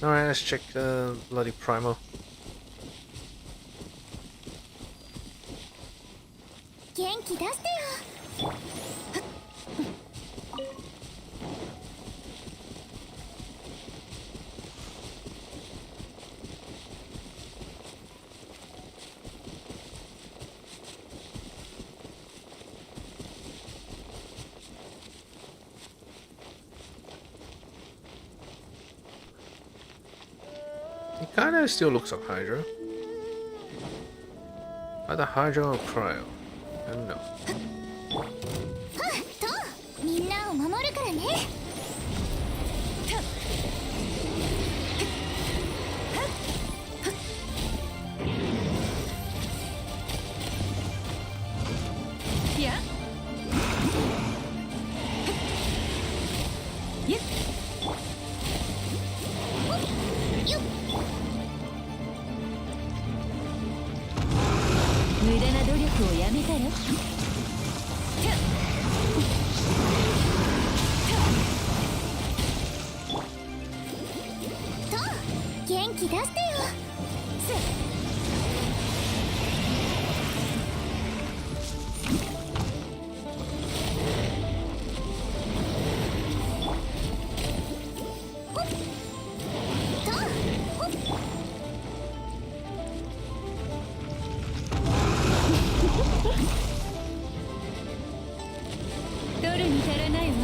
Alright, let's check the bloody primal. 元気出してよ。He kinda still looks like Hydra. Either Hydra or Cryo. I don't know. とみんなを守るからね。いや。ゆっ。よっ。無駄な努力をやめたら。と元気出してよ。取るに足らないわ。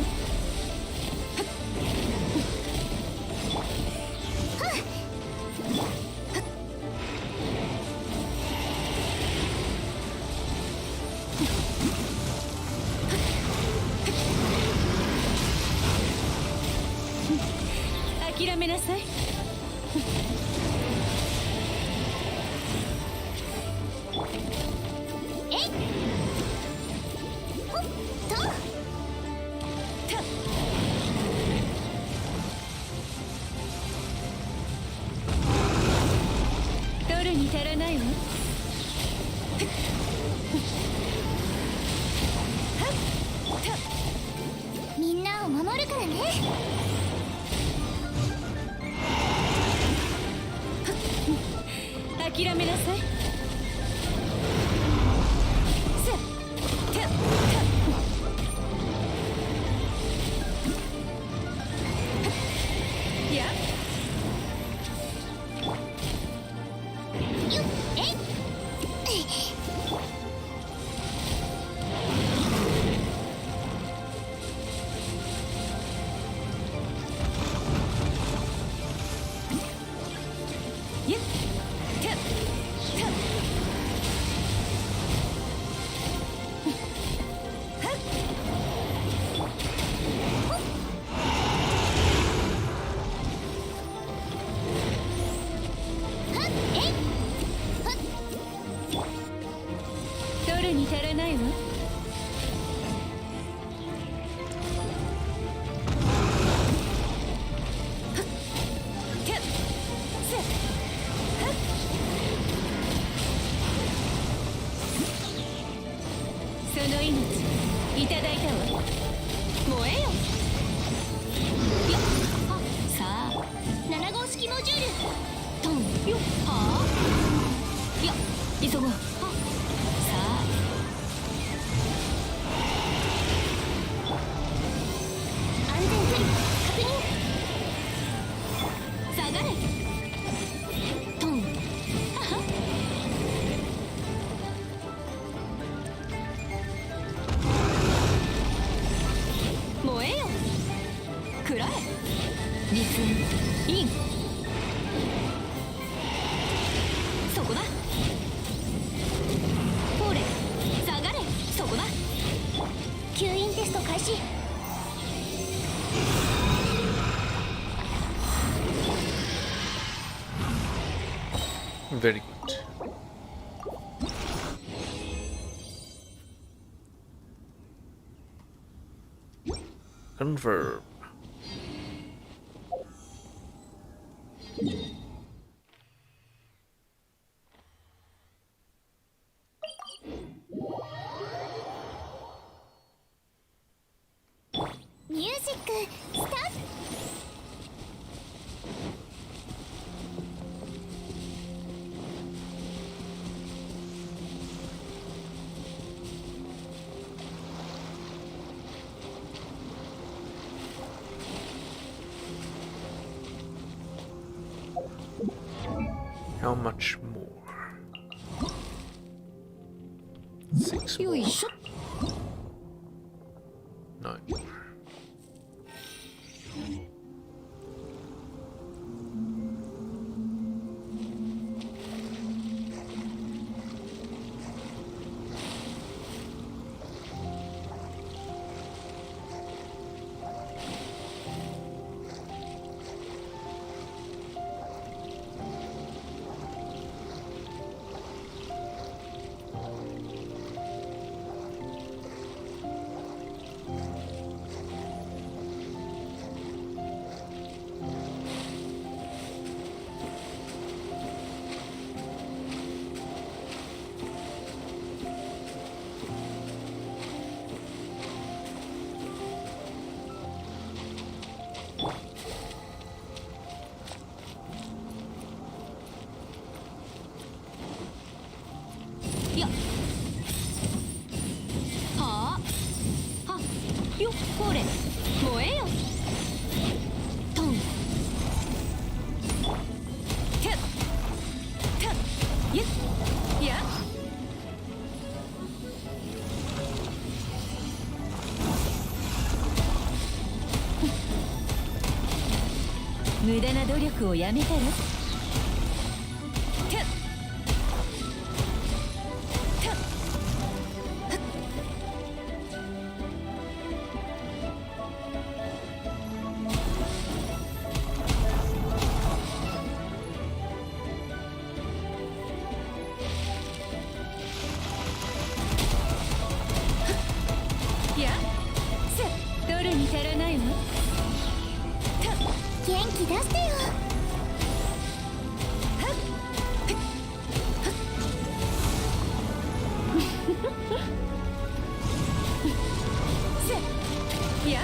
諦めなさい。えい。ほっと。取るに足らないわ。みんなを守るからね。諦めなさい。いや。よっ。えい。ゆっ。取るに足らないわ。その命いただいたわ。燃えよ。よっ。さあ7号式モジュール。トンよっ。はあ。よっ。急ごう。さあ安全イン。そこだ。ほれ下がれ。そこだ。吸引テスト開始。Very good. Confirm. Music start. How much more? 6よ more. いしょ。 9 more.いやはあはよほれ燃えよ。トンてっていっや無駄な努力をやめたら。いやどれに足らないわ。元気出してよ。いや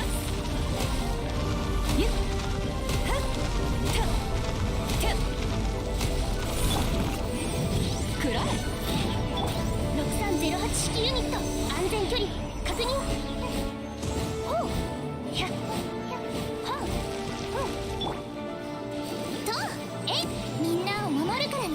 くらえ。6308式ユニット安全距離確認。ほうひゃはうほうとみんなを守るからね。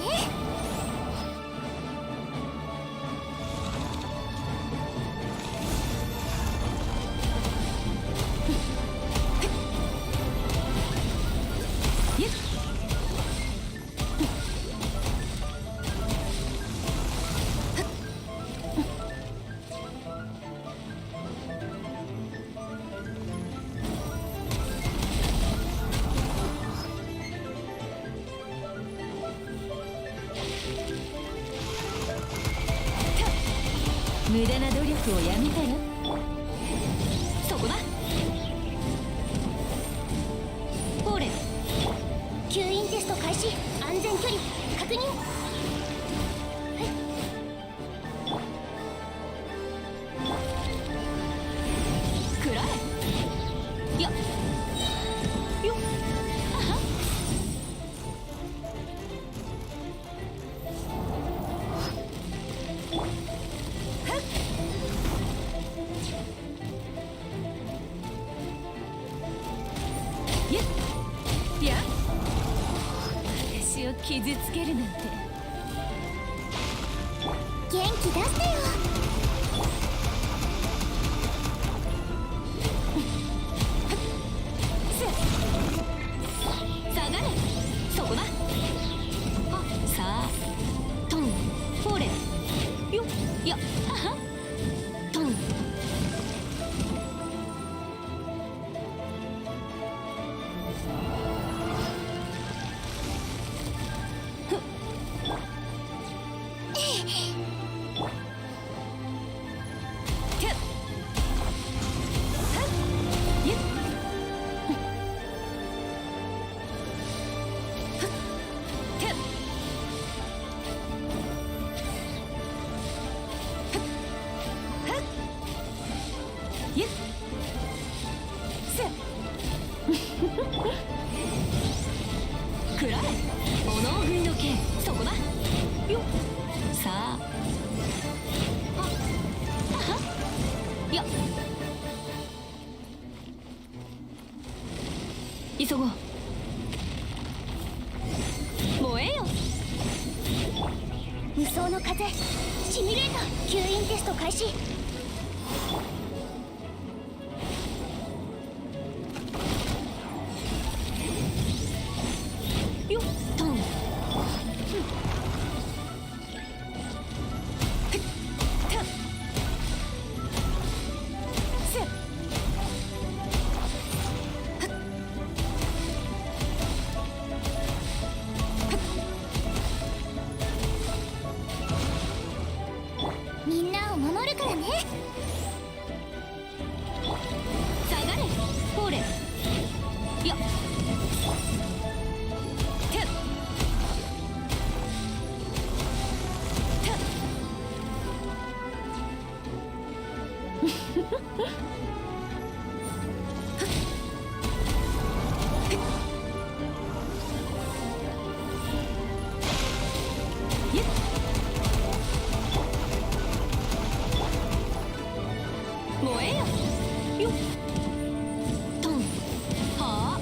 無駄な努力をやめたら。そこだ。ほれ吸引テスト開始。安全距離確認。くらえ。いやよっあはいや私を傷つけるなんて。元気出してよ。くらえ炎食いの剣そこだよっさああはやっ急ごう燃えよ無双の風シミュレーター吸引テスト開始。よっトンみんなを守るからね。下がれほれよって燃えよよっトンはあ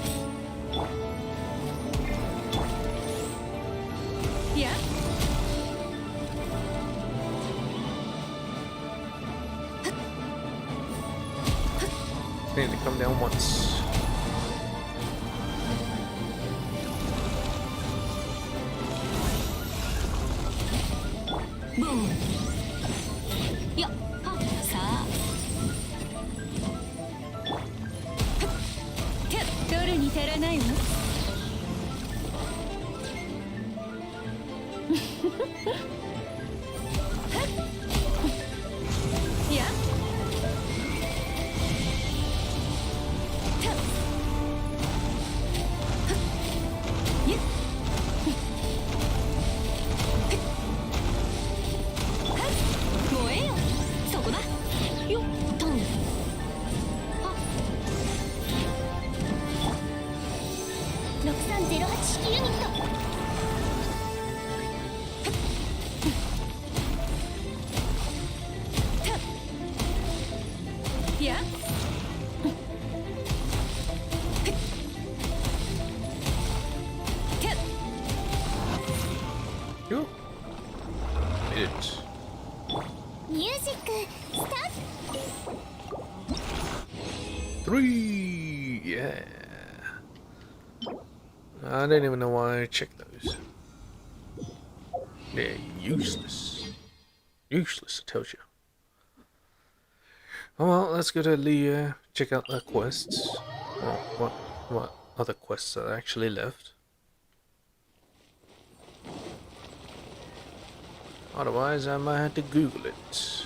いや They need to come down once. Boom. よっはっさあ取るに足らないわいやいっ燃えよそこだよっトンは6308式ユニット。いや Yo. Made it. ミュージックスタート。 3! Yeah. I didn't even know why I checked those. They're useless. Useless, I tell you. Oh well, let's go to Leah, check out the quests. Or what other quests are actually left. Otherwise, I might have to Google it.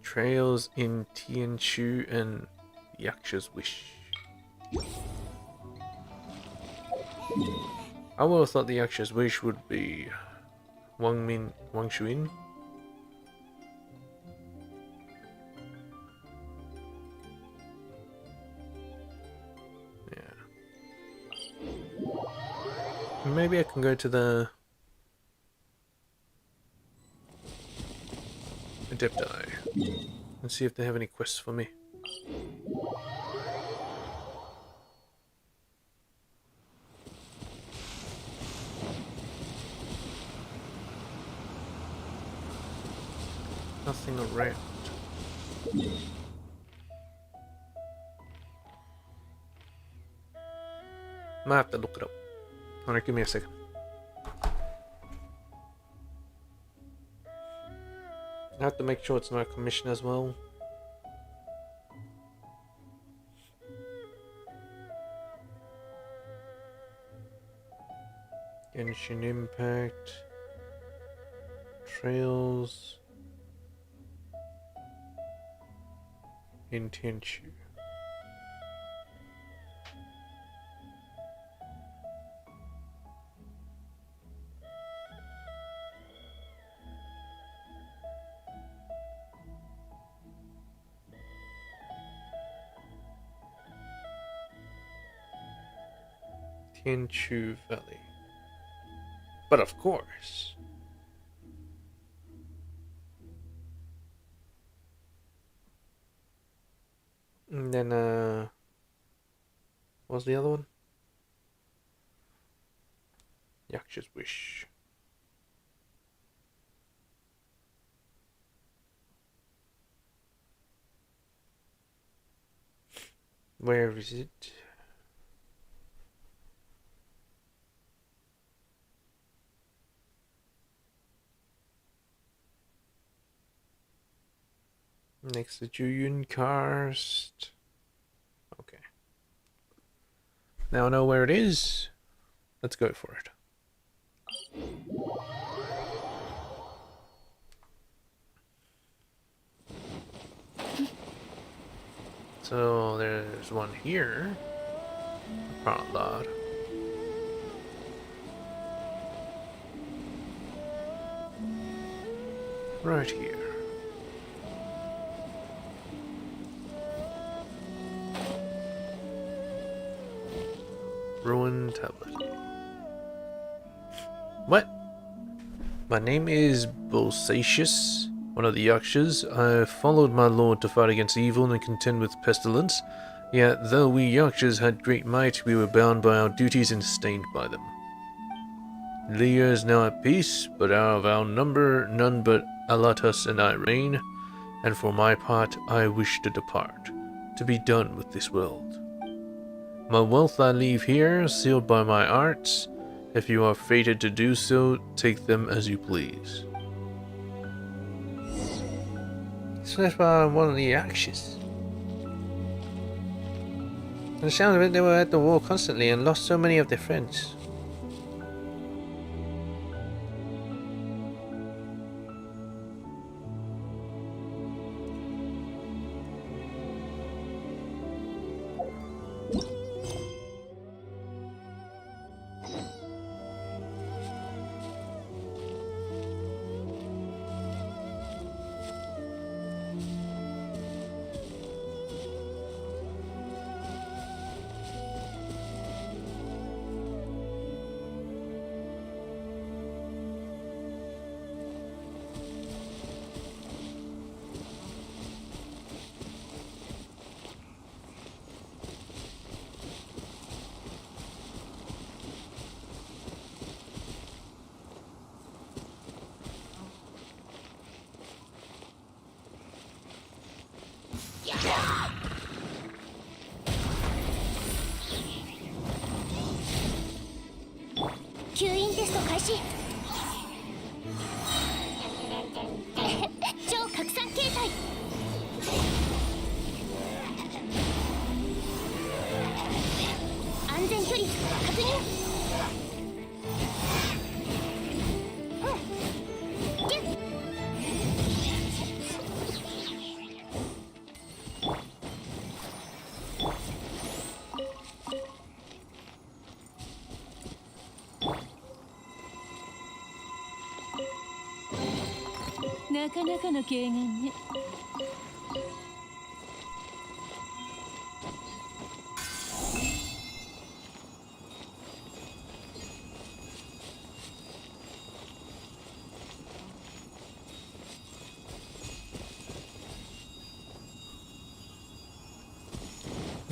Trails in Tianshu and Yaksha's Wish. I would have thought the Yaksha's Wish would be Wang Shuin. Yeah. Maybe I can go to the Adepti and see if they have any quests for me. Nothing around. Might have to look it up. Alright, give me a second. I have to make sure it's not a commission as well. Genshin Impact. Trails. in Tenchu. Tenchu Valley. But of course. And then, what was the other one? Yaksha's Wish. Where is it? Next to Juyun Karst. Okay. Now I know where it is. Let's go for it. So there's one here. Lot. Right here. Ruin tablet. What? My name is Bolsatius, one of the Yakshas. I followed my lord to fight against evil and contend with pestilence. Yet, though we Yakshas had great might, we were bound by our duties and stained by them. Leah is now at peace, but out of our number, none but Alatus and I reign, and for my part, I wish to depart, to be done with this world. My wealth I leave here, sealed by my arts. If you are fated to do so, take them as you please. So that's why I'm one of the Yakshas. From the sound of it, they were at the war constantly and lost so many of their friends.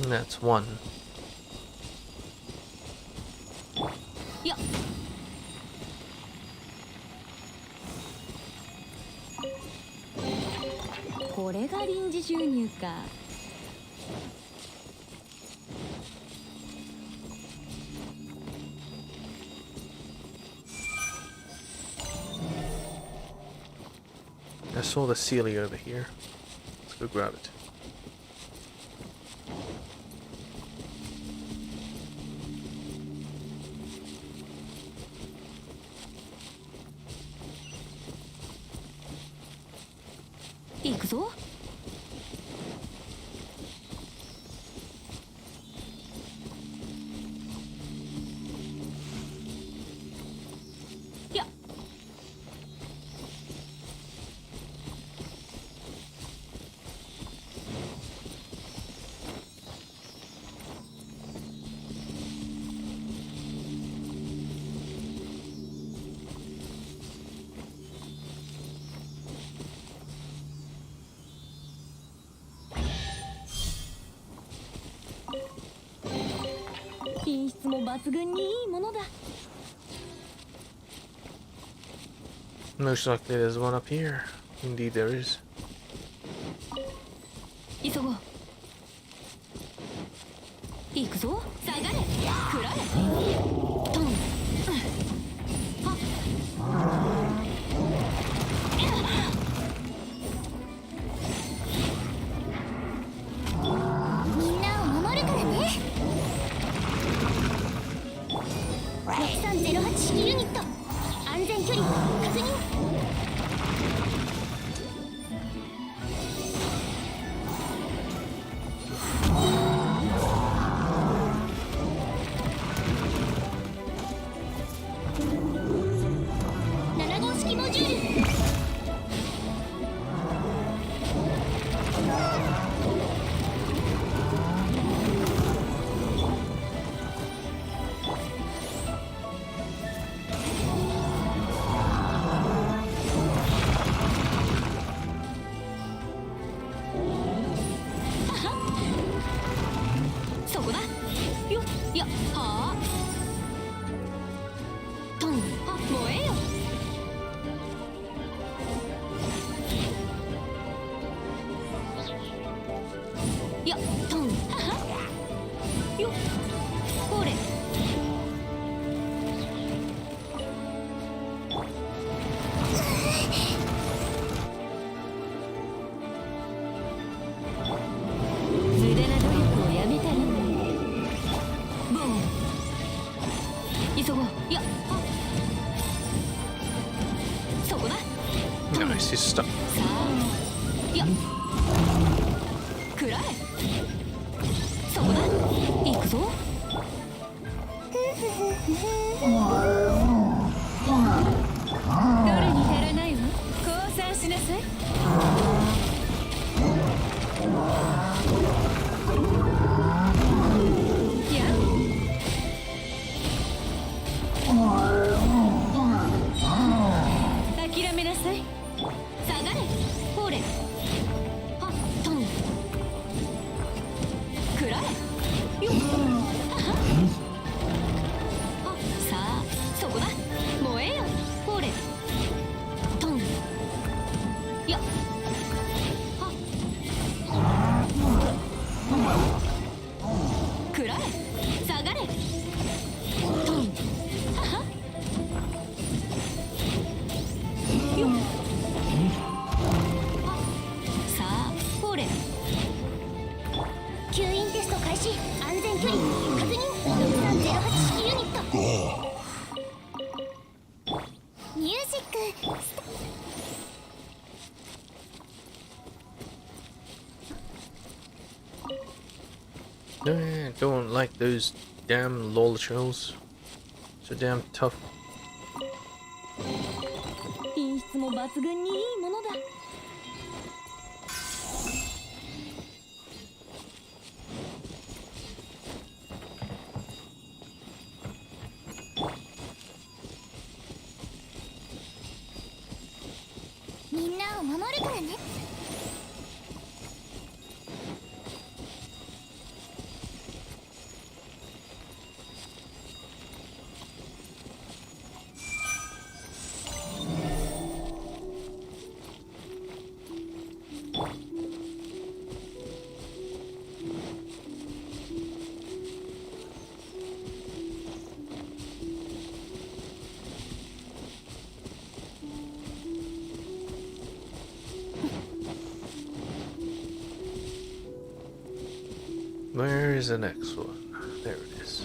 And that's one. Yeah. I saw the Sealy over here. Let's go grab it. 抜群にいいものだ。 Most likely there's one up here. Indeed there is. 急ごう。行くぞ。下がれ。食らえ。トン。はっ。みんなを守るからね。6308式ユニット、安全距離確認。7号式モジュール。そこだ。よっ。いや。はあ。トン。あ、燃えよ。いや。トン。はは。よっ。ほれ。無駄な努力をやめたら。ボン。急ごう。いや。あ。そこだ。 Nice, he's stuck. さあ。いや。食らえ。そこだ。行くぞ。どれに足らないわ。降参しなさい。いや。諦めなさい。下がれ。ほれ。はっ。トン。食らえ。よっ。はっ。さあ、そこだ。燃えよ。ほれ。トン。いや。はっ。食らえ。下がれ。トン。はは。よっ。はっ。さあ、ほれ。吸引テスト開始。安全距離確認。6308式ユニット。ミュージックスタ。 Don't like those damn lol shells. So damn tough. 品質も抜群にいいものだ。みんなを守るからね。Where is the next one? There it is.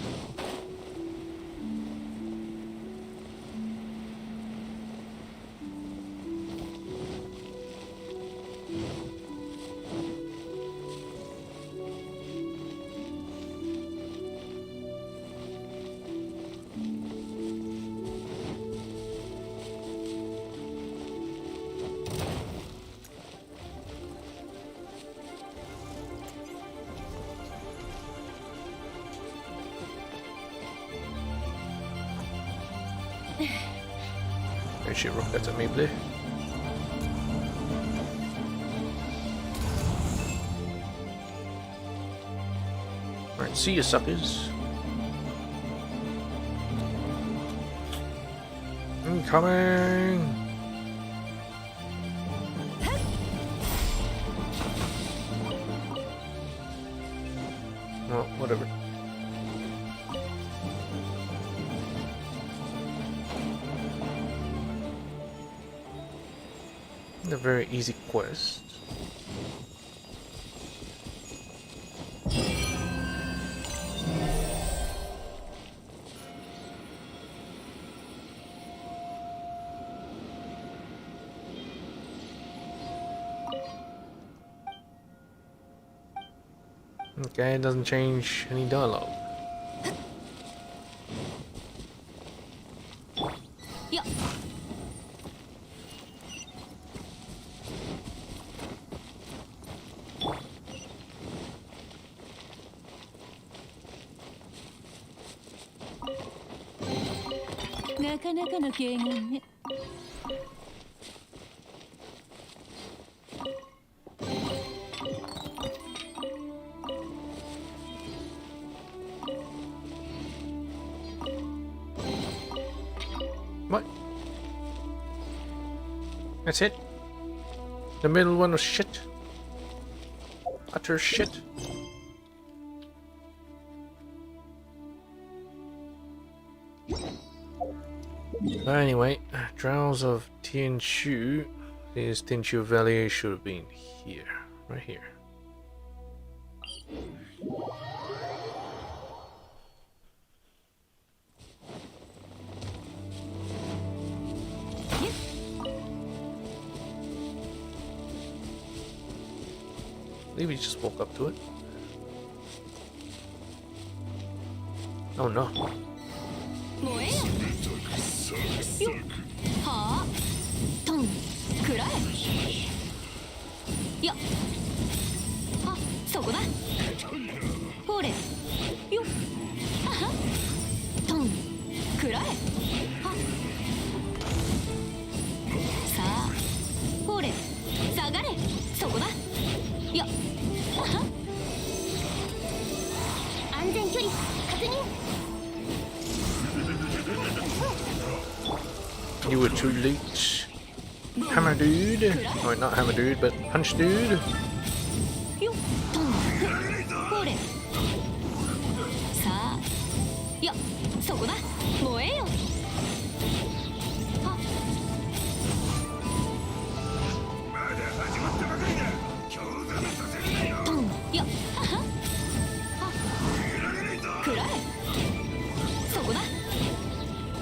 There's your rocket at me, Blue. Alright, see you suckers. coming! Well, whatever. A very easy quest. Okay, it doesn't change any dialogue. Yeah. Naかなかの軽眼ね。What? That's it? The middle one was shit? Utter shit? But anyway, Trials of Tianshu. This Tianshu Valley should have been here. Right here. Maybe just walk up to it. Oh no. 燃えよ。よっ。はあ。トン。くらえ。や。あ、そこだ。ほれ。よっ。あは。トン。くらえ。は。さあ。ほれ。下がれ。そこだ。や。あは。安全距離確認。 You were too late. Hammer dude. Or not hammer dude, but punch dude. よっとんほれさあやそこだ燃えよはとんやはははくらえそこだ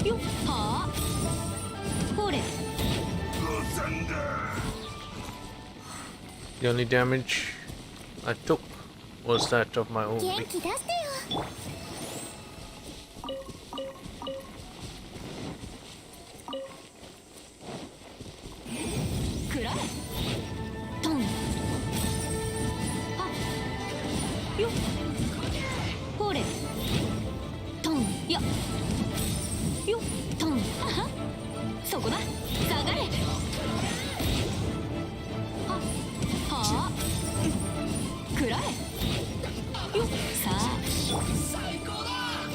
よはあほれ The only damage I took was that of my own 元 weak. 気出してよ。 くらえトンはよほれトンやよトンあはそこだ下がれははあくらえよさあ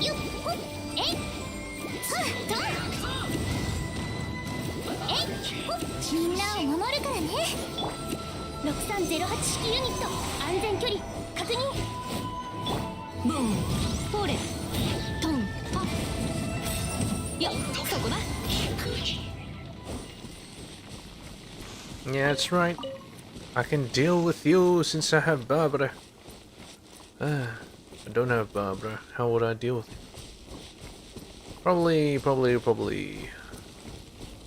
よっほっえいはっとんえいほっみんなを守るからね。6308式ユニット安全距離確認。ブンほれトンはやそこだ Yeah, that's right. I can deal with you since I have Barbara. I don't have Barbara. How would I deal with you? Probably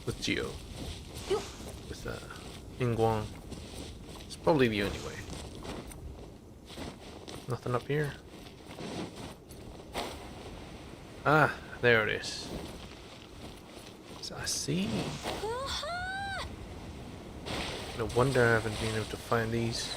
with Geo. With Ingguang. It's probably the only way. Nothing up here. Ah, there it is. So I see. No wonder I haven't been able to find these.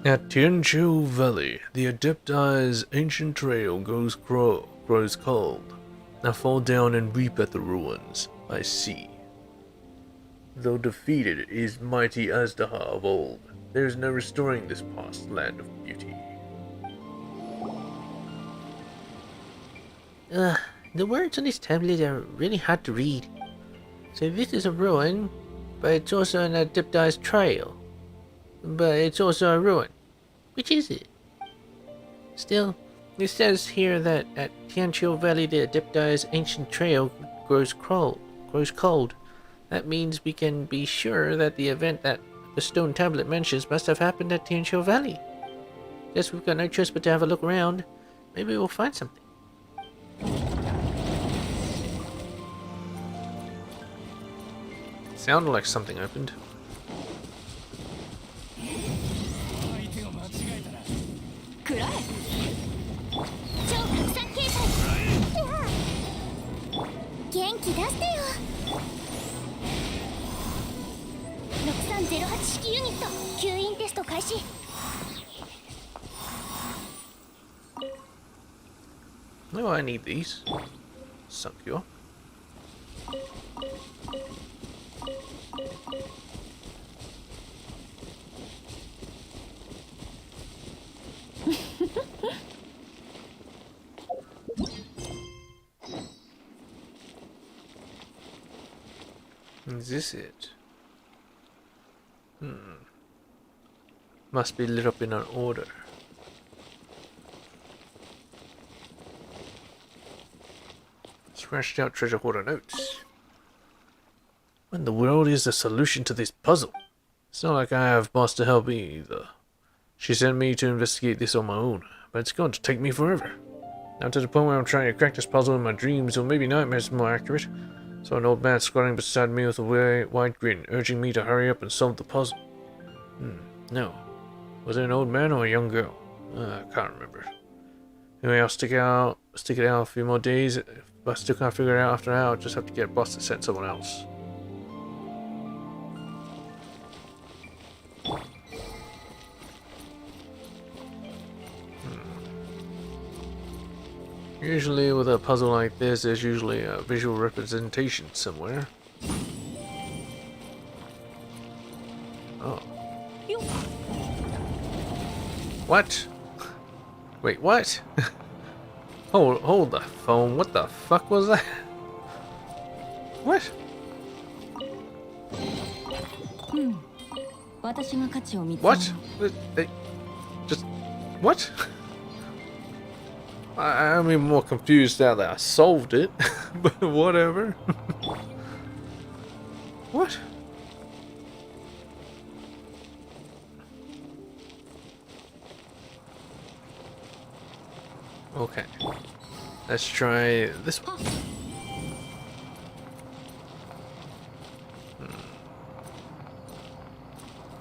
At Tianchu Valley, the Adepti's ancient trail grows cold. I fall down and weep at the ruins. I see. Though defeated is mighty Azdaha of old, there is no restoring this past land of beauty. The words on this tablet are really hard to read. So this is a ruin, but it's also an adeptized trail. But it's also a ruin. Which is it? Still, it says here that at Tianqiu Valley the adeptized ancient trail grows cold. That means we can be sure that the event that the stone tablet mentions must have happened at Tianqiu Valley. Guess we've got no choice but to have a look around. Maybe we'll find something. Sounded like something opened. くらえ超拡散形態元気出してよ6308式ユニット吸引テスト開始 No, I need these. Suck you up. Is this it? Must be lit up in an order. Scratched out treasure hoarder notes. What in the world is the solution to this puzzle? It's not like I have boss to help me either. She sent me to investigate this on my own, but it's going to take me forever. Now to the point where I'm trying to crack this puzzle in my dreams, or maybe nightmares more accurate. Saw an old man squatting beside me with a wide grin, urging me to hurry up and solve the puzzle. No. Was it an old man or a young girl? I can't remember. Anyway, I'll stick it out a few more days. If I still can't figure it out after an hour, I'll just have to get a boss to send someone else. Usually with a puzzle like this, there's usually a visual representation somewhere. Oh. What? Wait, what? hold the phone. What the fuck was that? What? 私が価値を見つけ What? Just what? I'm even more confused now that I solved it, but whatever. What? Okay. Let's try this one.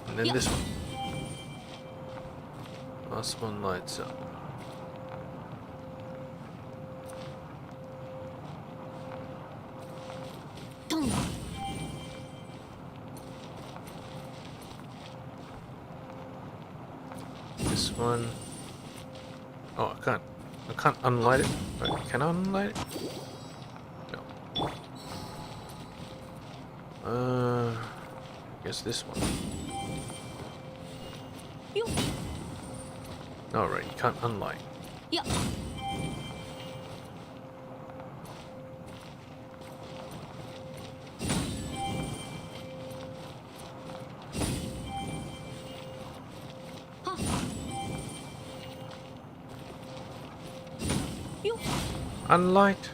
And then this one. Last one lights up. This one. Oh, I can't unlight it. Right, can I unlight it? No. I guess this one. Alright, you can't unlight. いや Unlight.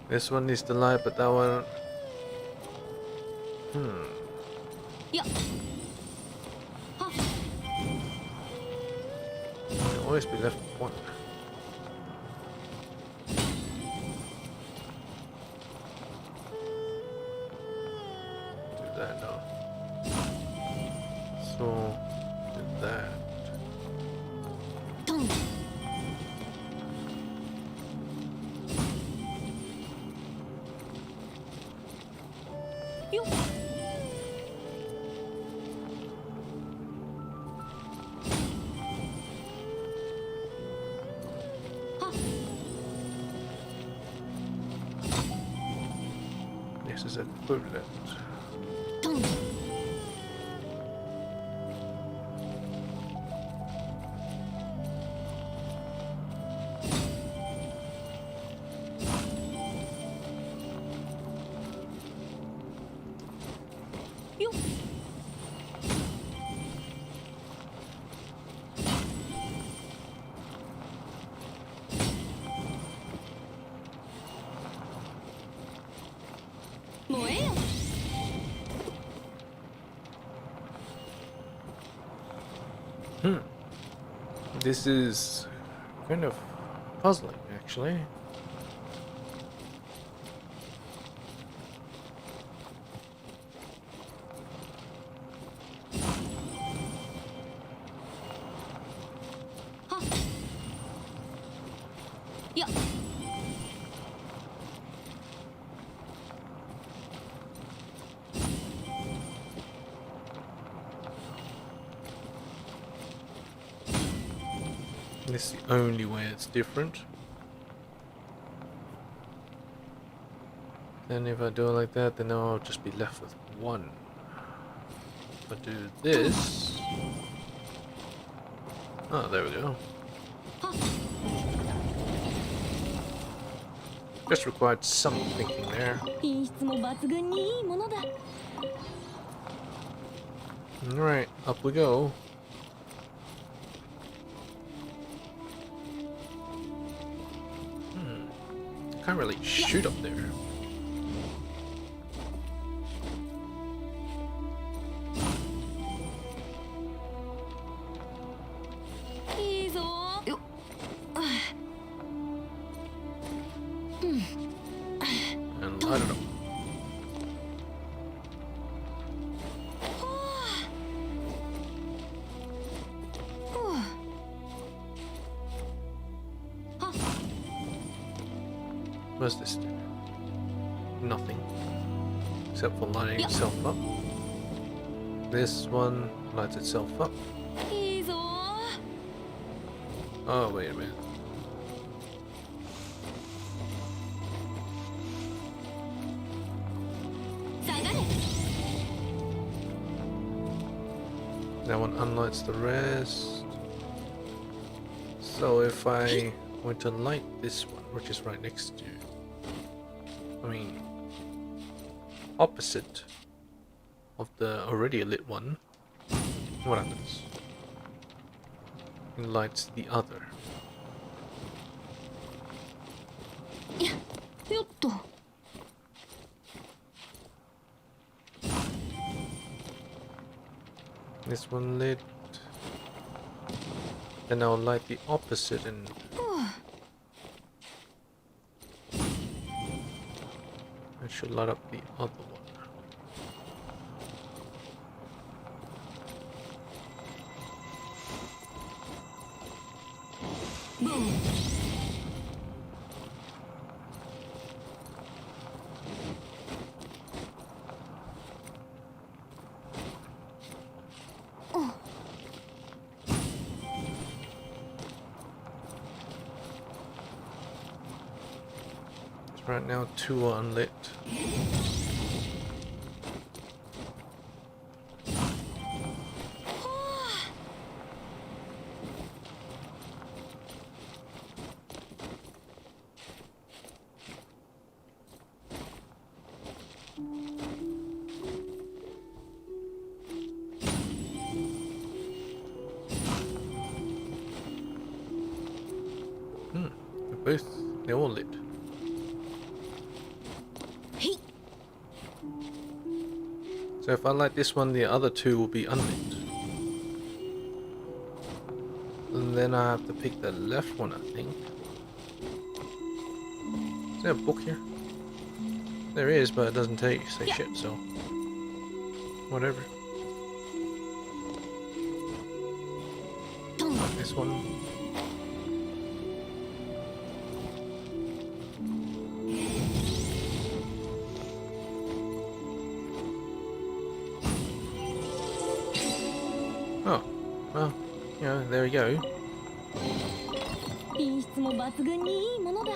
This one needs to light, but that one. いや Can always be left with one. Do that now. So, do that. トン よっ this is equivalent. トン。よっ。燃えよ。 This is kind of puzzling, actually. Yeah. This is the only way it's different. Then if I do it like that, then I'll just be left with one. If I do this... Oh, there we go. Just required some thinking there. 品質も抜群にいいものだ。 Alright, up we go. Can't really shoot up there. And light it up. What's this do? Nothing. Except for lighting itself up. This one lights itself up. いいぞ。 Oh, wait a minute. That one unlights the rest. So if I were to light this one, which is right next to, I mean, opposite of the already lit one, what happens? It lights the other. よっと。 This one lit. Then I'll light the opposite and I should light up the other one. Right now, two are unlit. They're all lit. So if I light this one, the other two will be unlit. And then I have to pick the left one, I think. Is there a book here? There is, but it doesn't say shit, so... whatever. Not this one. Oh, well, yeah, there we go. 品質も抜群にいいものだ。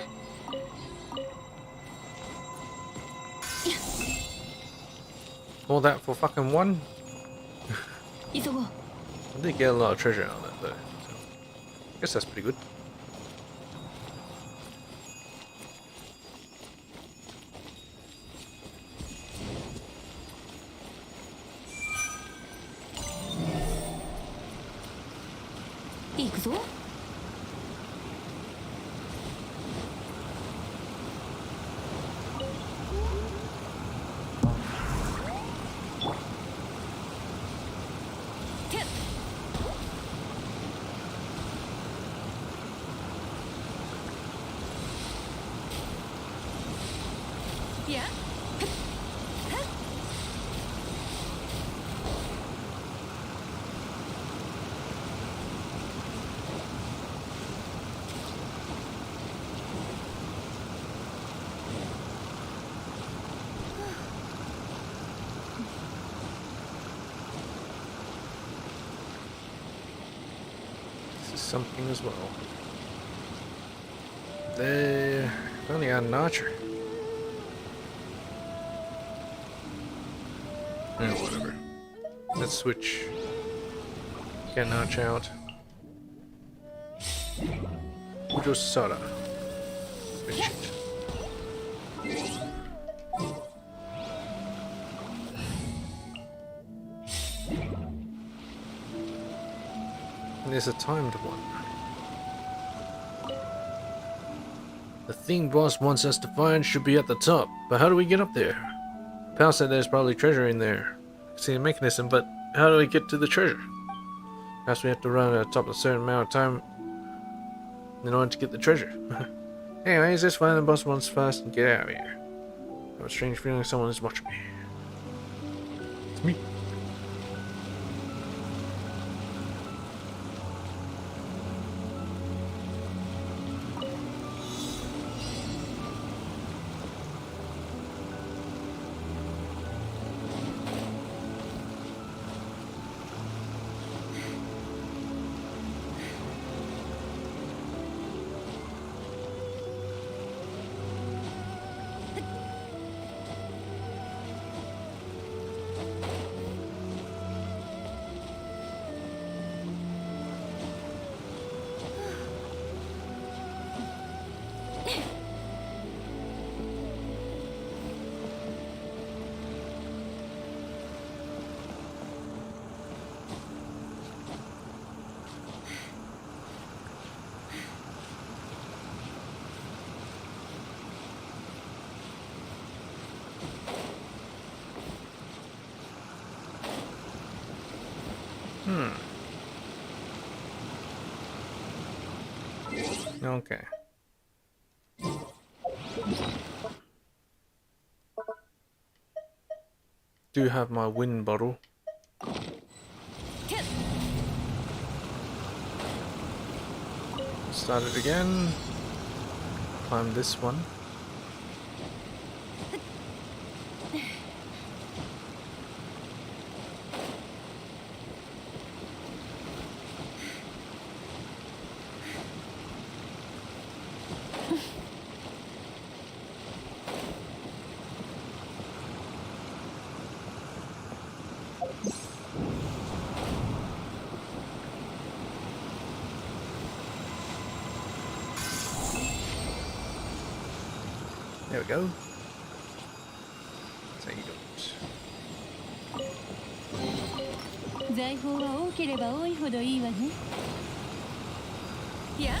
All that for fucking one? 急ごう。 I did get a lot of treasure out of that though. So I guess that's pretty good. 行くぞ。てっ。いや。This is something as well. There, only got an archer. Yeah, whatever. Let's switch. Get an archer out. Ujo Sara. Switch it. And there's a timed one. The thing boss wants us to find should be at the top, but how do we get up there? Pal said there's probably treasure in there. I see a mechanism, but how do we get to the treasure? Perhaps we have to run at the top of a certain amount of time in order to get the treasure. Anyways, let's find the boss once fast and get out of here. I have a strange feeling someone is watching me. It's me. Okay. Do have my wind bottle. Start it again. Climb this one. There we go. So you don't. 財宝は多ければ多いほどいいわね。いや。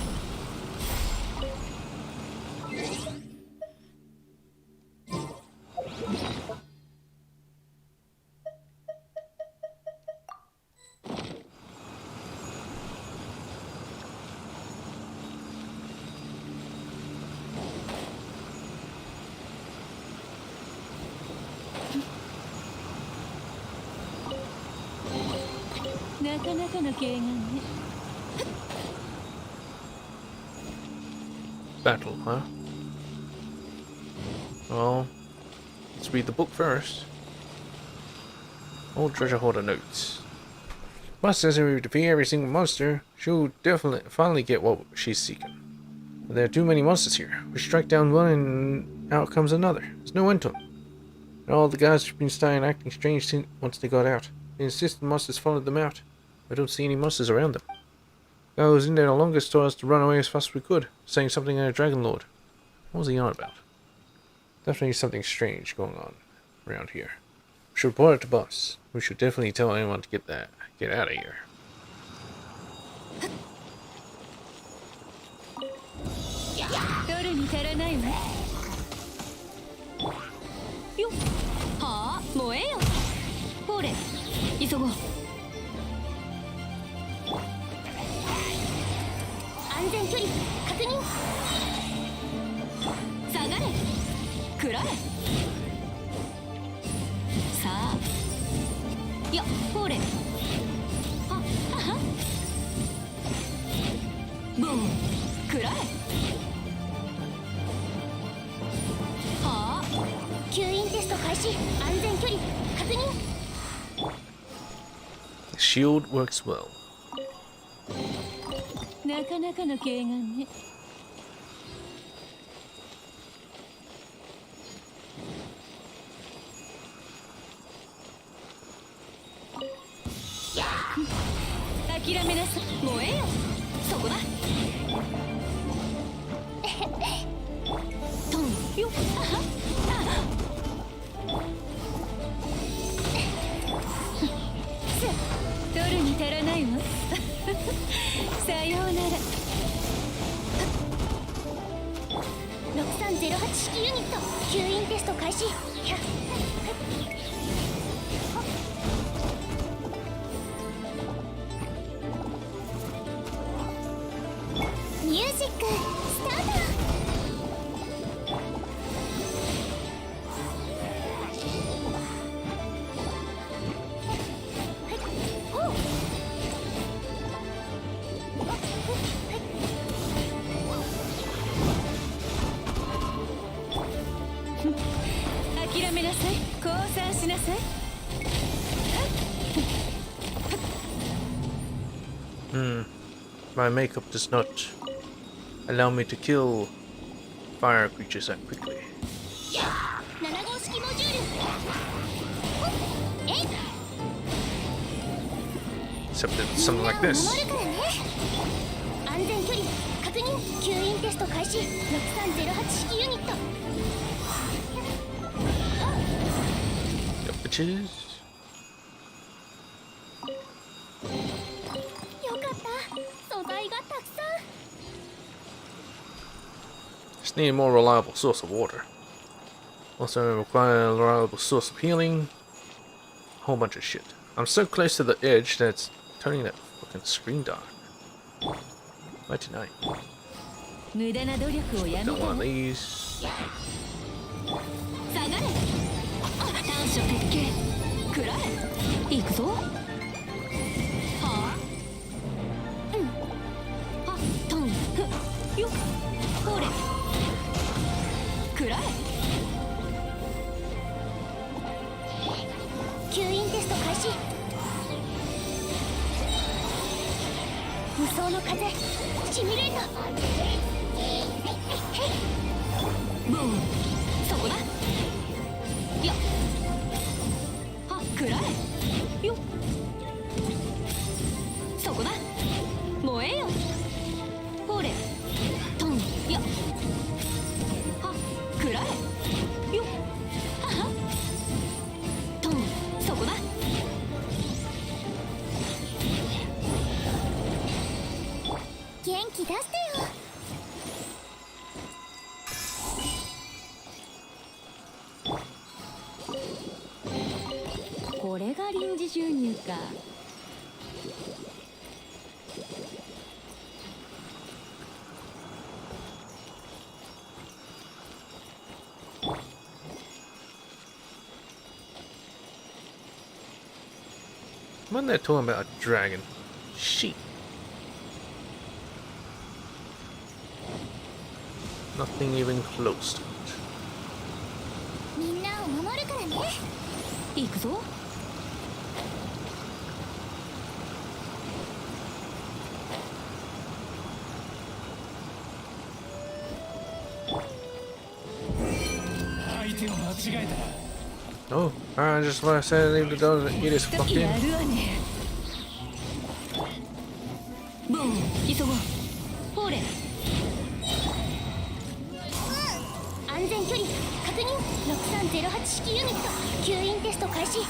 なかなかの軽眼ね。Battle, huh? Well, let's read the book first. Old treasure hoarder notes. Boss says if we defeat every single monster, she'll definitely finally get what she's seeking. But there are too many monsters here. We strike down one and out comes another. There's no end to them. And all the guys have been starting acting strange since once they got out. They insist the monsters followed them out. I don't see any monsters around them. The guy who was in there the longest told us to run away as fast as we could, saying something like a dragon lord. What was he on about? Definitely something strange going on around here. We should report it to boss. We should definitely tell anyone to get out of here. 取るに足らないわよっはあ燃えよほれ急ごう安全距離確認下がれ食らえさあよっほれはっははボン食らえはあ吸引テスト開始安全距離確認 The shield works well. なかなかの軽眼ね諦めなさい燃えよそこだトンよっあは取るに足らないわさようなら6308式ユニット吸引テスト開始ミュージックスタート諦めなさい降参しなさい My makeup does not allow me to kill fire creatures that quickly. 7号式モジュールえい Except it's something like this. 守るからね安全距離確認吸引テスト開始6308式ユニット Yep, bitches. よかった素材がたくさん Just need a more reliable source of water. Also require a reliable source of healing. Whole bunch of shit. I'm so close to the edge that it's turning that fucking screen dark. Why tonight? 無駄な努力をやめ Don't た want わ these. 下がれ短所鉄拳食らえ行くぞはあうんはトンふよっほれ食らえ吸引テスト開始無双の風シミュレートボンそこだよっは食らえよっそこだ燃えよほれトンよっは食らえよっははトンそこだ元気出してよこれが臨時収入かWhen they're talking about a dragon, sheep. Nothing even close to it. みんなを守るからね行くぞ相手を間違え Oh, I just want to say leave the door and eat his や fucking. るわね。ボン急ごう。ほれ安全距離確認。6308式ユニット吸引テスト開始。超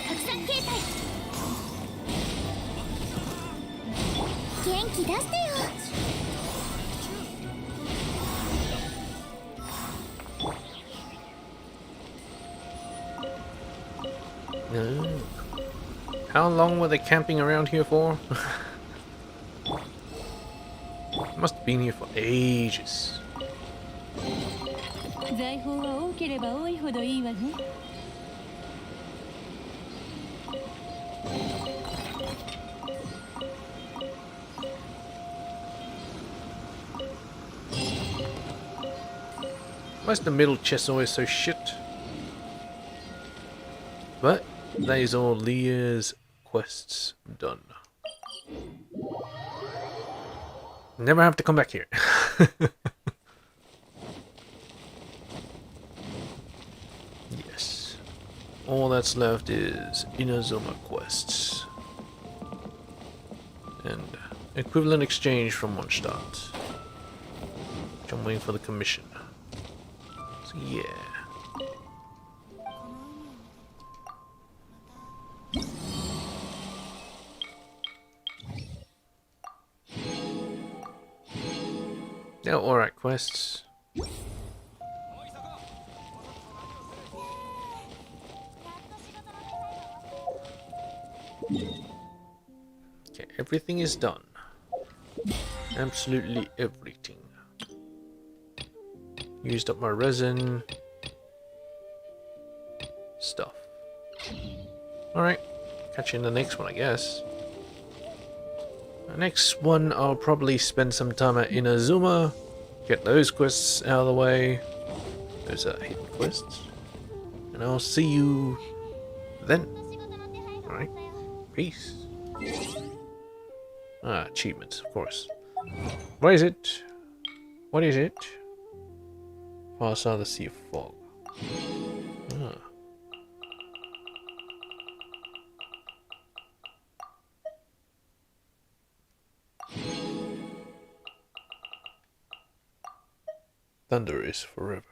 拡散形態。元気出してよ。No. How long were they camping around here for? Must have been here for ages. 財宝は多ければ多いほどいいわね。Why's the middle chest always so shit? But that is all Leah's quests done. Never have to come back here. Yes. All that's left is Inazuma quests. And equivalent exchange from one start. Which I'm waiting for the commission. So yeah. Yeah, alright, quests. Okay, everything is done. Absolutely everything. Used up my resin. Stuff. Alright, catch you in the next one, I guess. The next one, I'll probably spend some time at Inazuma. Get those quests out of the way. Those are hidden quests. And I'll see you then. Alright, peace. Ah, achievements, of course. What is it? What is it? Far south of the Sea of Fog. Ah. Thunder is forever.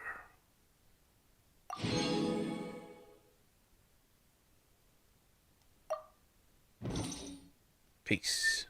Peace.